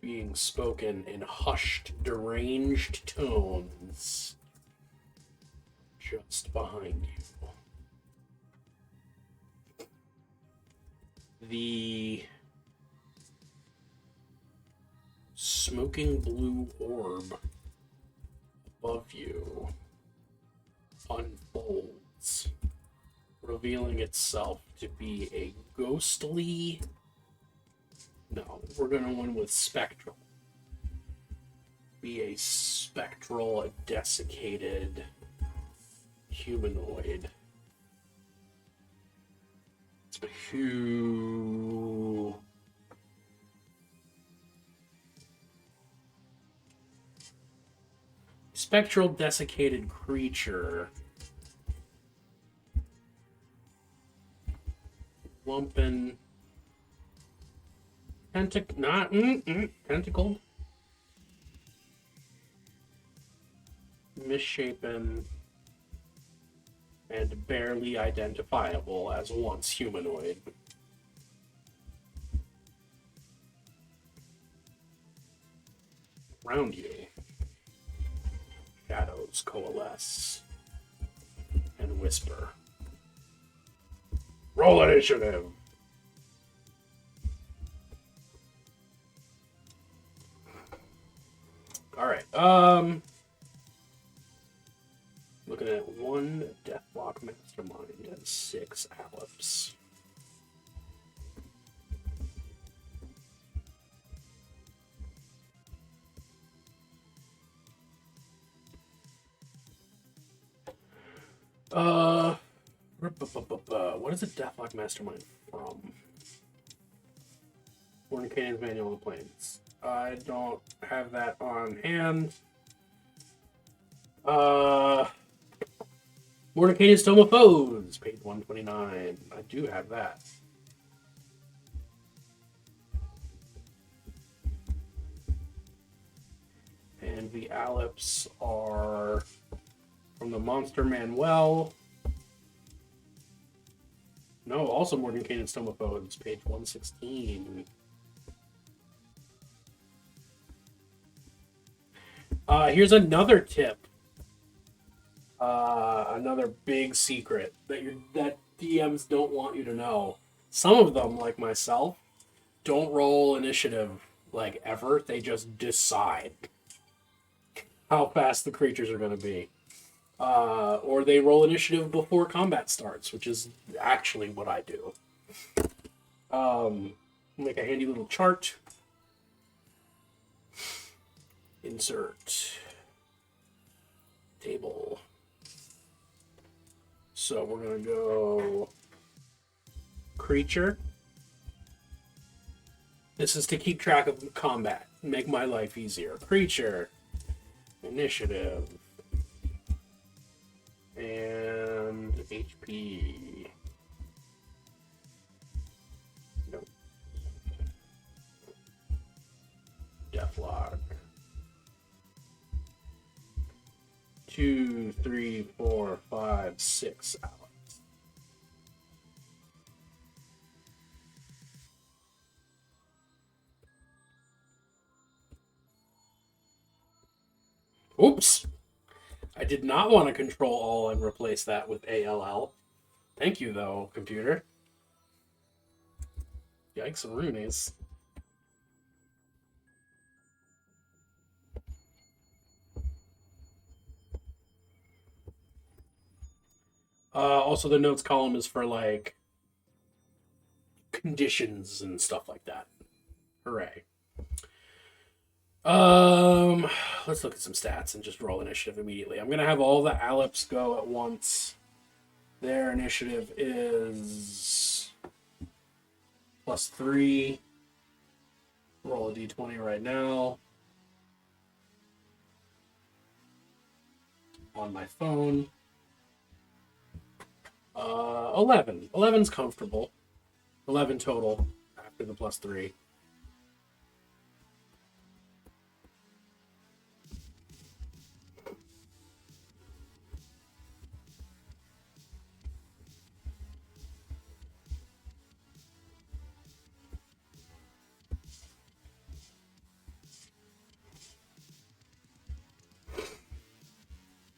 being spoken in hushed, deranged tones just behind you. The smoking blue orb above you unfolds, revealing itself to be a ghostly... No, we're going to win with spectral. Be a spectral, desiccated humanoid. Who... Spectral, desiccated creature. Lumpin. Tentacled. Misshapen. And barely identifiable as once humanoid. Around you, shadows coalesce and whisper. Roll initiative! Alright, looking at 1 Deathlock Mastermind and 6 Aleps. What is a Deathlock Mastermind from? Mordenkainen's Manual of the Planes. I don't have that on hand. Mordenkainen's Tome of Foes, page 129. I do have that. And the Aleps are from the Monster Manual. No, also Mordenkainen's Tome of Foes, page 116. Here's another tip. Another big secret that DMs don't want you to know. Some of them, like myself, don't roll initiative like ever. They just decide how fast the creatures are going to be. Or they roll initiative before combat starts, which is actually what I do. Make a handy little chart. Insert table. So we're going to go creature. This is to keep track of combat. Make my life easier. Creature. Initiative. And HP. Nope. Deathlock. 2, 3, 4, 5, 6 Alex. Oops! I did not want to control all and replace that with ALL. Thank you, though, computer. Yikes, Roonies. Also, the notes column is for, like, conditions and stuff like that. Hooray. Let's look at some stats and just roll initiative immediately. I'm going to have all the Aleps go at once. Their initiative is +3. Roll a d20 right now. On my phone. 11. 11's comfortable. 11 total after the +3.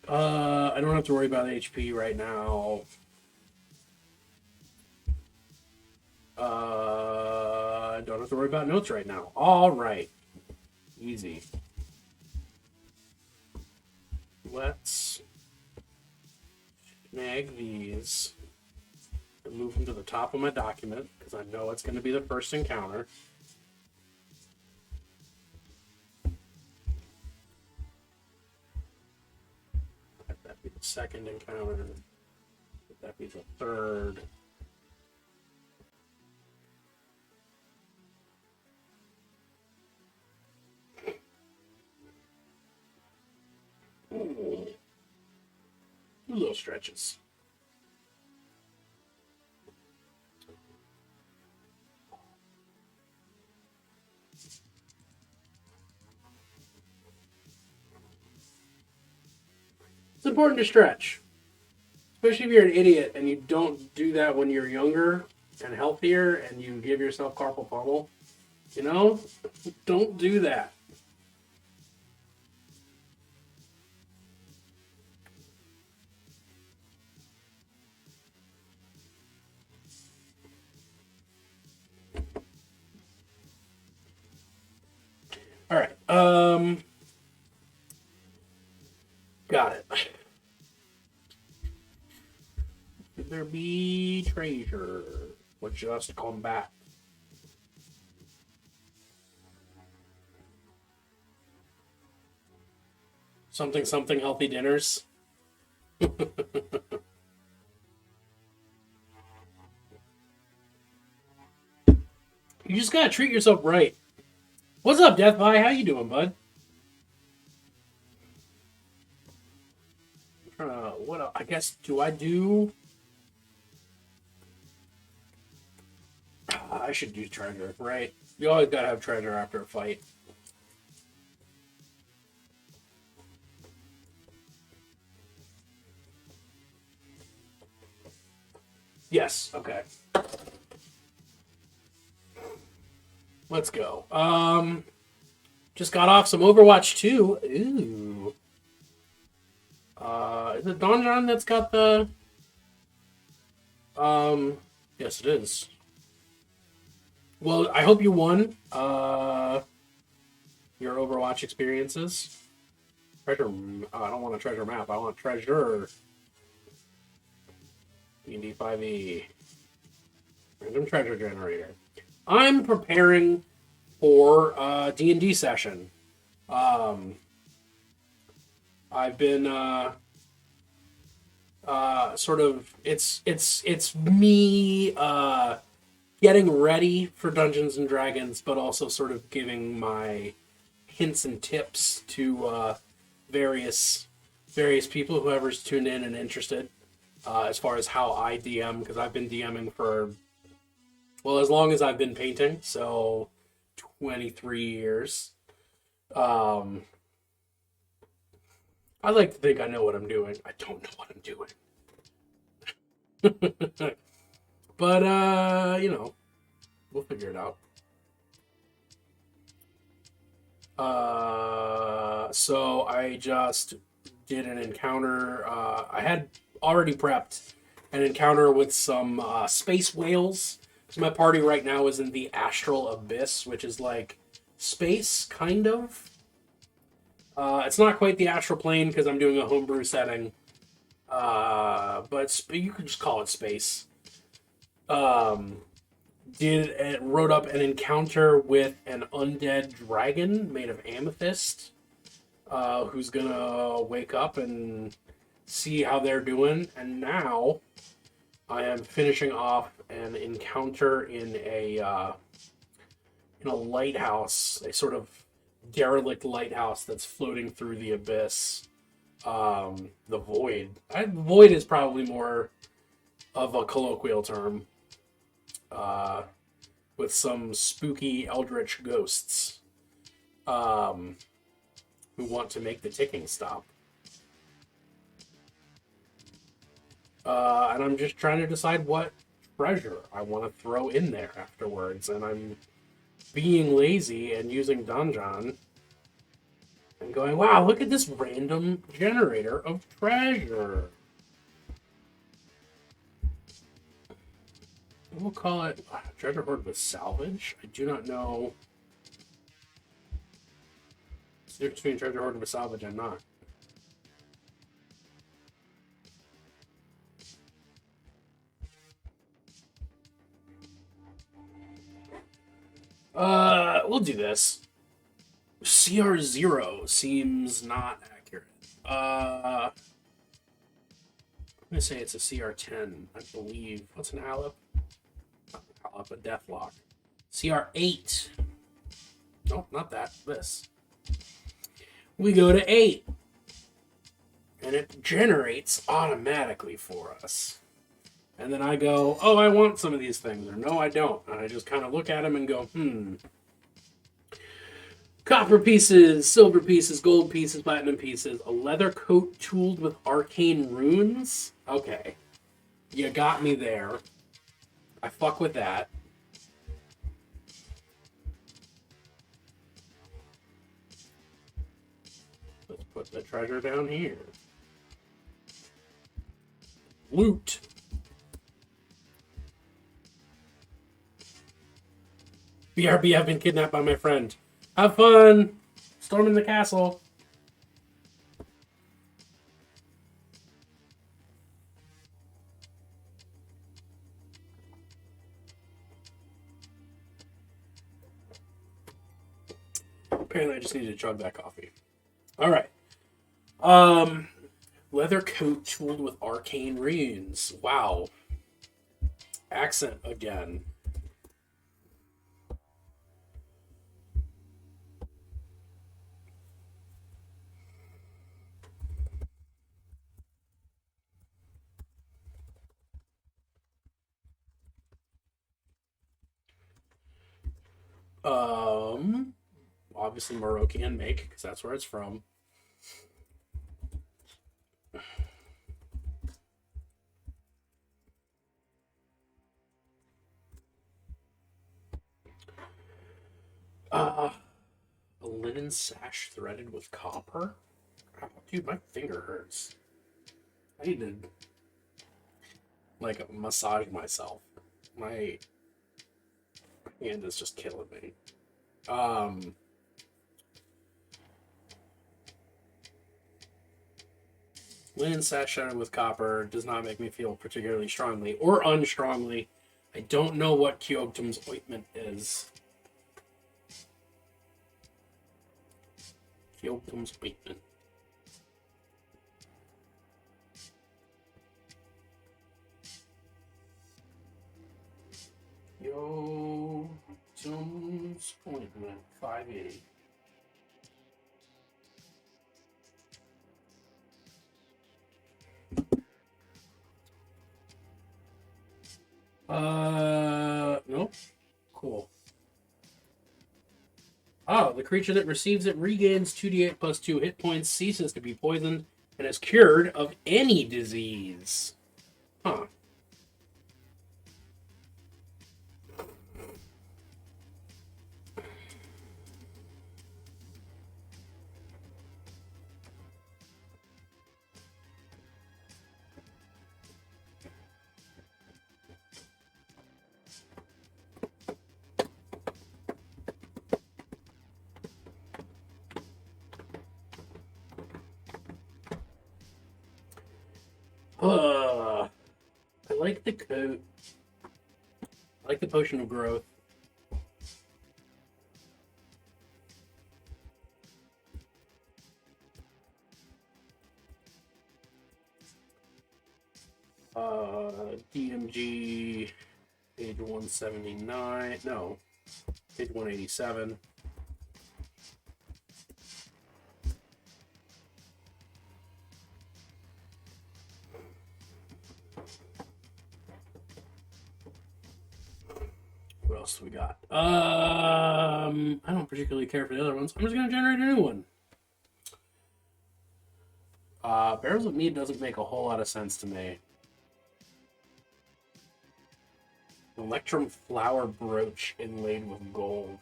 I don't have to worry about HP right now. I don't have to worry about notes right now. All right. Easy. Let's snag these. Move them to the top of my document because I know it's going to be the first encounter. Let that be the second encounter. Let that be the third. Ooh. Little stretches. It's important to stretch, especially if you're an idiot and you don't do that when you're younger and healthier and you give yourself carpal tunnel. You know, don't do that. All right. Got it. Could there be treasure or just combat? Something healthy dinners. You just gotta treat yourself right. What's up, Death Pie? How you doing, bud? What I guess do I do? I should do treasure, right? You always gotta have treasure after a fight. Yes. Okay. Let's go. Just got off some Overwatch 2. Ooh. Is it Donjon that's got the... Yes, it is. Well, I hope you won, your Overwatch experiences. Treasure... I don't want a treasure map. I want treasure. D&D 5e. Random treasure generator. I'm preparing for a D&D session. I've been sort of it's me getting ready for Dungeons and Dragons, but also sort of giving my hints and tips to various people, whoever's tuned in and interested, as far as how I DM, because I've been DMing for, well, as long as I've been painting, so 23 years. I like to think I know what I'm doing. I don't know what I'm doing. But, you know, we'll figure it out. So I just did an encounter. I had already prepped an encounter with some space whales. So my party right now is in the Astral Abyss, which is like space, kind of. It's not quite the astral plane because I'm doing a homebrew setting, but you could just call it space. Wrote up an encounter with an undead dragon made of amethyst, who's gonna wake up and see how they're doing. And now I am finishing off an encounter in a lighthouse, a sort of derelict lighthouse that's floating through the abyss. The void. Void is probably more of a colloquial term. With some spooky eldritch ghosts who want to make the ticking stop. And I'm just trying to decide what treasure I want to throw in there afterwards, and I'm being lazy and using Donjon and going, wow, look at this random generator of treasure. We'll call it Treasure Hoard with Salvage. I do not know the difference between Treasure Hoard with Salvage and not. We'll do this. CR0 seems not accurate. I'm gonna say it's a CR10, I believe. What's an Alep? Not an Alep, a Deathlock. CR8. Nope, not that. This. We go to 8. And it generates automatically for us. And then I go, oh, I want some of these things. Or no, I don't. And I just kind of look at them and go, Copper pieces, silver pieces, gold pieces, platinum pieces, a leather coat tooled with arcane runes. Okay. You got me there. I fuck with that. Let's put the treasure down here. Loot. BRB, I've been kidnapped by my friend. Have fun! Storming the castle. Apparently I just need to chug that coffee. Alright. Leather coat tooled with arcane runes. Wow. Accent again. Obviously Moroccan make, because that's where it's from. A linen sash threaded with copper? Oh, dude, my finger hurts. I need to, like, massage myself. My hand is just killing me. Linen sash threaded with copper does not make me feel particularly strongly or unstrongly. I don't know what Kyogtum's ointment is. Kyogtum's ointment. Kyogtum's ointment, 580. Nope. Cool. Oh, the creature that receives it regains 2d8 plus 2 hit points, ceases to be poisoned, and is cured of any disease. Huh. I like the coat. I like the potion of growth. DMG, page 179. No, page 187. What else do we got? I don't particularly care for the other ones. I'm just gonna generate a new one. Barrels of mead doesn't make a whole lot of sense to me. Electrum flower brooch inlaid with gold.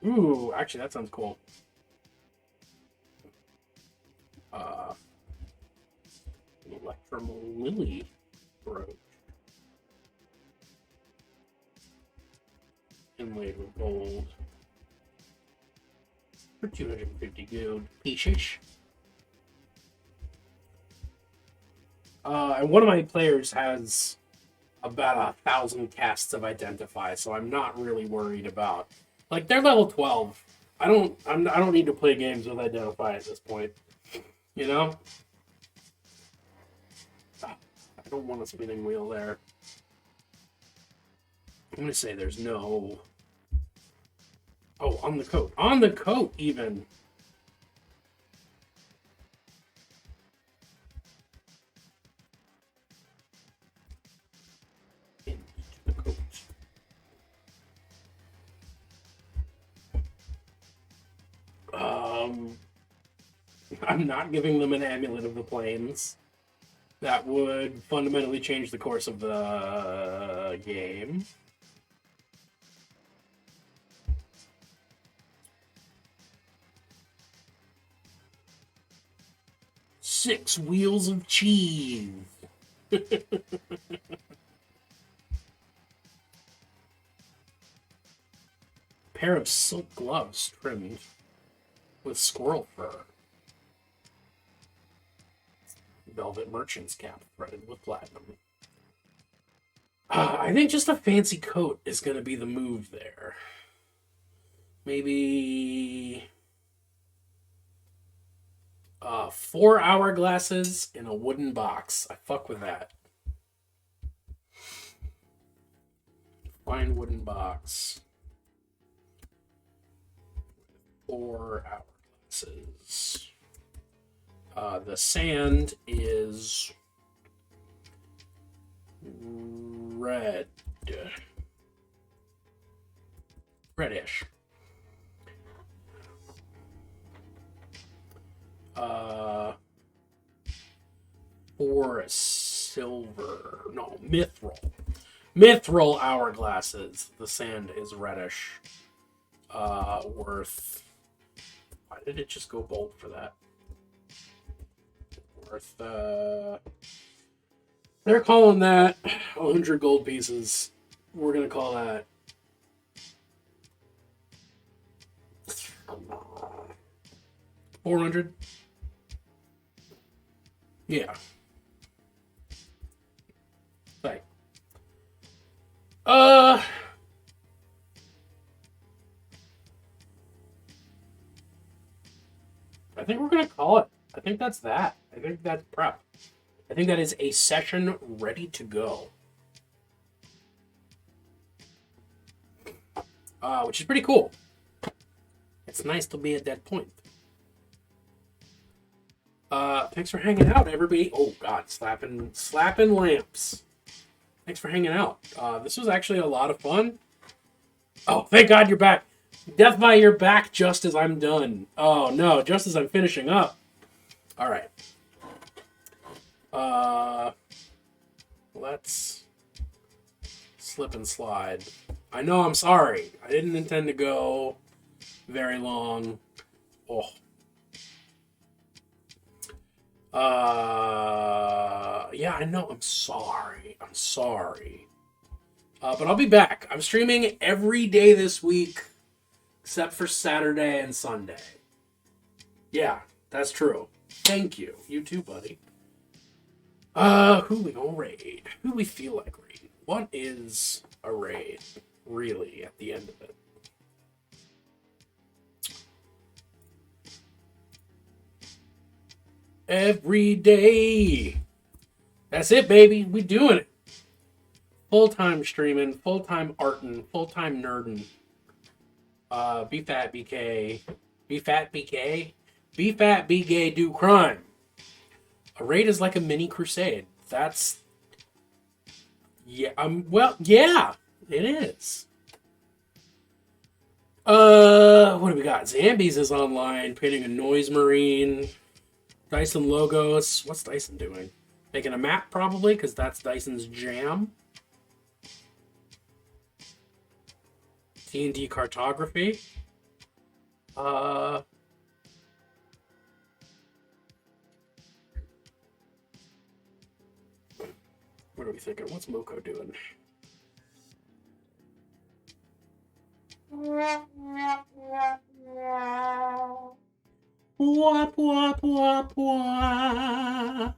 Ooh, actually that sounds cool. Electrum lily brooch. Inlaid with gold. For 250 gold pieces. And one of my players has about 1,000 casts of Identify, so I'm not really worried about Like they're level 12. I don't need to play games with Identify at this point. You know? I don't want a spinning wheel there. I'm gonna say there's no. Oh, on the coat. On the coat, even. Into the coat. I'm not giving them an Amulet of the Plains. That would fundamentally change the course of the game. Six wheels of cheese. Pair of silk gloves trimmed with squirrel fur. Velvet merchant's cap threaded with platinum. I think just a fancy coat is going to be the move there. Maybe 4 hourglasses in a wooden box. I fuck with that. Fine wooden box. 4 hourglasses. The sand is red. Reddish. For silver. No, mithril. Mithril hourglasses. The sand is reddish. Worth. Why did it just go bold for that? Worth. They're calling that 100 gold pieces. We're gonna call that 400. Yeah. Right. I think we're gonna call it. I think that's that. I think that's prep. I think that is a session ready to go. Which is pretty cool. It's nice to be at that point. Thanks for hanging out, everybody. Oh God, slapping lamps. Thanks for hanging out. This was actually a lot of fun. Oh, thank God you're back. Death by your back just as I'm done. Oh no, just as I'm finishing up. All right. Let's slip and slide. I know, I'm sorry. I didn't intend to go very long. Oh. Yeah, I know. I'm sorry. But I'll be back. I'm streaming every day this week, except for Saturday and Sunday. Yeah, that's true. Thank you. You too, buddy. Who we gonna raid? Who we feel like raiding? What is a raid, really, at the end of it? Every day. That's it, baby. We doing it. Full-time streaming, full-time arting, full-time nerding. Be fat, BK. Be fat, BK. Be fat, be gay, do crime. A raid is like a mini crusade. That's... Yeah, well, yeah, it is. What do we got? Zambies is online, painting a noise marine. Dyson logos. What's Dyson doing? Making a map, probably, because that's Dyson's jam. D&D cartography. What are we thinking? What's Moko doing? Wap, wap, wap, wap.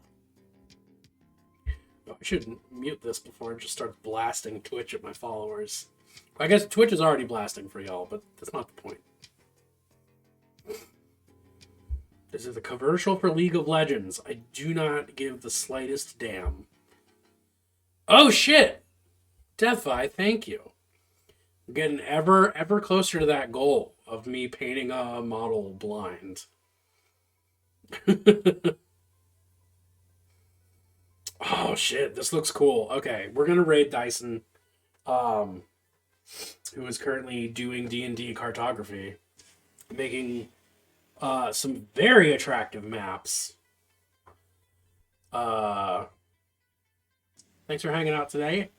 Oh, I should mute this before it just starts blasting Twitch at my followers. I guess Twitch is already blasting for y'all, but that's not the point. This is a commercial for League of Legends. I do not give the slightest damn. Oh shit! Defi, thank you. I'm getting ever closer to that goal of me painting a model blind. Oh shit, this looks cool. Okay, we're gonna raid Dyson, who is currently doing D&D cartography, making some very attractive maps. Thanks for hanging out today.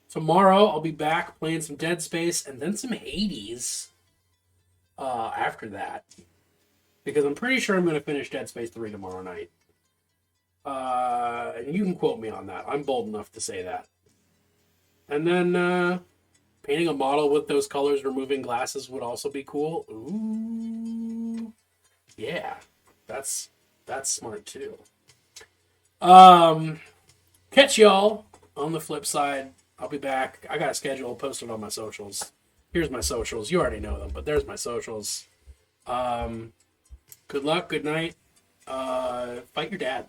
Tomorrow I'll be back playing some Dead Space and then some Hades after that. Because I'm pretty sure I'm going to finish Dead Space 3 tomorrow night. And you can quote me on that. I'm bold enough to say that. And then painting a model with those colors, removing glasses would also be cool. Ooh. Yeah. That's smart too. Catch y'all on the flip side. I'll be back. I got a schedule posted on my socials. Here's my socials. You already know them, but there's my socials. Good luck. Good night. Fight your dad.